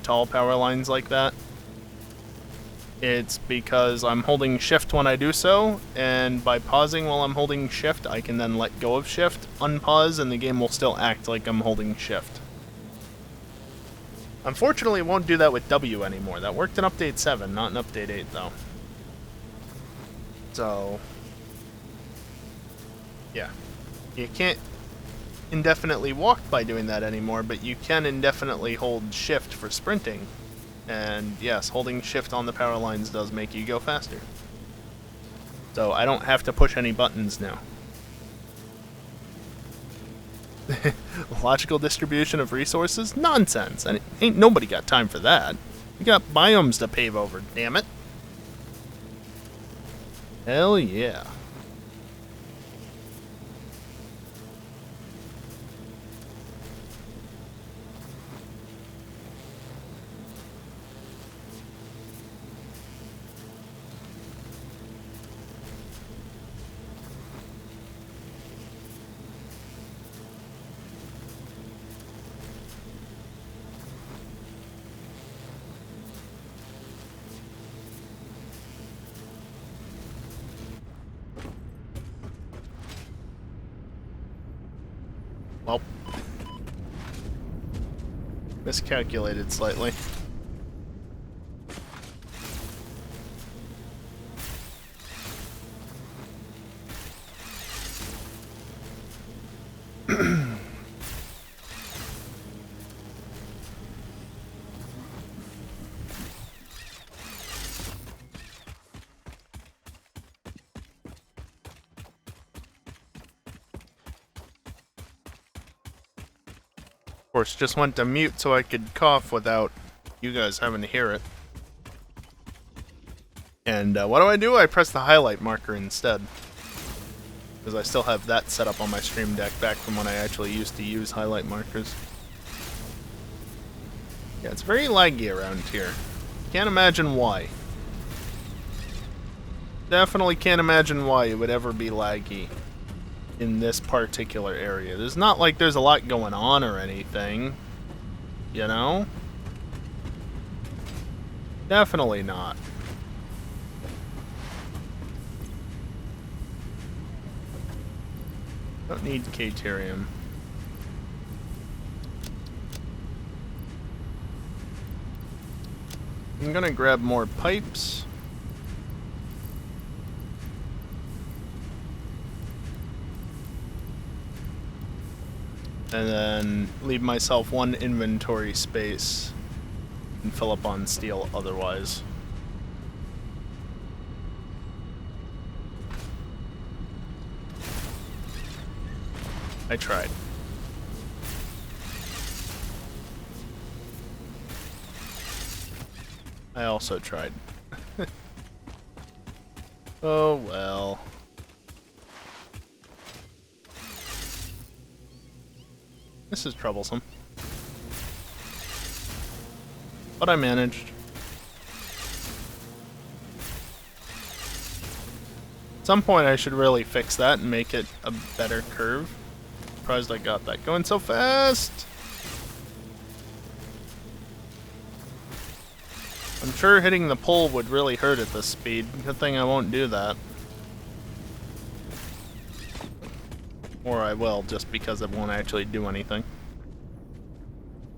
tall power lines like that, it's because I'm holding shift when I do so, and by pausing while I'm holding shift, I can then let go of shift, unpause, and the game will still act like I'm holding shift. Unfortunately, it won't do that with W anymore. That worked in Update 7, not in Update 8, though. So, yeah. You can't indefinitely walk by doing that anymore, but you can indefinitely hold shift for sprinting. And yes, holding shift on the power lines does make you go faster. So I don't have to push any buttons now. Logical distribution of resources? Nonsense! And ain't nobody got time for that. We got biomes to pave over, damn it. Hell yeah. Well, miscalculated slightly. Of course, just went to mute so I could cough without you guys having to hear it. And what do? I press the highlight marker instead. Because I still have that set up on my stream deck back from when I actually used to use highlight markers. Yeah, it's very laggy around here. Can't imagine why. Definitely can't imagine why it would ever be laggy in this particular area. There's not like there's a lot going on or anything, you know? Definitely not. Don't need Caterium. I'm gonna grab more pipes. and then leave myself one inventory space and fill up on steel otherwise. I tried. I also tried. Oh well. This is troublesome. But I managed. At some point I should really fix that and make it a better curve. Surprised I got that going so fast! I'm sure hitting the pole would really hurt at this speed. Good thing I won't do that. Or I will, just because it won't actually do anything.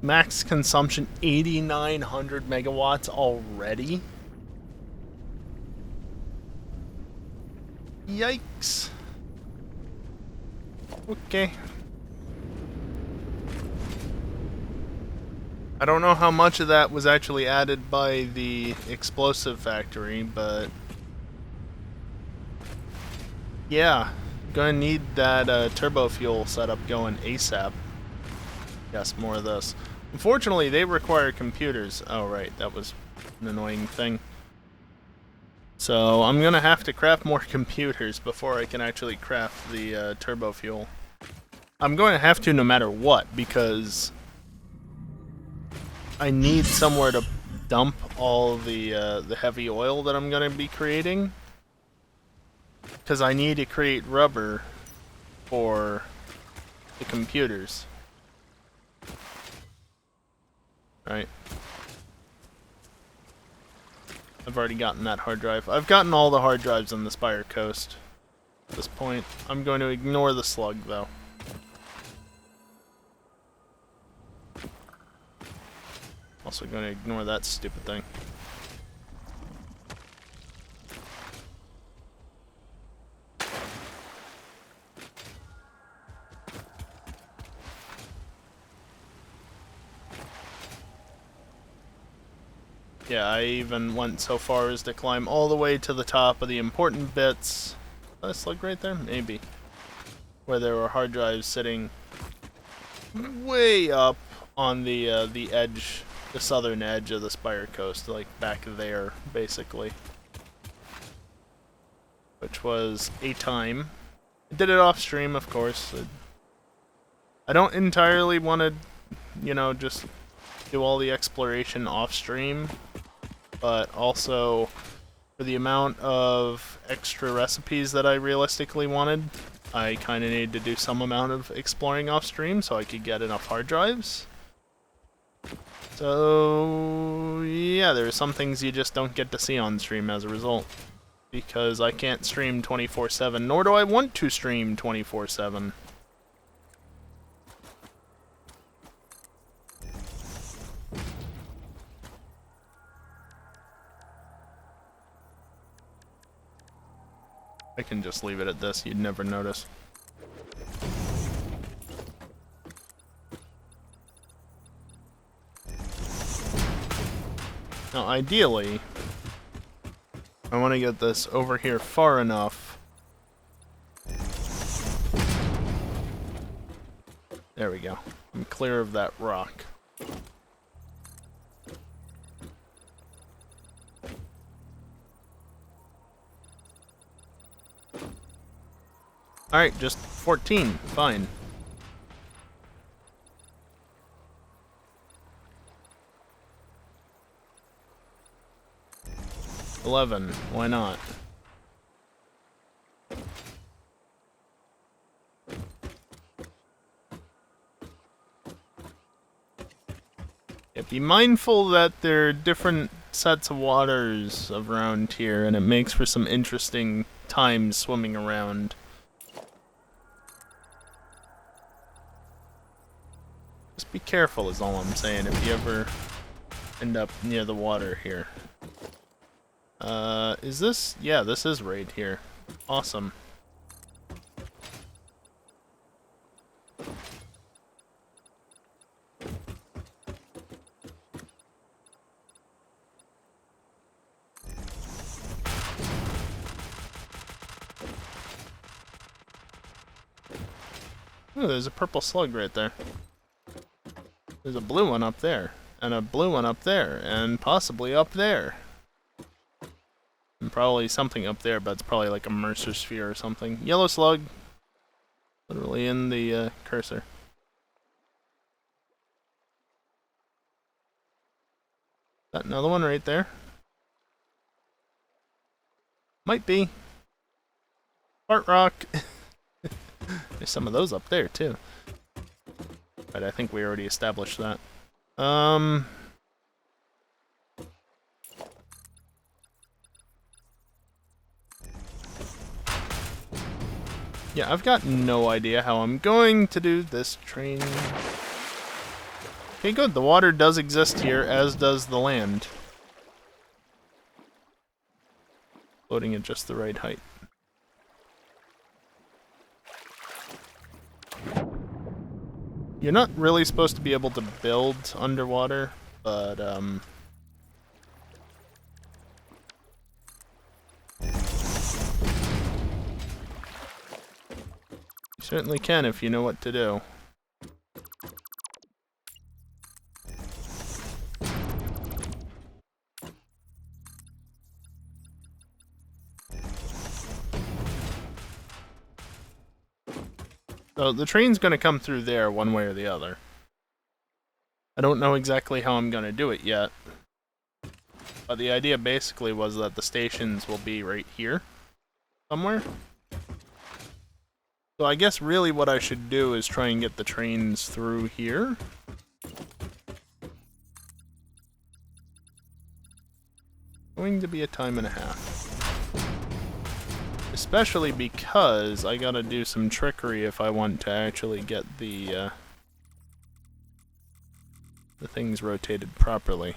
Max consumption 8,900 megawatts already? Yikes. Okay. I don't know how much of that was actually added by the explosive factory, but yeah, gonna need that turbo fuel setup going ASAP. Yes, more of this. Unfortunately, they require computers. Oh right, that was an annoying thing. So I'm gonna have to craft more computers before I can actually craft the turbo fuel. I'm going to have to no matter what, because I need somewhere to dump all the heavy oil that I'm going to be creating. Because I need to create rubber for the computers. Right. I've already gotten that hard drive. I've gotten all the hard drives on the Spire Coast at this point. I'm going to ignore the slug, though. Also going to ignore that stupid thing. Yeah, I even went so far as to climb all the way to the top of the important bits. Did I slug right there? Maybe. Where there were hard drives sitting way up on the edge, the southern edge of the Spire Coast, like back there, basically. Which was a time. I did it off stream, of course. I don't entirely want to, you know, just do all the exploration off stream, but also for the amount of extra recipes that I realistically wanted, I kind of needed to do some amount of exploring off stream so I could get enough hard drives. So yeah, there are some things you just don't get to see on stream as a result, because I can't stream 24/7, nor do I want to stream 24/7. I can just leave it at this, you'd never notice. Now, ideally, I want to get this over here far enough. There we go. I'm clear of that rock. Alright, just 14. Fine. $11. Why not? Yeah, be mindful that there are different sets of waters around here, and it makes for some interesting times swimming around. Just be careful is all I'm saying if you ever end up near the water here. Is this? Yeah, this is right here. Awesome. Oh, there's a purple slug right there. There's a blue one up there, and a blue one up there, and possibly up there. And probably something up there, but it's probably like a Mercer sphere or something. Yellow slug. Literally in the cursor. Got another one right there. Might be. Fart rock. There's some of those up there too. But I think we already established that. Yeah, I've got no idea how I'm going to do this train. Okay, good. The water does exist here, as does the land. Floating at just the right height. You're not really supposed to be able to build underwater, but, you certainly can if you know what to do. So the train's gonna come through there one way or the other. I don't know exactly how I'm gonna do it yet. But the idea basically was that the stations will be right here. Somewhere. So I guess really what I should do is try and get the trains through here. Going to be a time and a half. Especially because I gotta do some trickery if I want to actually get the things rotated properly.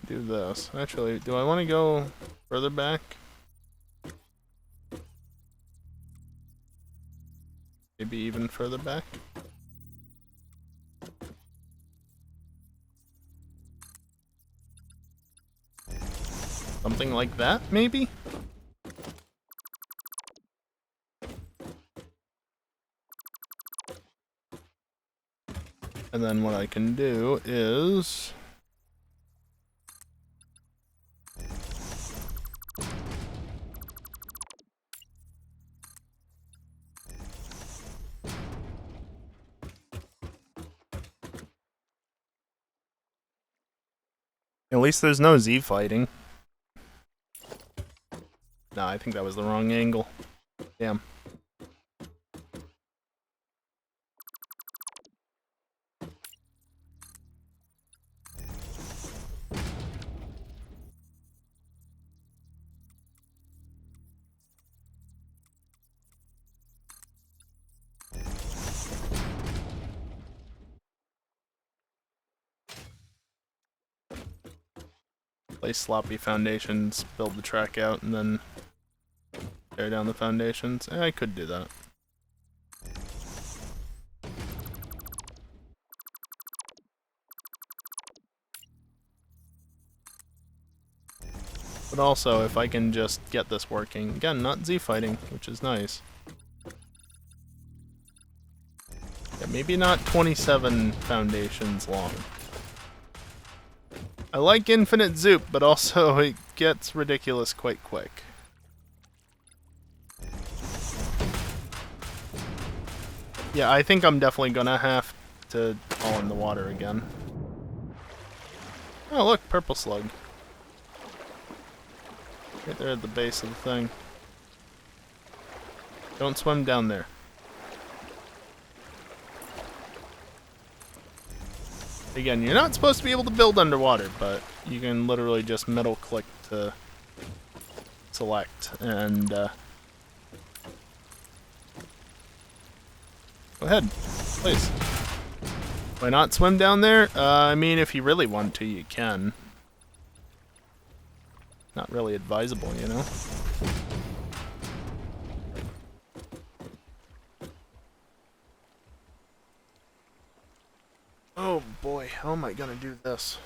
Do this. Actually, do I want to go further back? Maybe even further back? Something like that, maybe? And then what I can do is... At least there's no Z fighting. Nah, I think that was the wrong angle. Damn. Place sloppy foundations, build the track out, and then tear down the foundations. I could do that. But also, if I can just get this working, again, not Z fighting, which is nice. Yeah, maybe not 27 foundations long. I like infinite zoop, but also it gets ridiculous quite quick. Yeah, I think I'm definitely gonna have to fall in the water again. Oh look, purple slug. Right there at the base of the thing. Don't swim down there. Again, you're not supposed to be able to build underwater, but you can literally just middle click to select and go ahead, please. Why not swim down there? I mean, if you really want to, you can. Not really advisable, you know? boy, how am I gonna do this?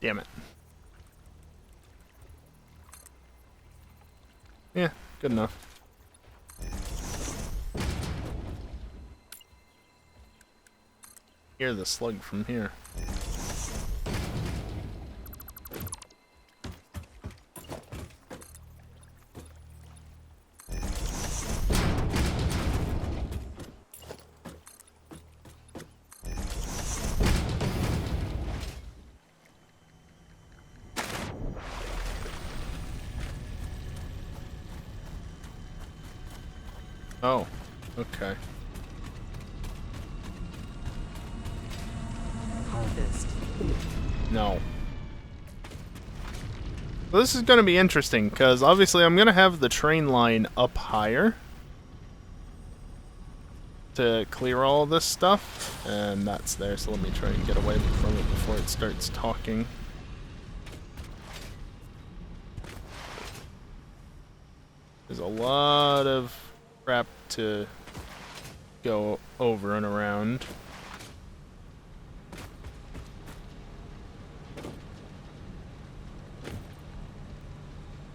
Damn it. Yeah, good enough. Hear the slug from here. Oh, okay. Harvest. No. Well, this is going to be interesting, because obviously I'm going to have the train line up higher to clear all this stuff, and that's there, so let me try and get away from it before it starts talking. There's a lot of crap to go over and around.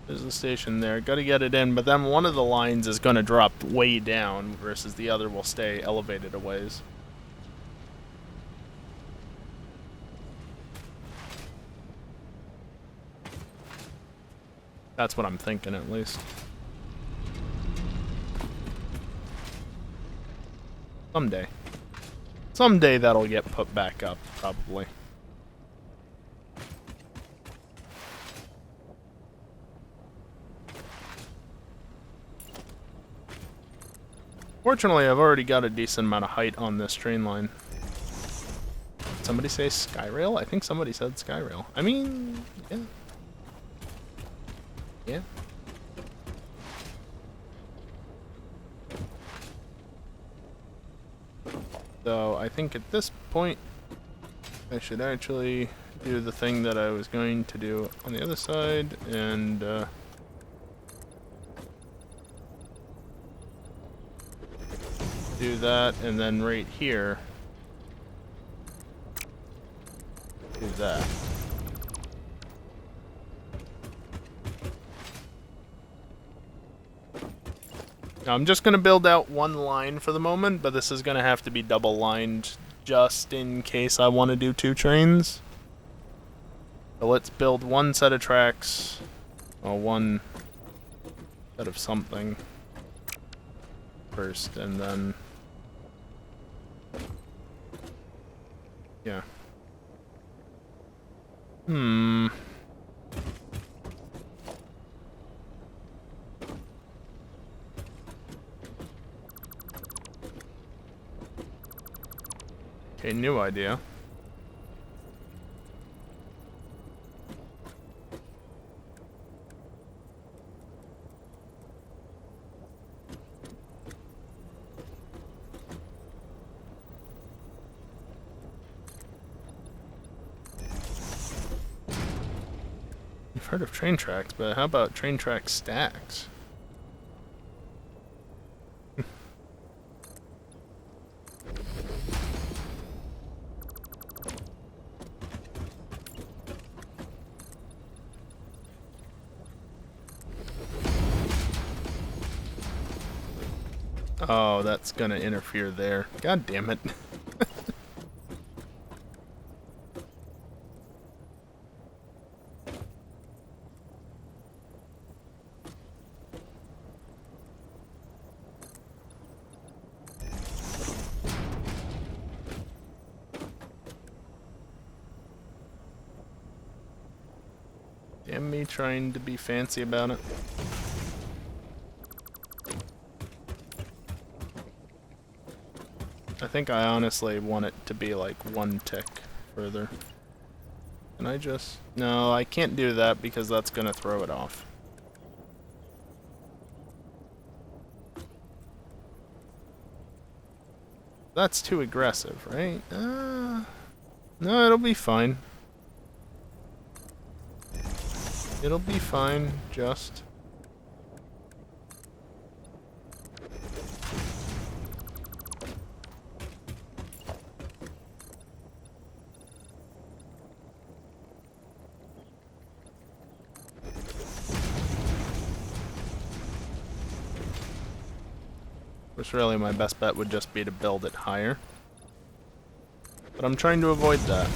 There's the station there. Gotta get it in, but then one of the lines is gonna drop way down versus the other will stay elevated a ways. That's what I'm thinking, at least. Someday. Someday that'll get put back up, probably. Fortunately, I've already got a decent amount of height on this train line. Did somebody say Skyrail? I think somebody said Skyrail. I mean, yeah. Yeah. So I think at this point, I should actually do the thing that I was going to do on the other side, and do that, and then right here, do that. Now, I'm just going to build out one line for the moment, but this is going to have to be double lined just in case I want to do two trains. So let's build one set of tracks, or one set of something first, and then... yeah. Okay, new idea. You've heard of train tracks, but how about train track stacks? Oh, that's gonna interfere there. God damn it. Damn me trying to be fancy about it. I think I honestly want it to be like one tick further. Can I just... no, I can't do that because that's gonna throw it off. That's too aggressive, right? No, it'll be fine. It'll be fine, just... Which really my best bet would just be to build it higher. But I'm trying to avoid that.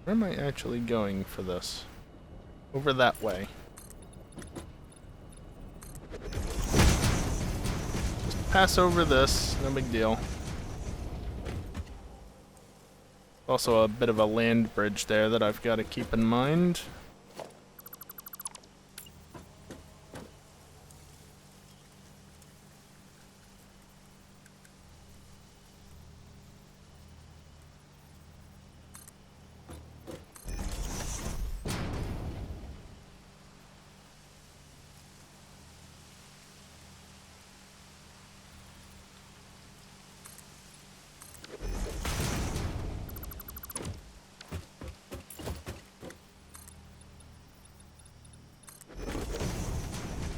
Where am I actually going for this? Over that way. Just pass over this, no big deal. Also a bit of a land bridge there that I've got to keep in mind.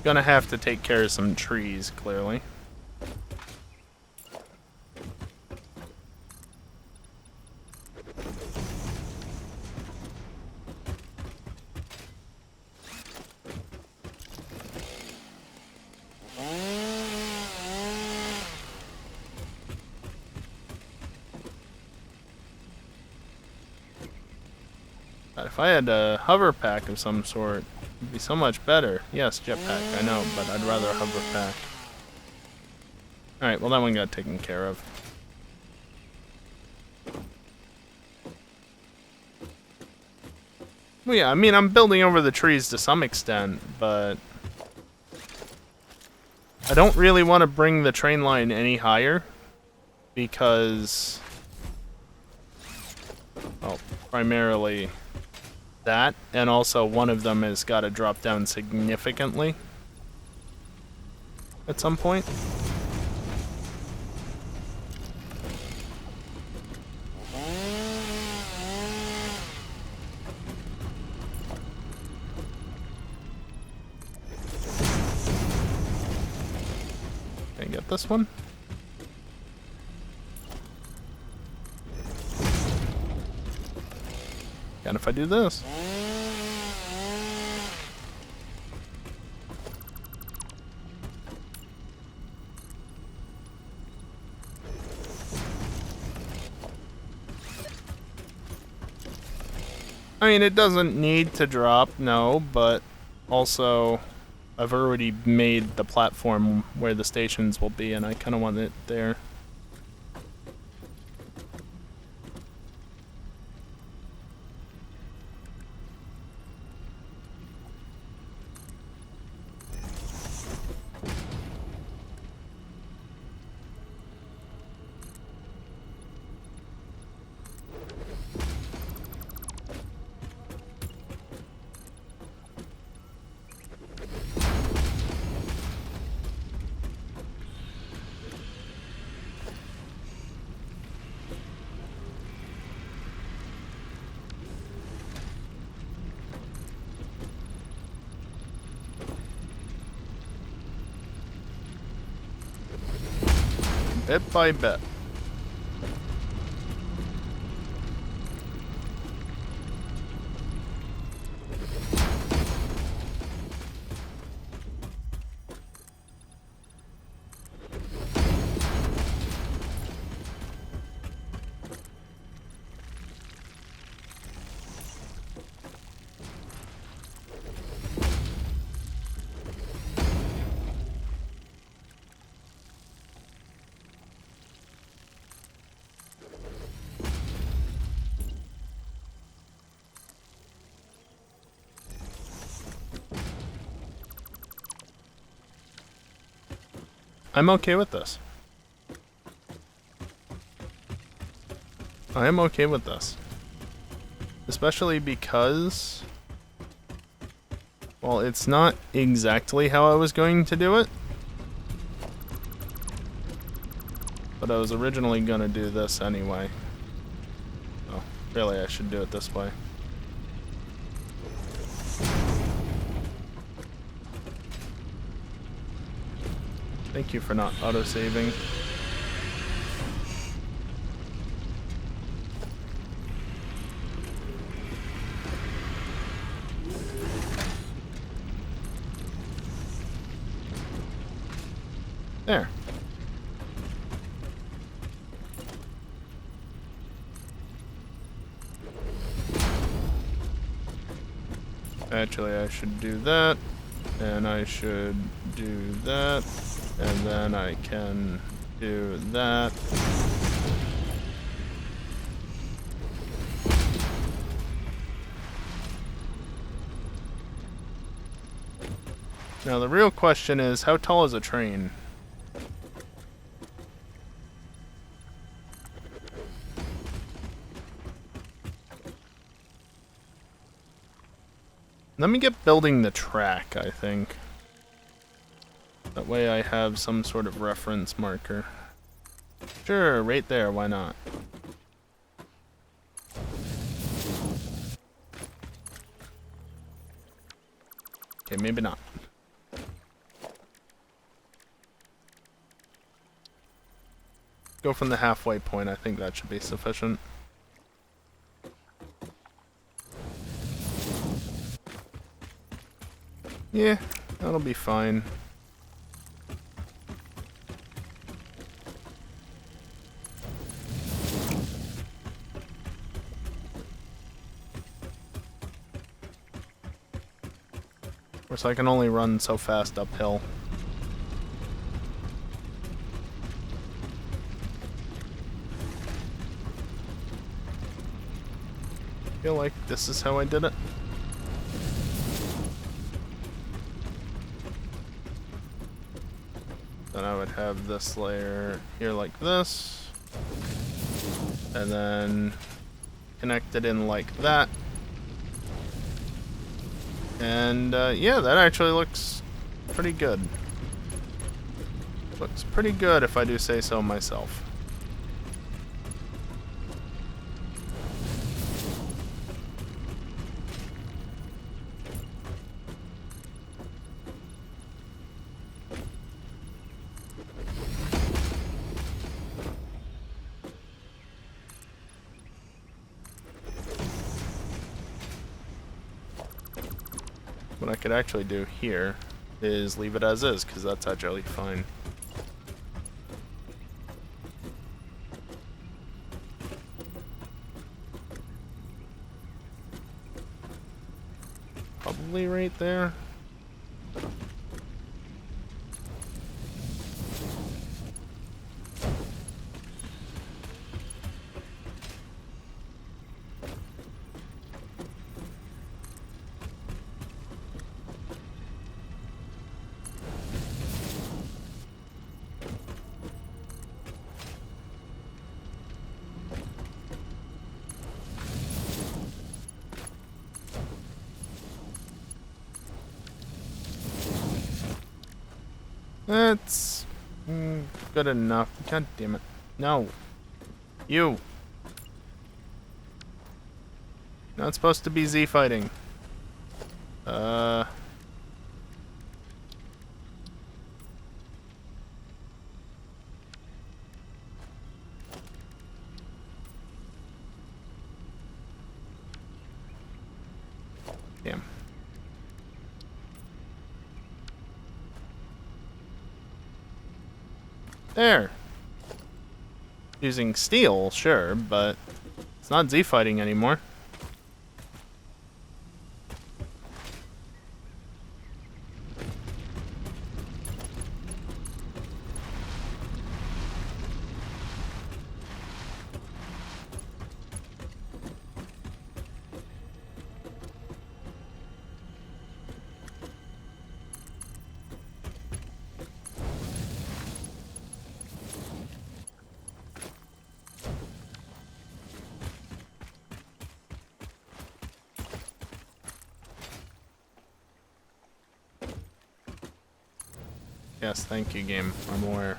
Gonna have to take care of some trees, clearly. But if I had a hover pack of some sort, it'd be so much better. Yes, jetpack, I know, but I'd rather a hover pack. Alright, well that one got taken care of. Well, yeah, I mean, I'm building over the trees to some extent, but I don't really want to bring the train line any higher because, well, primarily that, and also one of them has got to drop down significantly at some point. Can I get this one? And if I do this? I mean, it doesn't need to drop, no, but also I've already made the platform where the stations will be, and I kind of want it there. Bit by bit. I'm okay with this. I am okay with this. Especially because Well, it's not exactly how I was going to do it. But I was originally going to do this anyway. Oh, really, I should do it this way. Thank you for not auto-saving. There. Actually, I should do that, and I should do that, and then I can do that. Now, the real question is, how tall is a train? Let me get building the track, I think. That way I have some sort of reference marker. Sure, right there, why not? Okay, maybe not. Go from the halfway point, I think that should be sufficient. Yeah, that'll be fine. Of course, I can only run so fast uphill. I feel like this is how I did it. Then I would have this layer here like this. And then connect it in like that. And yeah, that actually looks pretty good. Looks pretty good if I do say so myself. What I could actually do here is leave it as is, because that's actually fine. Probably right there. That's good enough. God damn it. No. You. Not supposed to be Z fighting. Damn. There. Using steel, sure, but it's not Z fighting anymore. Yes, thank you, game. I'm aware.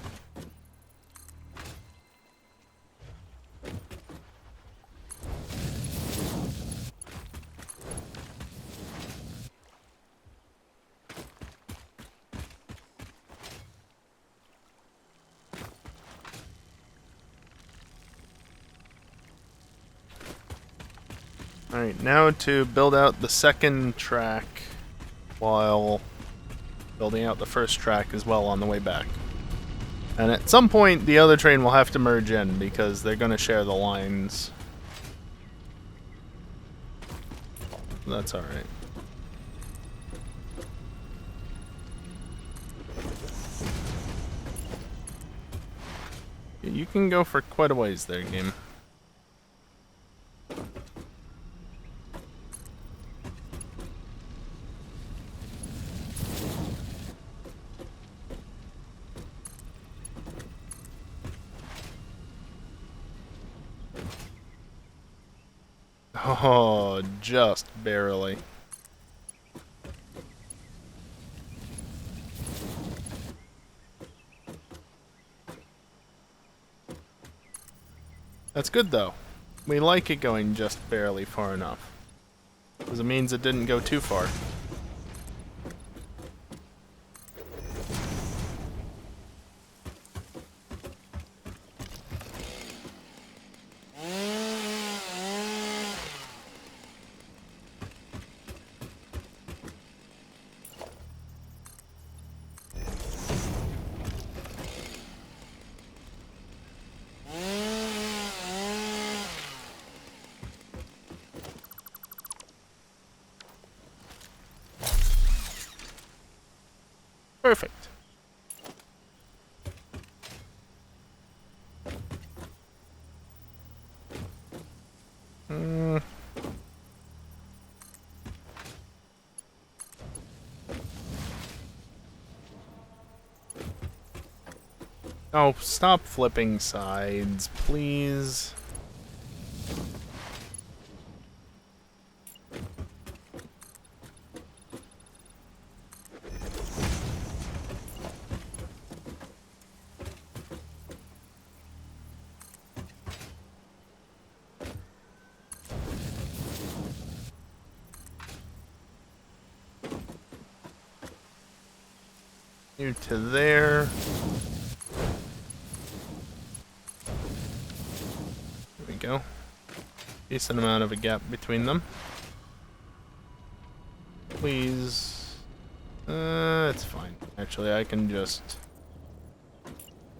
Alright, now to build out the second track while building out the first track as well on the way back. And at some point, the other train will have to merge in because they're going to share the lines. That's alright. You can go for quite a ways there, game. Oh, just barely. That's good, though. We like it going just barely far enough. Because it means it didn't go too far. Perfect. Oh, stop flipping sides, please. You to there. There we go. Decent amount of a gap between them. Please. It's fine. Actually, I can just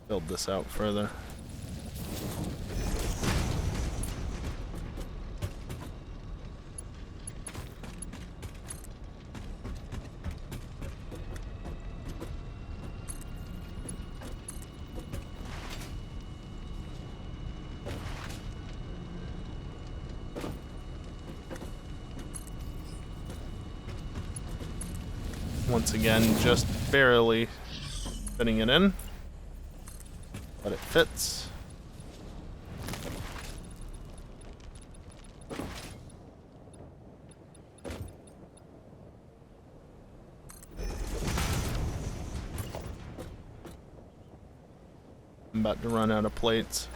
build this out further. Once again, just barely fitting it in, but it fits. I'm about to run out of plates.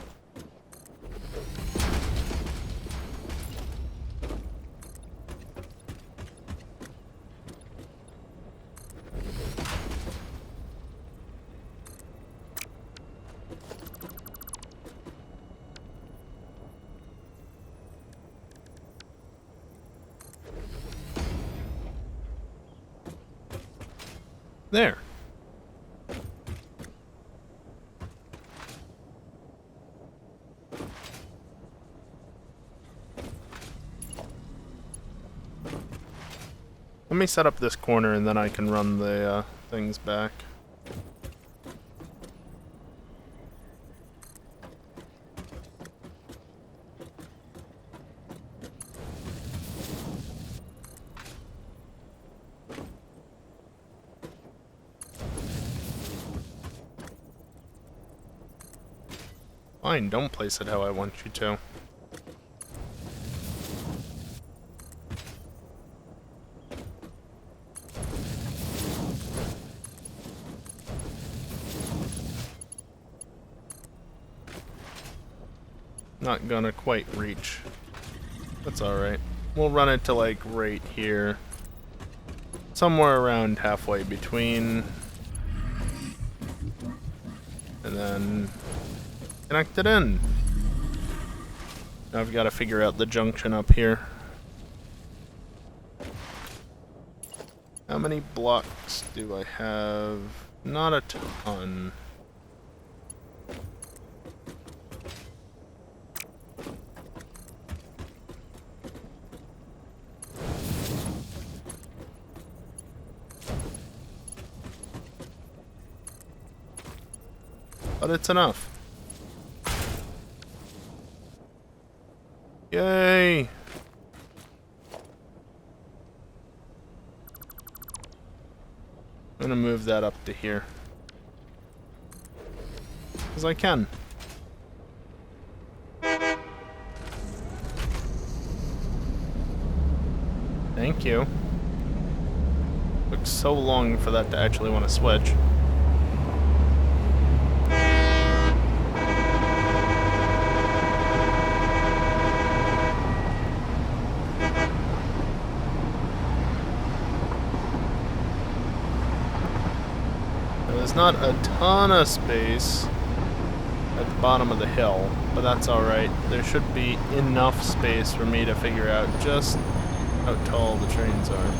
There. Let me set up this corner and then I can run the things back. Fine, don't place it how I want you to. not gonna quite reach. That's alright. We'll run it to like right here. Somewhere around halfway between. And then connect it in. Now I've got to figure out the junction up here. How many blocks do I have? Not a ton. But it's enough. Yay! I'm gonna move that up to here. Because I can. Thank you. Took so long for that to actually want to switch. There's not a ton of space at the bottom of the hill, but that's alright. There should be enough space for me to figure out just how tall the trains are.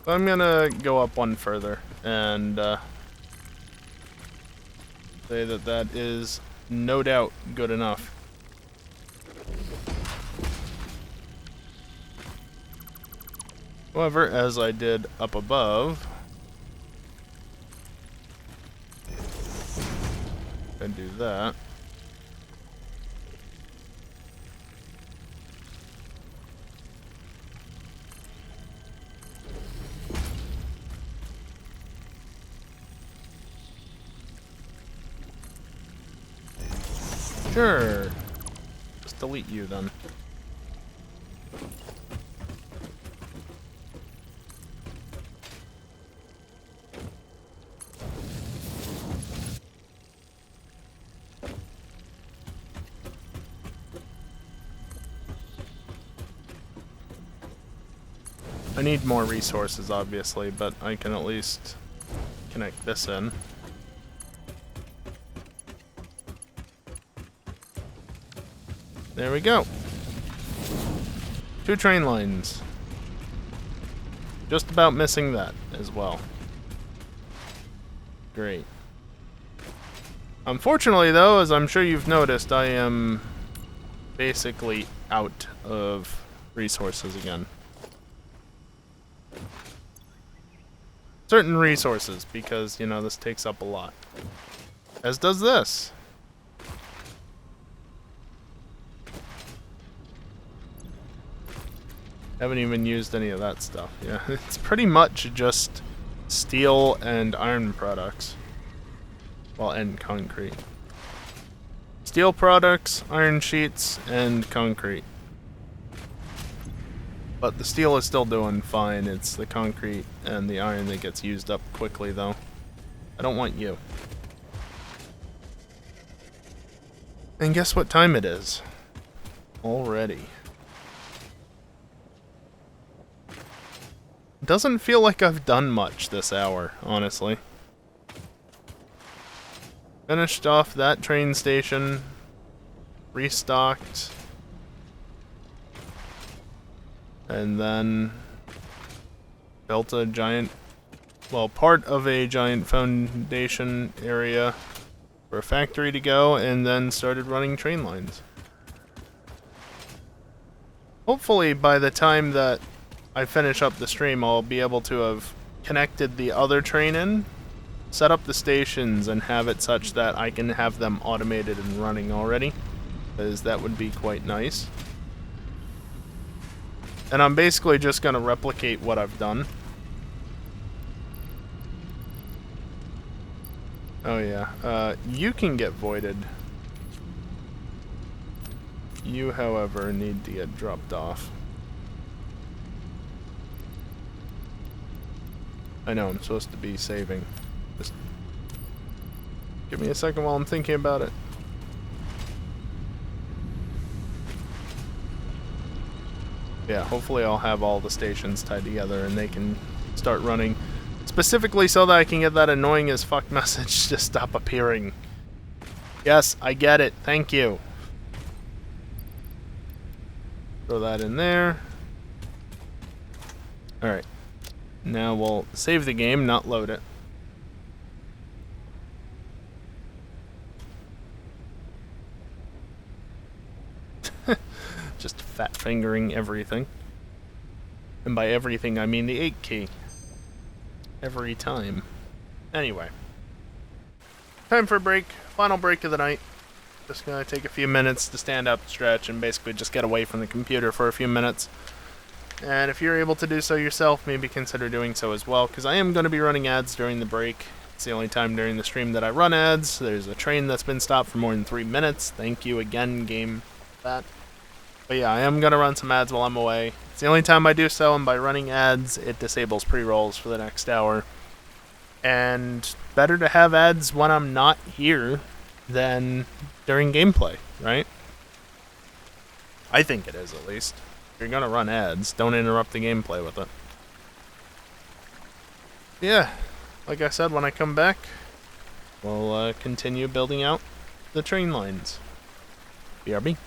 I'm gonna go up one further and say that that is no doubt good enough. However, as I did up above, I do that. Sure. Just delete you then. I need more resources, obviously, but I can at least connect this in. There we go. 2 train lines. Just about missing that as well. Great. Unfortunately, though, as I'm sure you've noticed, I am basically out of resources again. Certain resources, because, you know, this takes up a lot. As does this. Haven't even used any of that stuff. Yeah, it's pretty much just steel and iron products. Well, and concrete. Steel products, iron sheets, and concrete. But the steel is still doing fine. It's the concrete and the iron that gets used up quickly, though. I don't want you. And guess what time it is? Already. Doesn't feel like I've done much this hour, honestly. Finished off that train station. Restocked. And then built a giant, well, part of a giant foundation area for a factory to go, and then started running train lines. Hopefully by the time that I finish up the stream, I'll be able to have connected the other train in, set up the stations and have it such that I can have them automated and running already, because that would be quite nice. And I'm basically just going to replicate what I've done. Oh yeah, you can get voided. You, however, need to get dropped off. I know, I'm supposed to be saving. Just give me a second while I'm thinking about it. Yeah, hopefully I'll have all the stations tied together and they can start running. Specifically so that I can get that annoying as fuck message to stop appearing. Yes, I get it. Thank you. Throw that in there. Alright. Now we'll save the game, not load it. Just fat fingering everything. And by everything, I mean the 8 key. Every time. Anyway. Time for a break. Final break of the night. Just gonna take a few minutes to stand up, stretch, and basically just get away from the computer for a few minutes. And if you're able to do so yourself, maybe consider doing so as well, because I am going to be running ads during the break. It's the only time during the stream that I run ads. There's a train that's been stopped for more than 3 minutes. Thank you again, game, for that. But yeah, I am going to run some ads while I'm away. It's the only time I do so, and by running ads, it disables pre-rolls for the next hour. And better to have ads when I'm not here than during gameplay, right? I think it is, at least. If you're gonna run ads, don't interrupt the gameplay with it. Yeah, like I said, when I come back, we'll continue building out the train lines. BRB.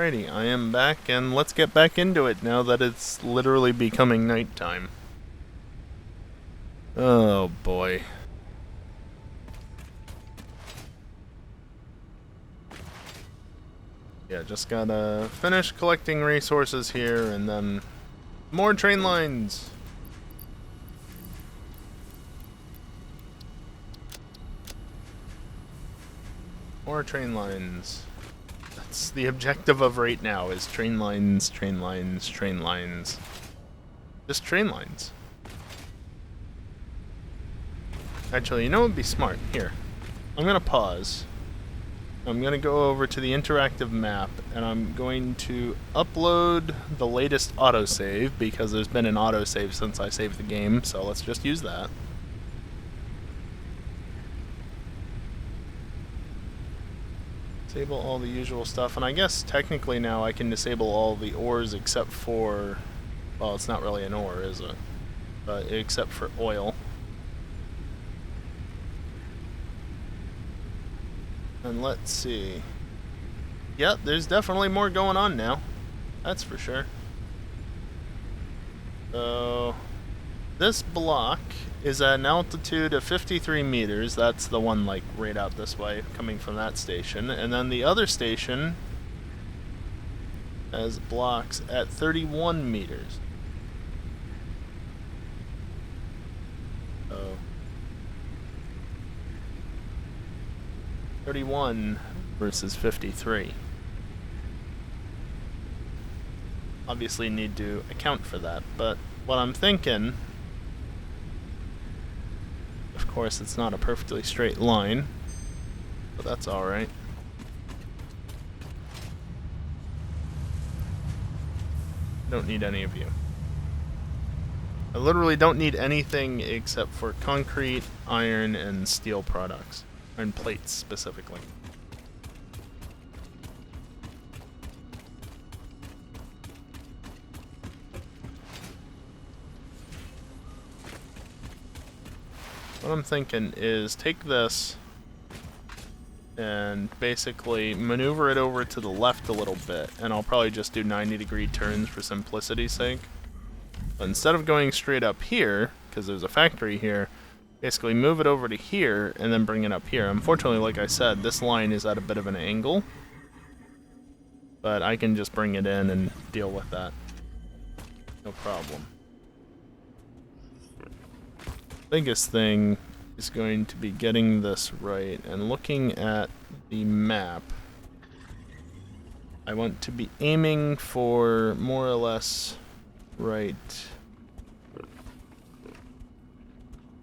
Alrighty, I am back, and let's get back into it now that it's literally becoming nighttime. Oh boy. Yeah, just gotta finish collecting resources here, and then more train lines! More train lines. That's the objective of right now, is train lines, train lines, train lines. Just train lines. Actually, you know what would be smart? Here. I'm gonna pause. I'm gonna go over to the interactive map, and I'm going to upload the latest autosave, because there's been an autosave since I saved the game, so let's just use that. Disable all the usual stuff, and I guess technically now I can disable all the ores except for... well, it's not really an ore, is it? Except for oil. And let's see. Yep, there's definitely more going on now. That's for sure. So... this block is at an altitude of 53 meters. That's the one, like, right out this way, coming from that station. And then the other station has blocks at 31 meters. So... 31 versus 53. Obviously need to account for that, but what I'm thinking... of course, it's not a perfectly straight line, but that's alright. Don't need any of you. I literally don't need anything except for concrete, iron, and steel products. Iron plates, specifically. What I'm thinking is take this and basically maneuver it over to the left a little bit, and I'll probably just do 90-degree turns for simplicity's sake. But instead of going straight up here, because there's a factory here, basically move it over to here and then bring it up here. Unfortunately, like I said, this line is at a bit of an angle, but I can just bring it in and deal with that. No problem. Biggest thing is going to be getting this right, and looking at the map, I want to be aiming for more or less right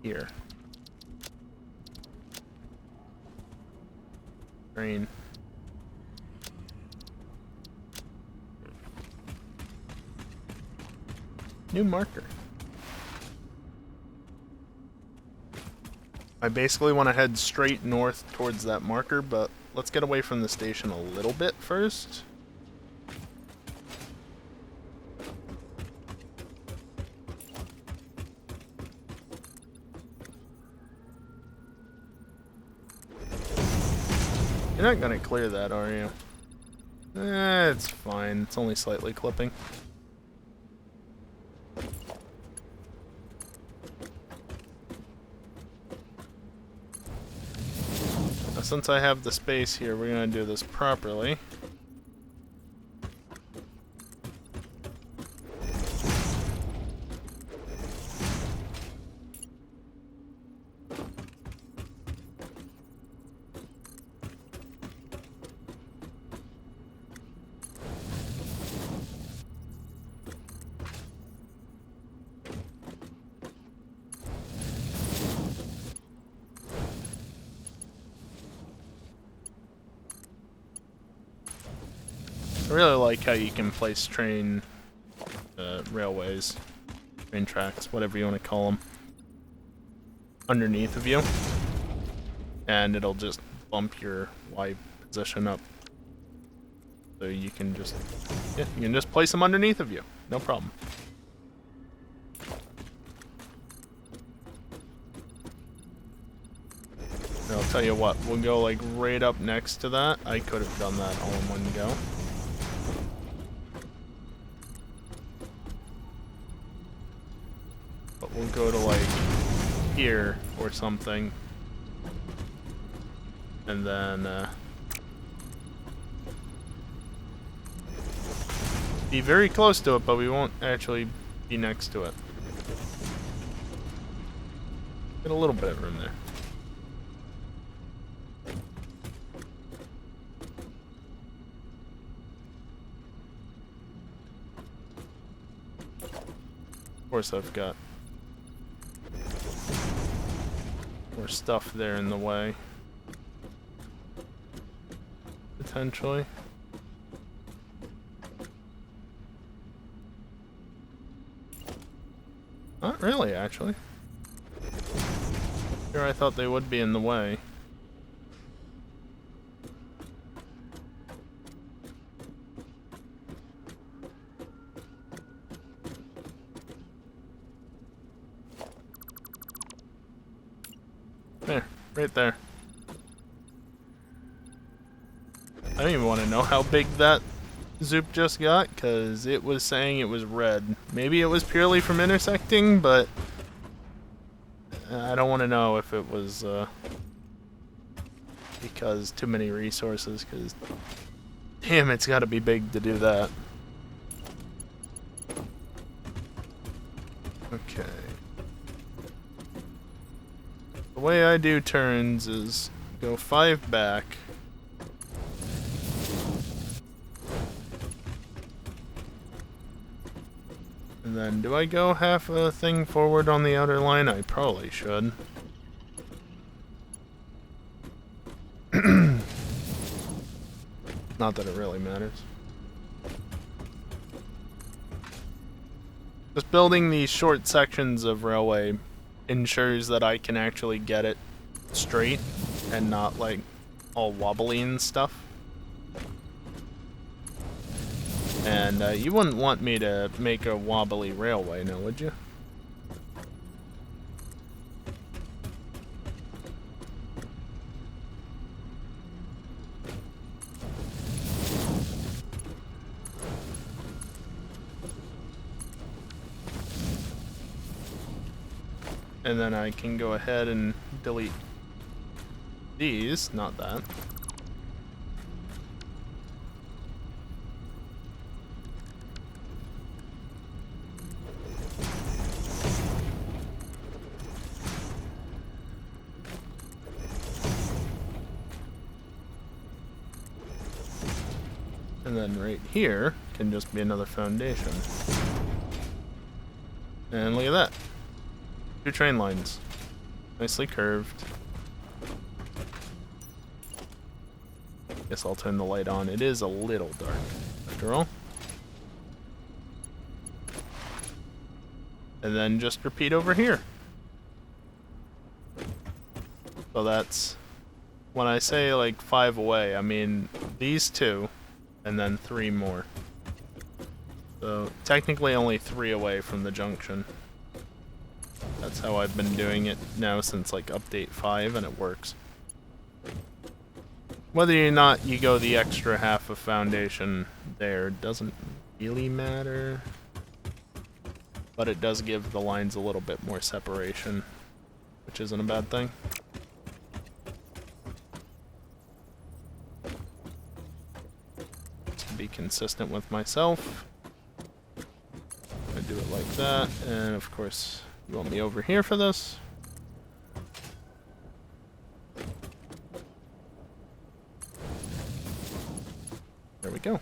here. Train. New marker. I basically want to head straight north towards that marker, but let's get away from the station a little bit first. You're not gonna clear that, are you? It's fine. It's only slightly clipping. Now, since I have the space here, we're gonna do this properly. I really like how you can place train railways, train tracks, whatever you want to call them, underneath of you, and it'll just bump your Y position up. So you can just, yeah, you can just place them underneath of you, no problem. And I'll tell you what, we'll go like right up next to that. I could have done that all in one go. go to like here or something. And then be very close to it, but we won't actually be next to it. Get a little bit of room there. Of course, I've got more stuff there in the way. Potentially. Not really, actually. Sure, I thought they would be in the way. There, right there. I don't even want to know how big that Zoop just got, because it was saying it was red. Maybe it was purely from intersecting, but I don't want to know if it was because too many resources, because damn, it's got to be big to do that. Okay. The way I do turns is go 5 back. And then, do I go half a thing forward on the outer line? I probably should. Not that it really matters. Just building these short sections of railway ensures that I can actually get it straight and not like all wobbly and stuff. And you wouldn't want me to make a wobbly railway, now would you? And then I can go ahead and delete these, not that. And then right here can just be another foundation. And look at that. 2 train lines. Nicely curved. Guess I'll turn the light on. It is a little dark, after all. And then just repeat over here. So that's... when I say like 5 away, I mean these 2, and then 3 more. So technically only 3 away from the junction. That's how I've been doing it now since like update 5, and it works. Whether or not you go the extra half of foundation there doesn't really matter. But it does give the lines a little bit more separation, which isn't a bad thing. To be consistent with myself, I do it like that, and of course you want me over here for this. There we go.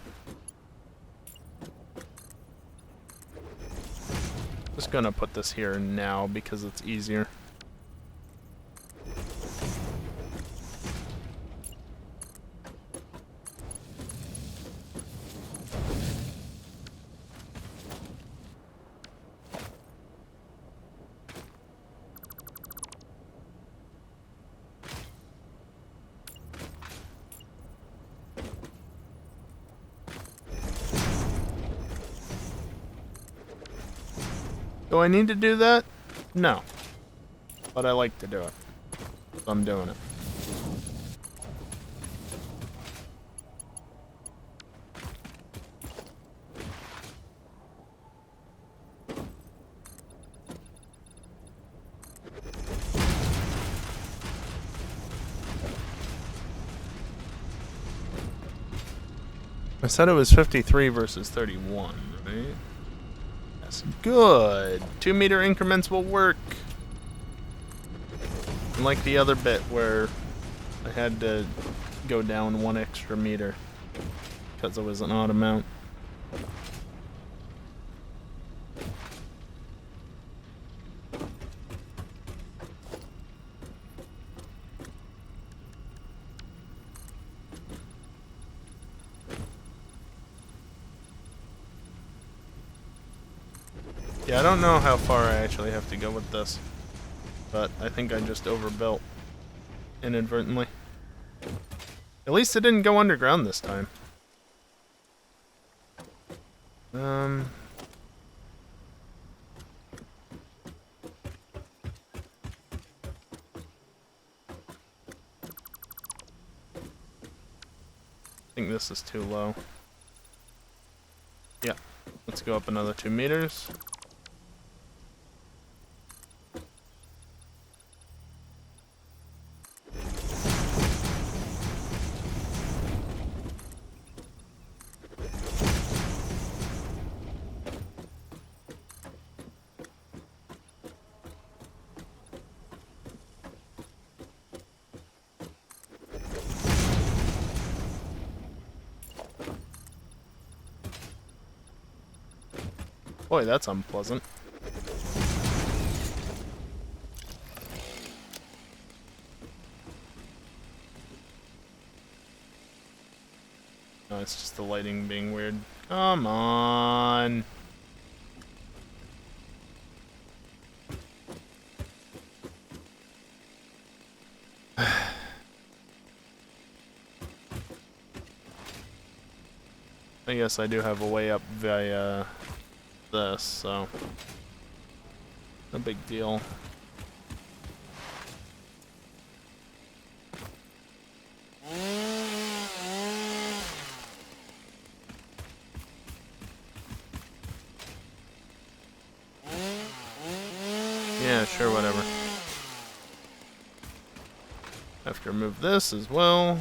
Just gonna put this here now because it's easier. Do I need to do that? No. But I like to do it. So I'm doing it. said it was 53 versus 31, right? That's good. 2 meter increments will work. Unlike the other bit where I had to go down 1 extra meter because it was an odd amount. Yeah, I don't know how far I actually have to go with this, but I think I just overbuilt inadvertently. At least it didn't go underground this time. I think this is too low. Yeah, let's go up another 2 meters. Boy, that's unpleasant. No, it's just the lighting being weird. Come on. I guess I do have a way up via this, so no big deal. Yeah, sure, whatever. Have to remove this as well.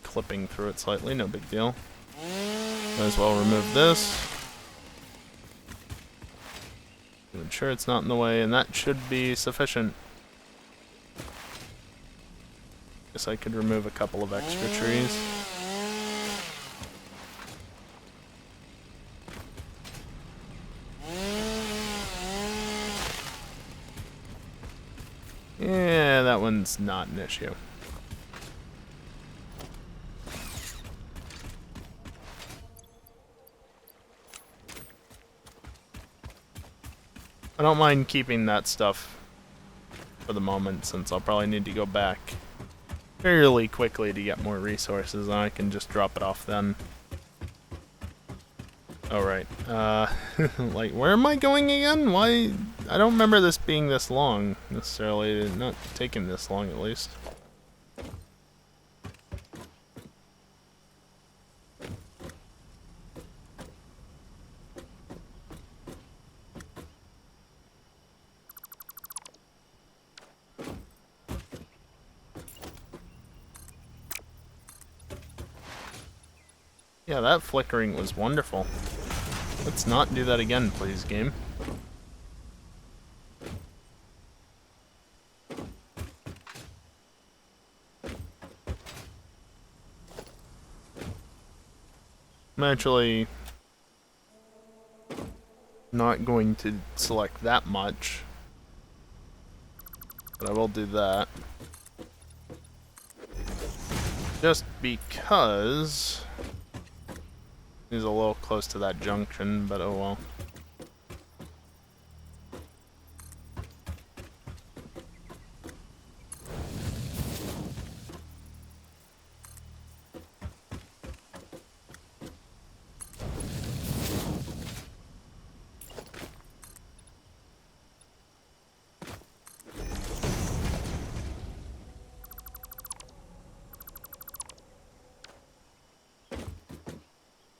Clipping through it slightly, no big deal. Might as well remove this. To ensure it's not in the way, and that should be sufficient. Guess I could remove a couple of extra trees. Yeah, that one's not an issue. I don't mind keeping that stuff for the moment, since I'll probably need to go back fairly quickly to get more resources, and I can just drop it off then. Alright, like, where am I going again? Why? I don't remember this being this long, necessarily. Not taking this long, at least. Yeah, that flickering was wonderful. Let's not do that again, please, game. I'm actually not going to select that much, but I will do that. Just because he's a little close to that junction, but oh well.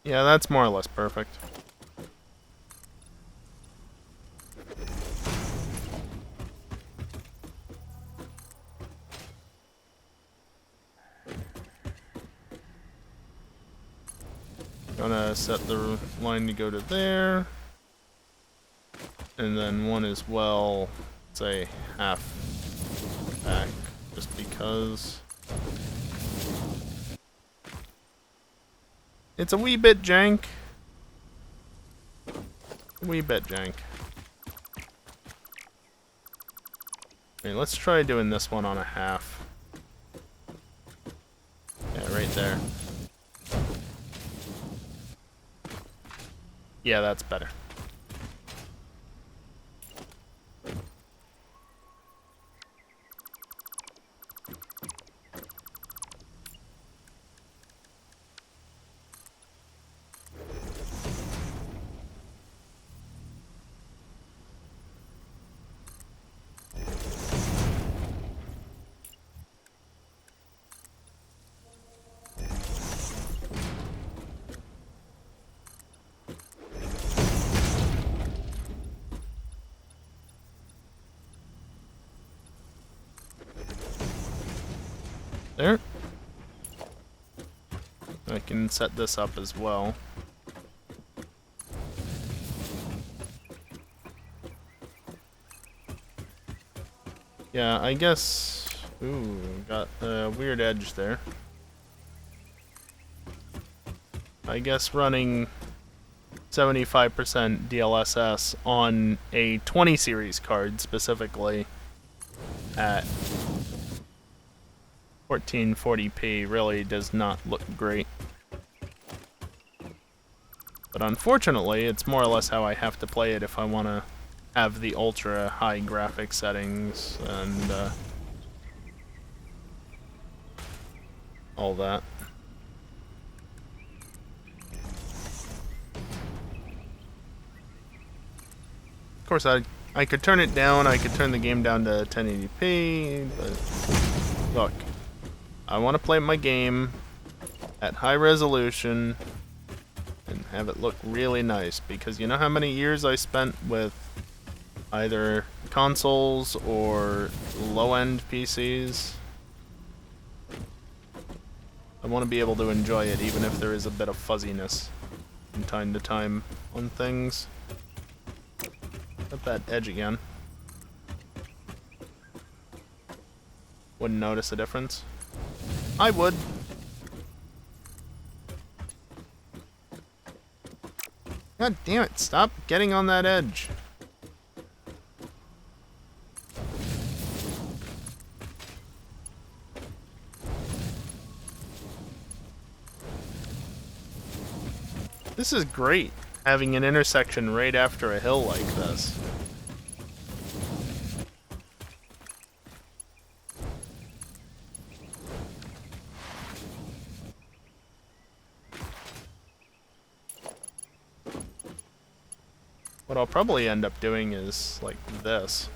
Yeah, that's more or less perfect. Gonna set the line to go to there. And then one as well, say half back, just because. It's a wee bit jank. A wee bit jank. Okay, let's try doing this one on a half. Yeah, right there. Yeah, that's better. There. I can set this up as well. Yeah, I guess... Ooh, got a weird edge there. I guess running 75% DLSS on a 20 series card specifically at 1440p really does not look great. But unfortunately, it's more or less how I have to play it if I want to have the ultra high graphics settings and all that. Of course, I could turn it down, I could turn the game down to 1080p, but look, I want to play my game at high resolution and have it look really nice, because you know how many years I spent with either consoles or low-end PCs? I want to be able to enjoy it even if there is a bit of fuzziness from time to time on things. Got that edge again. Wouldn't notice a difference. I would. God damn it, stop getting on that edge. This is great, having an intersection right after a hill like this. What I'll probably end up doing is like this.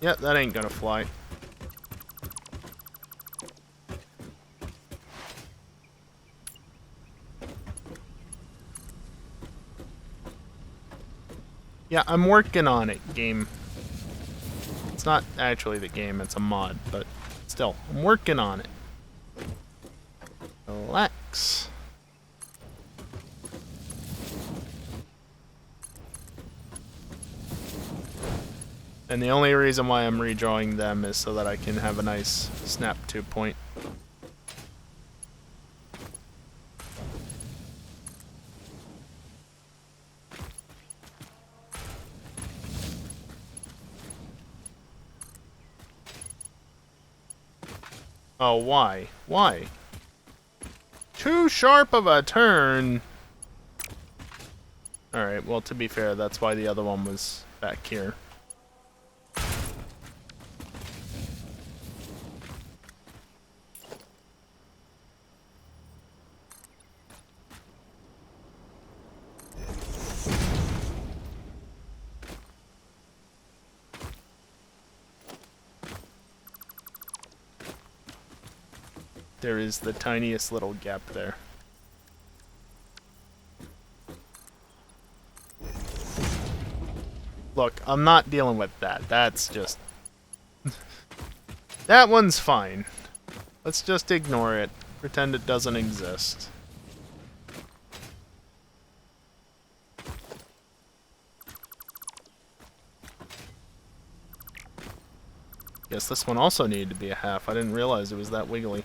Yep, that ain't gonna fly. Yeah, I'm working on it, game. It's not actually the game, it's a mod, but still, I'm working on it. Relax. And the only reason why I'm redrawing them is so that I can have a nice snap to point. Oh, why? Why? Too sharp of a turn! Alright, well, to be fair, that's why the other one was back here. There is the tiniest little gap there. Look, I'm not dealing with that. That's just... That one's fine. Let's just ignore it. Pretend it doesn't exist. Guess this one also needed to be a half. I didn't realize it was that wiggly.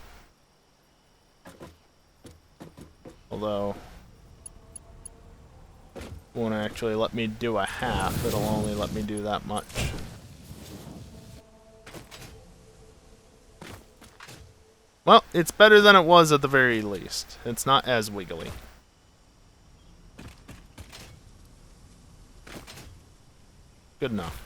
Although, it won't actually let me do a half. It'll only let me do that much. Well, it's better than it was at the very least. It's not as wiggly. Good enough.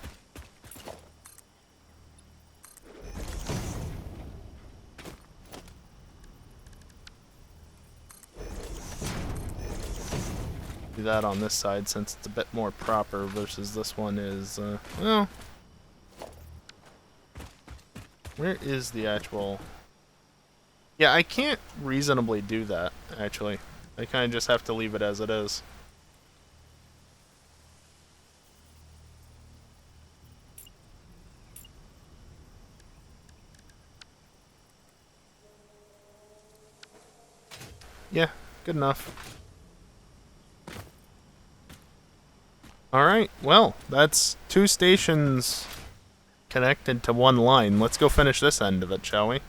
Do that on this side since it's a bit more proper versus this one is, well... Where is the actual... Yeah, I can't reasonably do that, actually. I kind of just have to leave it as it is. Yeah, good enough. Alright, well, that's 2 stations connected to 1 line. Let's go finish this end of it, shall we?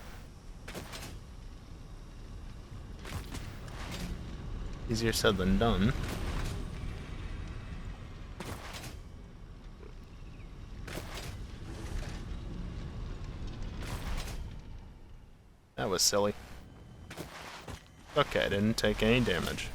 Easier said than done. That was silly. Okay, I didn't take any damage.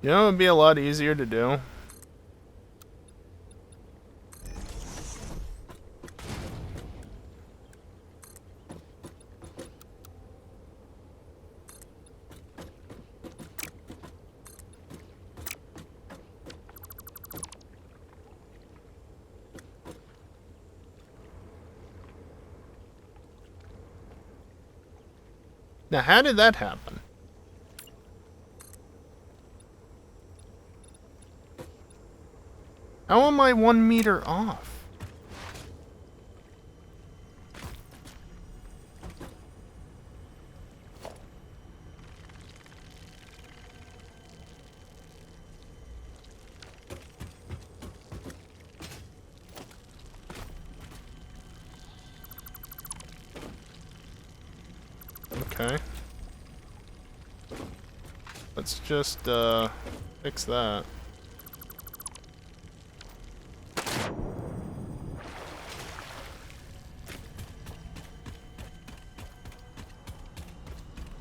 You know, it would be a lot easier to do. Now, how did that happen? How am I 1 meter off? Okay. Let's just, fix that.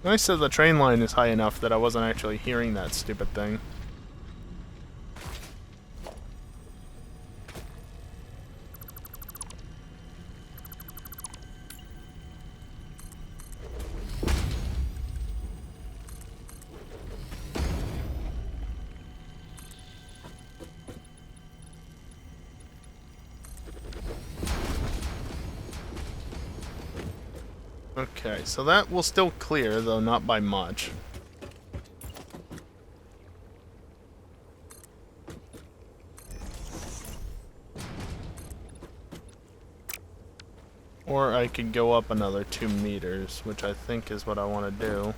Nice that the train line is high enough that I wasn't actually hearing that stupid thing. Okay, so that will still clear, though not by much. Or I could go up another 2 meters, which I think is what I want to do.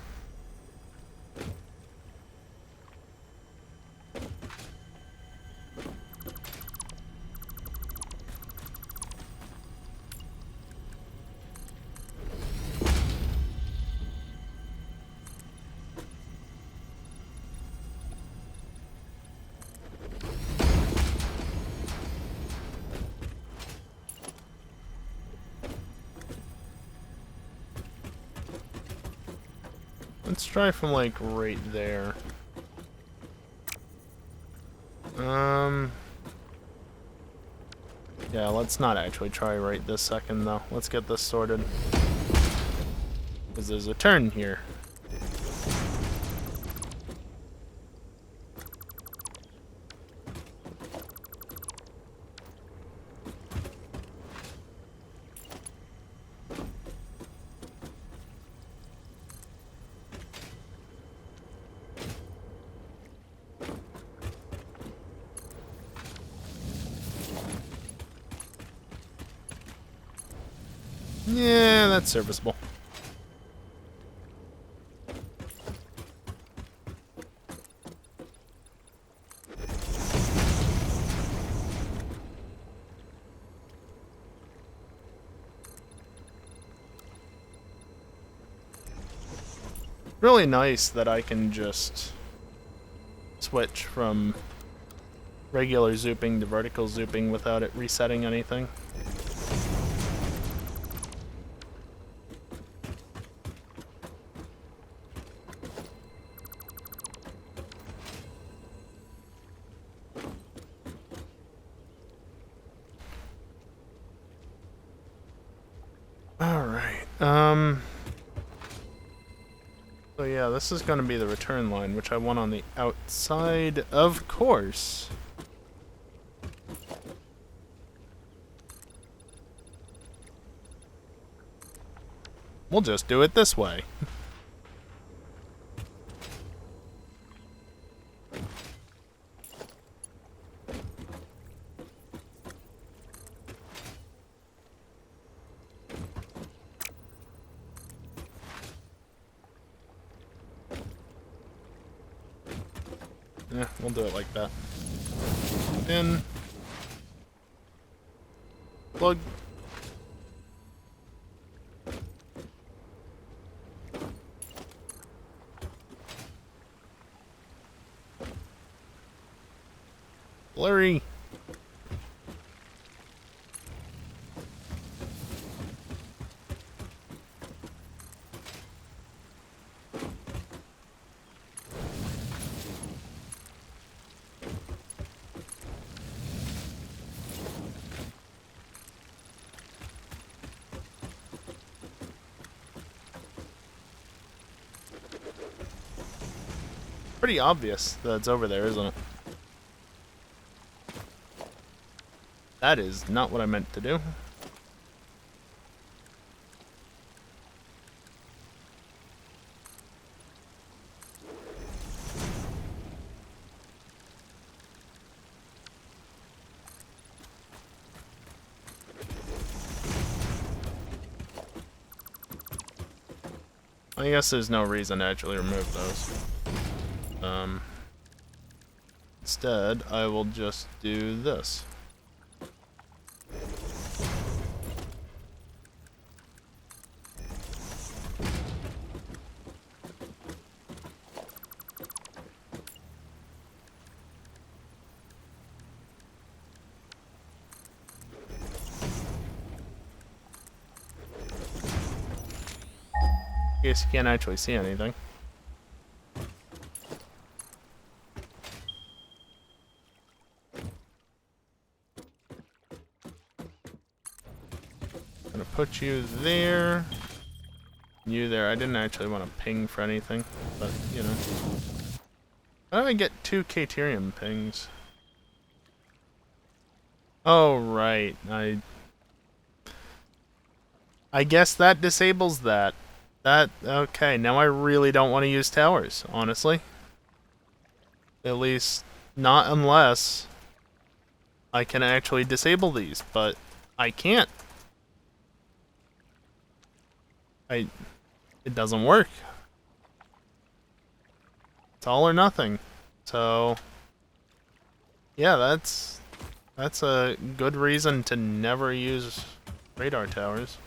Let's try from, like, right there. Yeah, let's not actually try right this second, though. Let's get this sorted. Because there's a turn here. Yeah, that's serviceable. Really nice that I can just switch from regular zooping to vertical zooping without it resetting anything. Alright, so yeah, this is going to be the return line, which I want on the outside, of course. We'll just do it this way. Yeah, we'll do it like that. In. Plug. Blurry. Pretty obvious that it's over there, isn't it? That is not what I meant to do. I guess there's no reason to actually remove those. Instead, I will just do this. In case you can't actually see anything. Gonna put you there. You there. I didn't actually want to ping for anything, but you know. How do I get 2 Caterium pings? Oh right, I guess that disables that. Okay, now I really don't want to use towers, honestly. At least not unless I can actually disable these, but I can't. It doesn't work. It's all or nothing. So yeah, that's a good reason to never use radar towers.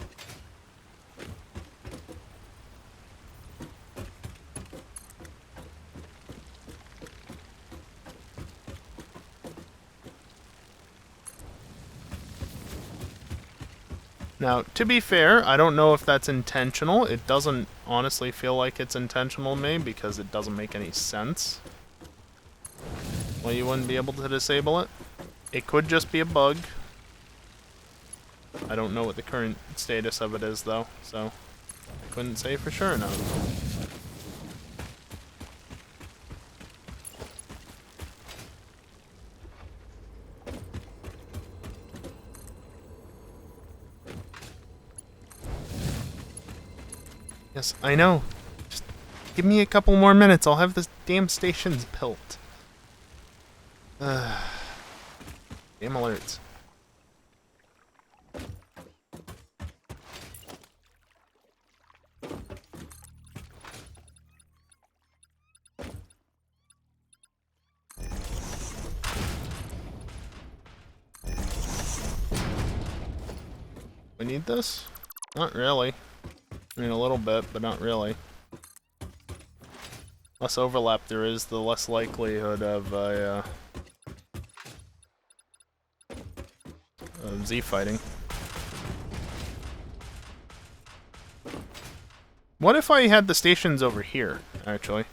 Now, to be fair, I don't know if that's intentional. It doesn't honestly feel like it's intentional to me because it doesn't make any sense. Well, you wouldn't be able to disable it. It could just be a bug. I don't know what the current status of it is, though, so I couldn't say for sure now. Yes, I know. Just give me a couple more minutes. I'll have the damn stations built. Damn alerts. We need this? Not really. I mean, a little bit, but not really. Less overlap there is, the less likelihood of Z fighting. What if I had the stations over here, actually?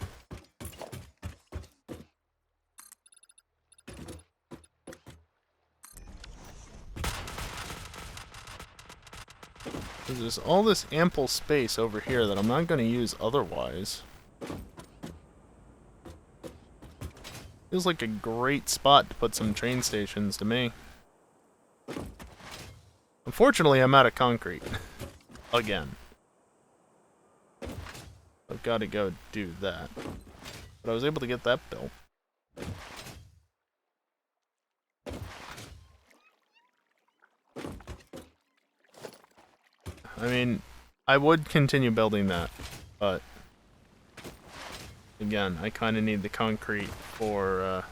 There's all this ample space over here that I'm not going to use otherwise. Feels like a great spot to put some train stations to me. Unfortunately, I'm out of concrete. Again. I've got to go do that. But I was able to get that built. I mean, I would continue building that, but again, I kind of need the concrete for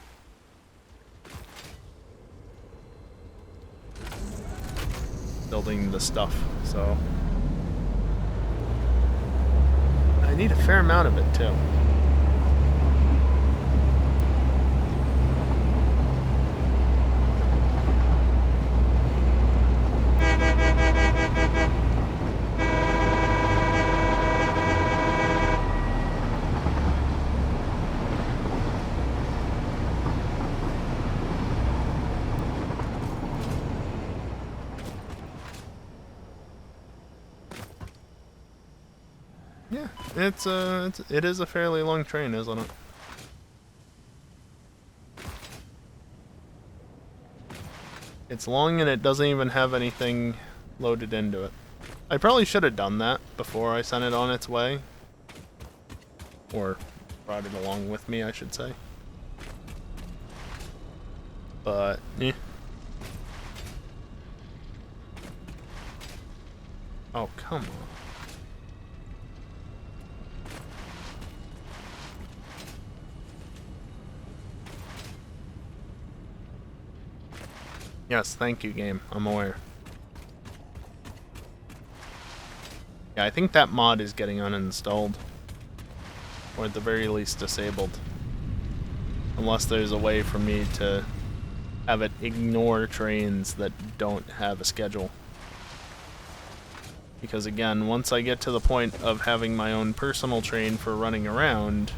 building the stuff, so I need a fair amount of it too. Yeah, it is a fairly long train, isn't it? It's long and it doesn't even have anything loaded into it. I probably should have done that before I sent it on its way. Or brought it along with me, I should say. But, eh. Oh, come on. Yes, thank you, game. I'm aware. Yeah, I think that mod is getting uninstalled. Or at the very least disabled. Unless there's a way for me to have it ignore trains that don't have a schedule. Because again, once I get to the point of having my own personal train for running around,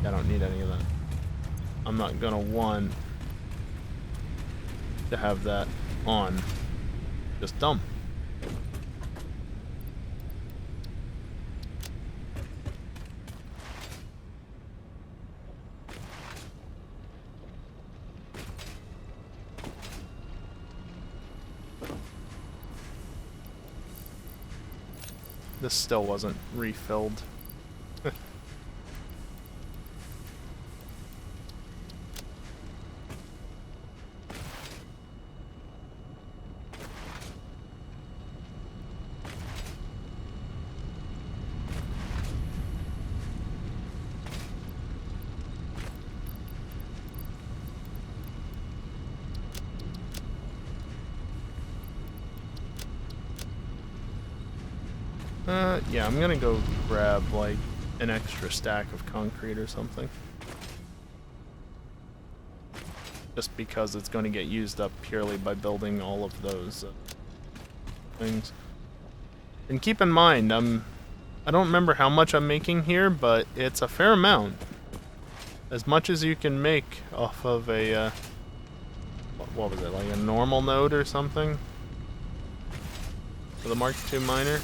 I don't need any of that. I'm not gonna want to have that on. Just dumb. This still wasn't refilled. Yeah, I'm gonna go grab, like, an extra stack of concrete or something. Just because it's going to get used up purely by building all of those things. And keep in mind, I don't remember how much I'm making here, but it's a fair amount. As much as you can make off of a, what was it, like a normal node or something? For the Mark II miner?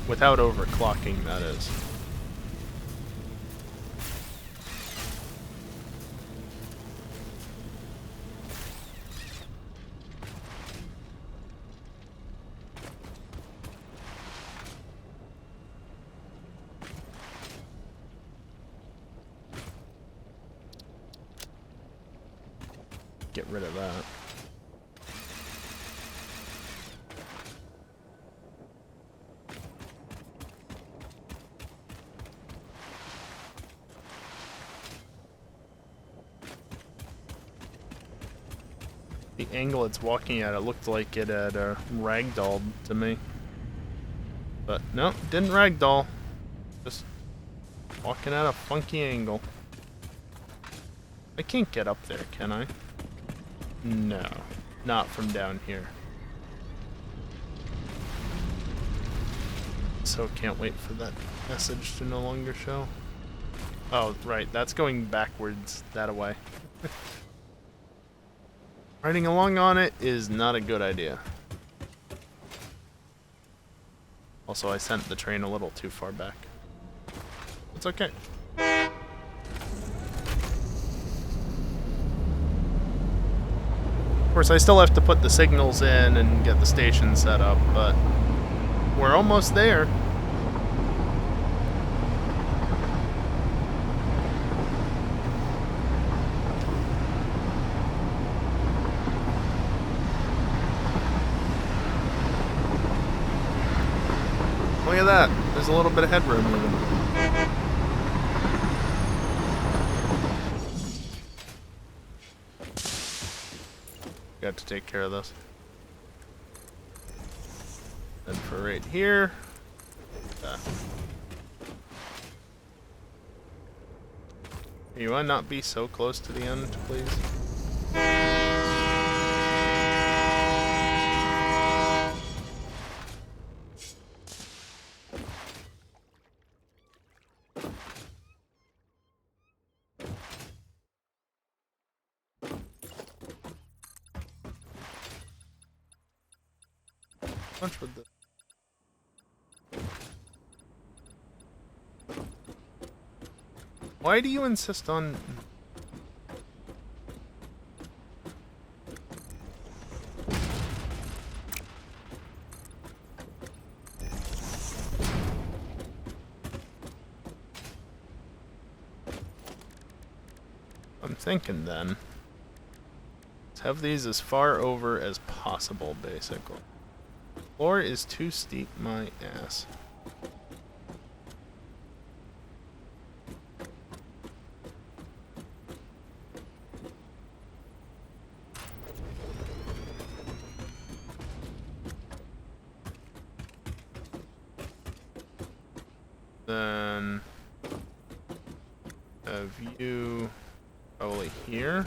Without overclocking, that is. Get rid of that. The angle it's walking at, it looked like it had ragdolled to me. But no, didn't ragdoll. Just walking at a funky angle. I can't get up there, can I? No, not from down here. So can't wait for that message to no longer show. Oh, right, that's going backwards that way. Riding along on it is not a good idea. Also, I sent the train a little too far back. It's okay. Of course, I still have to put the signals in and get the station set up, but we're almost there. Look at that. There's a little bit of headroom even. Got to take care of this. And for right here. You want to not be so close to the end, please? Much with the Why do you insist on... I'm thinking then, let's have these as far over as possible, basically. Floor is too steep, my ass. Then have you probably here.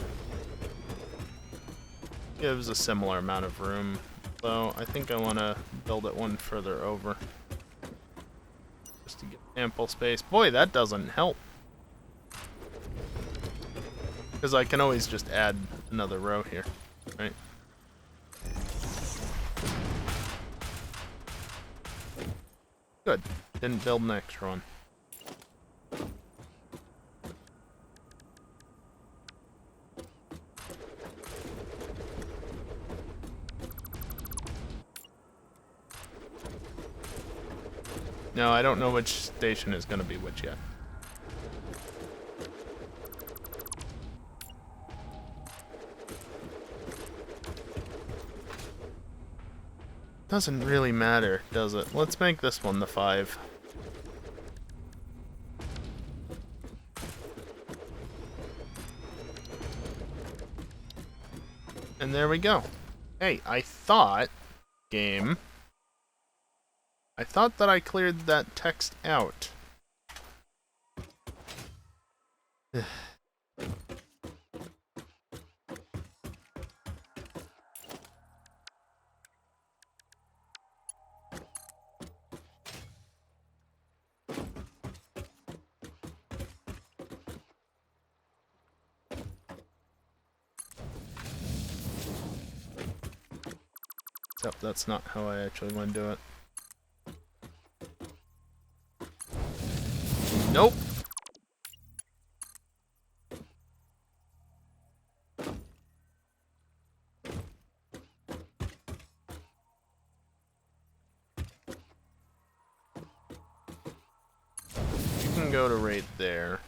Gives a similar amount of room, though I think I want to build it one further over. Just to get ample space. Boy, that doesn't help. Because I can always just add another row here, right? Good. Didn't build an extra one. No, I don't know which station is going to be which yet. Doesn't really matter, does it? Let's make this one the 5. And there we go. Hey, I thought that I cleared that text out. Except that's not how I actually want to do it. Nope. You can go to right there.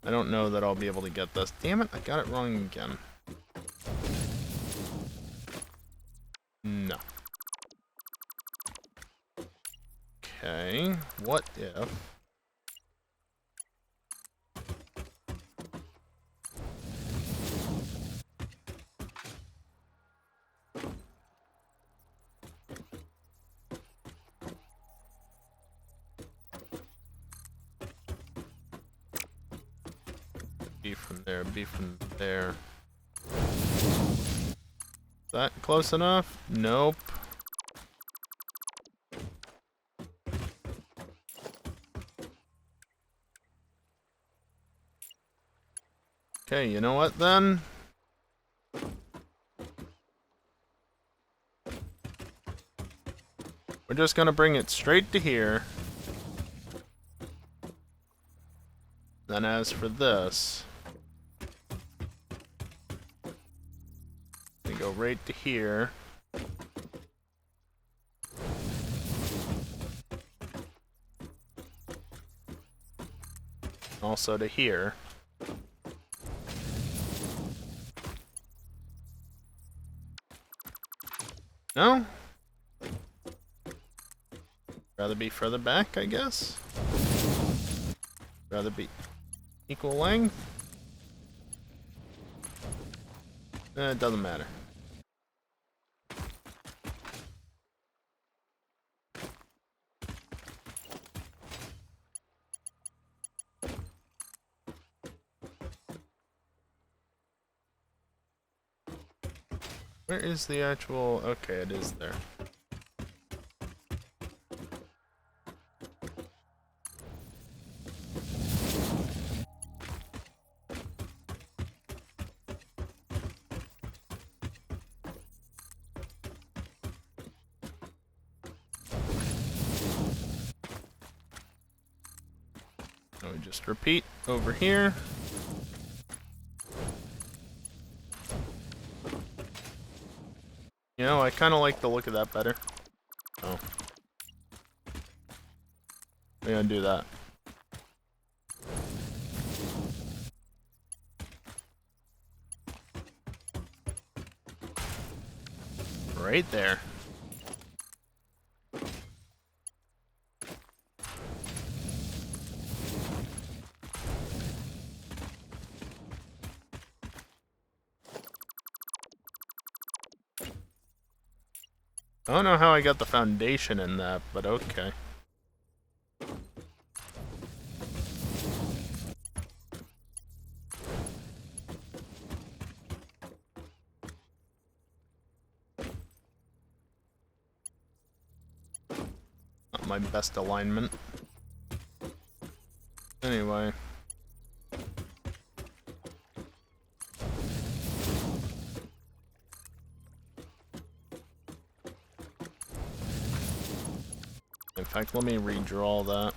I don't know that I'll be able to get this. Damn it, I got it wrong again. No. Okay, what if... B from there, B from there. Is that close enough? Nope. Okay, you know what then? We're just gonna bring it straight to here. Then as for this, we go right to here. Also to here. No? Rather be further back, I guess? Rather be equal length? It doesn't matter. Where is the actual... Okay, it is there. So we just repeat over here. You know, I kind of like the look of that better. Oh. We're gonna do that. Right there. I don't know how I got the foundation in that, but okay. Not my best alignment. Anyway. In fact, let me redraw that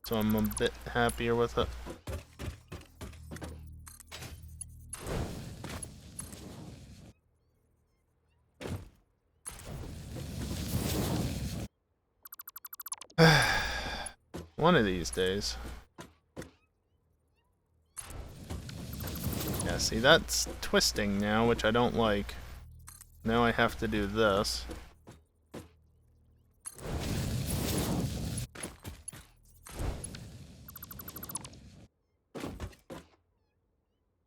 so I'm a bit happier with it. One of these days. Yeah, see, that's twisting now, which I don't like. Now I have to do this.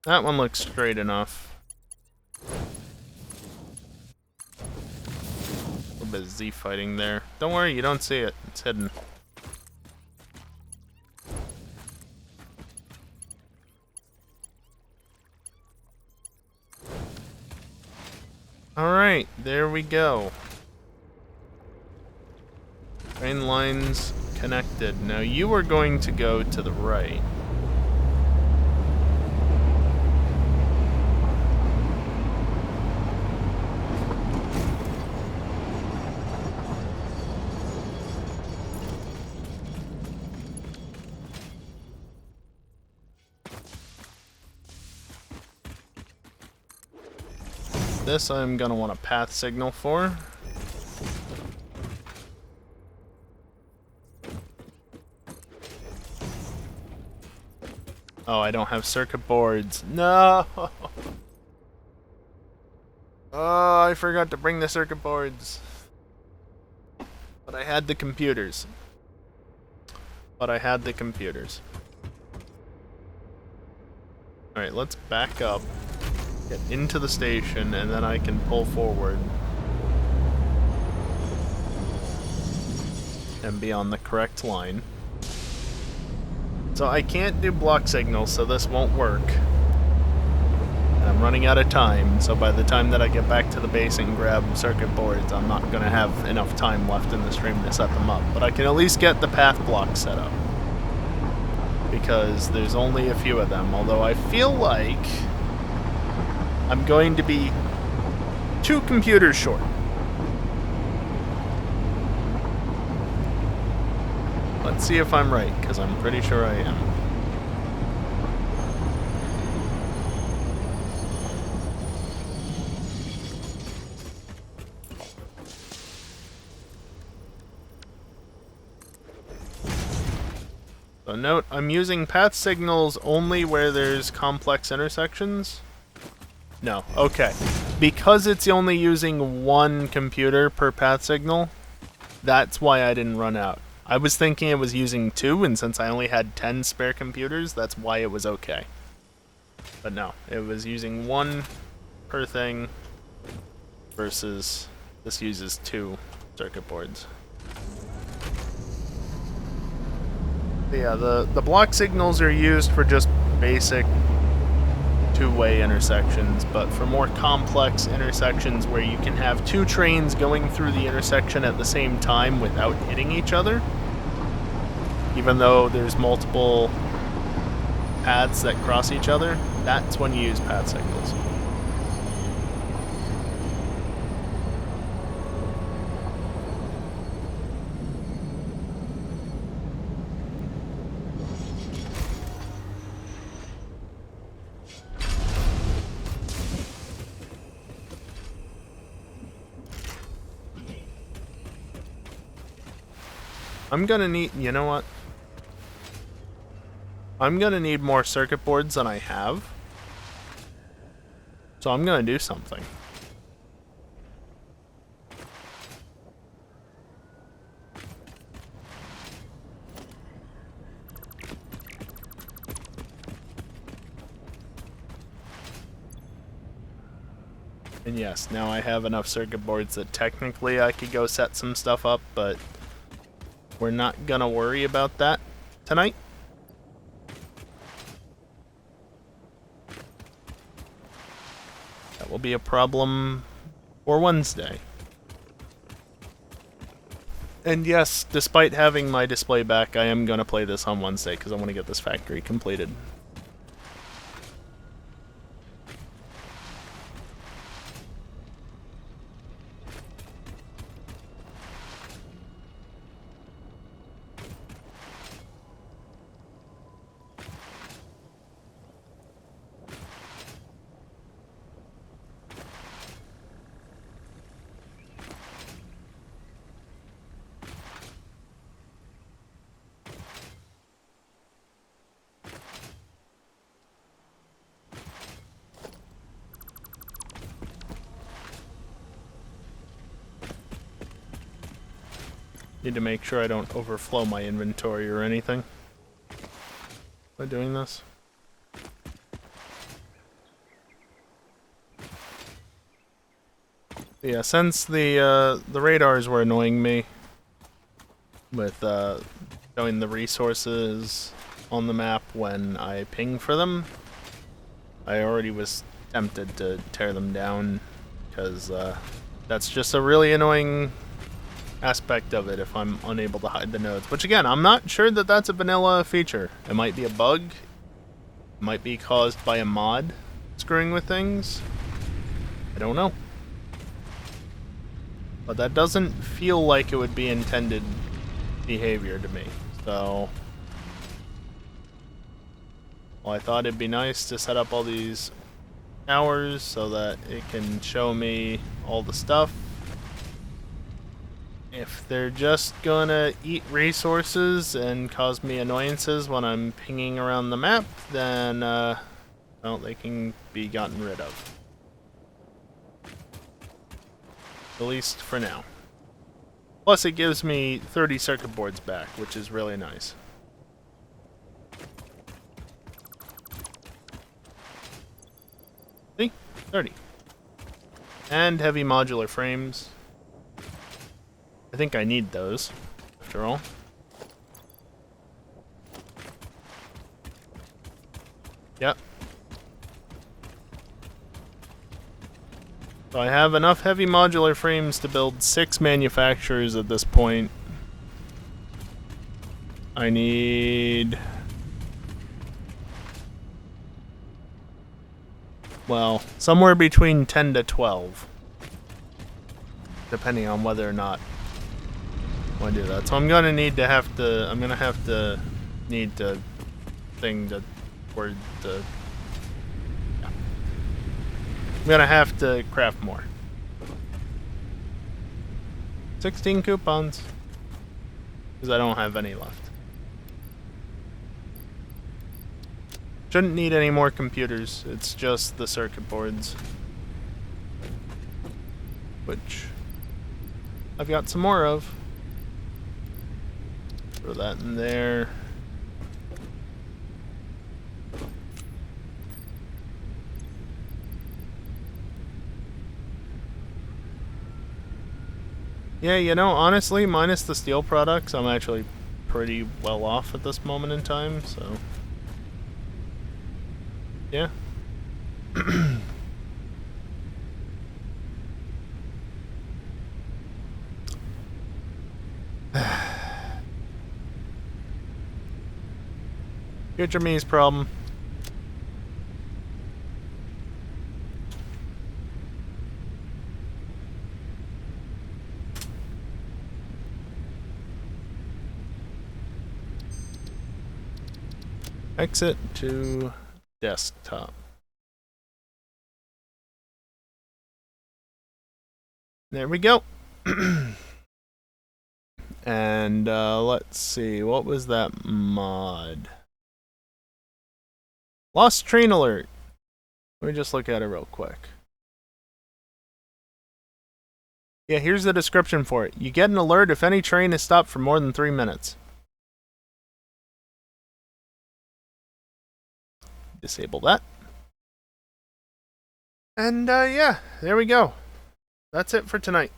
That one looks straight enough. A little bit of Z fighting there. Don't worry, you don't see it. It's hidden. Alright, there we go. Train lines connected. Now you are going to go to the right. This I'm gonna want a path signal for. Oh, I don't have circuit boards. No! Oh, I forgot to bring the circuit boards. But I had the computers. Alright, let's back up. Get into the station, and then I can pull forward. And be on the correct line. So I can't do block signals, so this won't work. I'm running out of time, so by the time that I get back to the base and grab circuit boards, I'm not going to have enough time left in the stream to set them up. But I can at least get the path blocks set up, because there's only a few of them, although I feel like I'm going to be 2 computers short. Let's see if I'm right, because I'm pretty sure I am. So note, I'm using path signals only where there's complex intersections. No, okay. Because it's only using 1 computer per path signal, that's why I didn't run out. I was thinking it was using 2, and since I only had 10 spare computers, that's why it was okay. But no, it was using 1 per thing versus this uses 2 circuit boards. But yeah, the block signals are used for just basic 2-way intersections, but for more complex intersections where you can have 2 trains going through the intersection at the same time without hitting each other, even though there's multiple paths that cross each other, that's when you use path signals. I'm gonna need, you know what? I'm gonna need more circuit boards than I have. So I'm gonna do something. And yes, now I have enough circuit boards that technically I could go set some stuff up, but we're not gonna worry about that tonight. That will be a problem for Wednesday. And yes, despite having my display back, I am gonna play this on Wednesday because I want to get this factory completed. Need to make sure I don't overflow my inventory or anything by doing this. Yeah, since the radars were annoying me with showing the resources on the map when I ping for them, I already was tempted to tear them down because that's just a really annoying aspect of it if I'm unable to hide the nodes. Which again, I'm not sure that that's a vanilla feature. It might be a bug. It might be caused by a mod screwing with things. I don't know. But that doesn't feel like it would be intended behavior to me. So, well, I thought it'd be nice to set up all these towers so that it can show me all the stuff. If they're just gonna eat resources and cause me annoyances when I'm pinging around the map, then, well, they can be gotten rid of. At least for now. Plus, it gives me 30 circuit boards back, which is really nice. See? 30. And heavy modular frames. I think I need those, after all. Yep. So I have enough heavy modular frames to build 6 manufacturers at this point. I need... well, somewhere between 10 to 12. Depending on whether or not I want to do that. So I'm gonna need to have to... I'm gonna have to need to thing to... word the... yeah. I'm gonna have to craft more. 16 coupons. Because I don't have any left. Shouldn't need any more computers. It's just the circuit boards. Which I've got some more of. Throw that in there. Yeah, you know, honestly, minus the steel products, I'm actually pretty well off at this moment in time, so... yeah. Future me's problem. Exit to desktop. There we go. And let's see, what was that mod? Lost train alert. Let me just look at it real quick. Yeah, here's the description for it. You get an alert if any train is stopped for more than 3 minutes. Disable that. And yeah, there we go. That's it for tonight.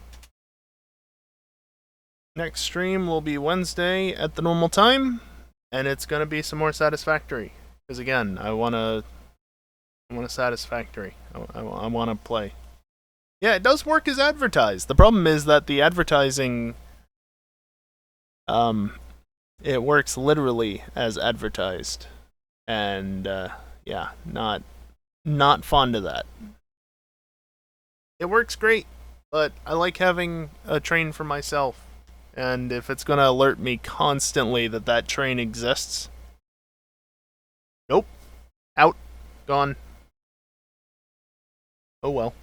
Next stream will be Wednesday at the normal time, and it's gonna be some more Satisfactory. Because again, I want a Satisfactory. I want to play. Yeah, it does work as advertised. The problem is that the advertising, it works literally as advertised, and yeah, not fond of that. It works great, but I like having a train for myself, and if it's gonna alert me constantly that that train exists, nope, out, gone. Oh well.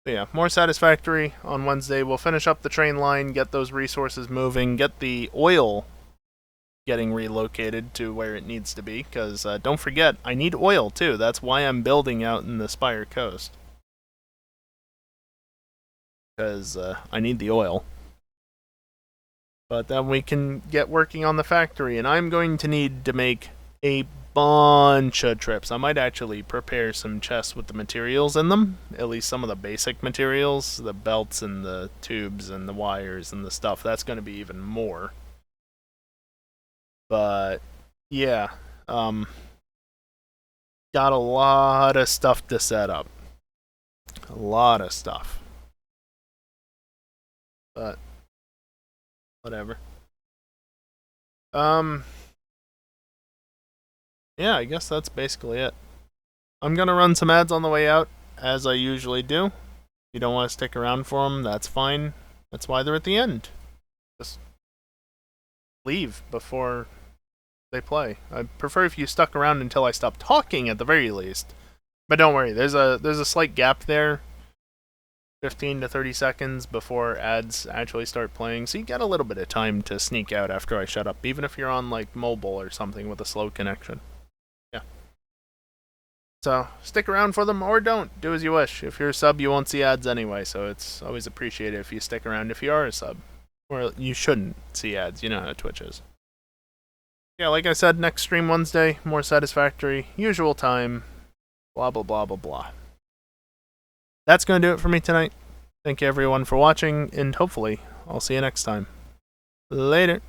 But yeah, more Satisfactory on Wednesday. We'll finish up the train line, get those resources moving, get the oil getting relocated to where it needs to be, because don't forget, I need oil too. That's why I'm building out in the Spire Coast. Because I need the oil. But then we can get working on the factory, and I'm going to need to make a bunch of trips. I might actually prepare some chests with the materials in them, at least some of the basic materials, the belts and the tubes and the wires and the stuff. That's going to be even more. But yeah, got a lot of stuff to set up. A lot of stuff. But whatever. Yeah, I guess that's basically it. I'm gonna run some ads on the way out, as I usually do. If you don't want to stick around for them, that's fine. That's why they're at the end. Just leave before they play. I prefer if you stuck around until I stop talking at the very least. But don't worry, there's a slight gap there. 15 to 30 seconds before ads actually start playing, so you get a little bit of time to sneak out after I shut up, even if you're on like mobile or something with a slow connection. Yeah. So stick around for them or don't. Do as you wish. If you're a sub, you won't see ads anyway, so it's always appreciated if you stick around if you are a sub. Or you shouldn't see ads. You know how Twitch is. Yeah, like I said, next stream Wednesday, more Satisfactory, usual time, blah blah blah blah blah. That's going to do it for me tonight. Thank you everyone for watching, and hopefully I'll see you next time. Later.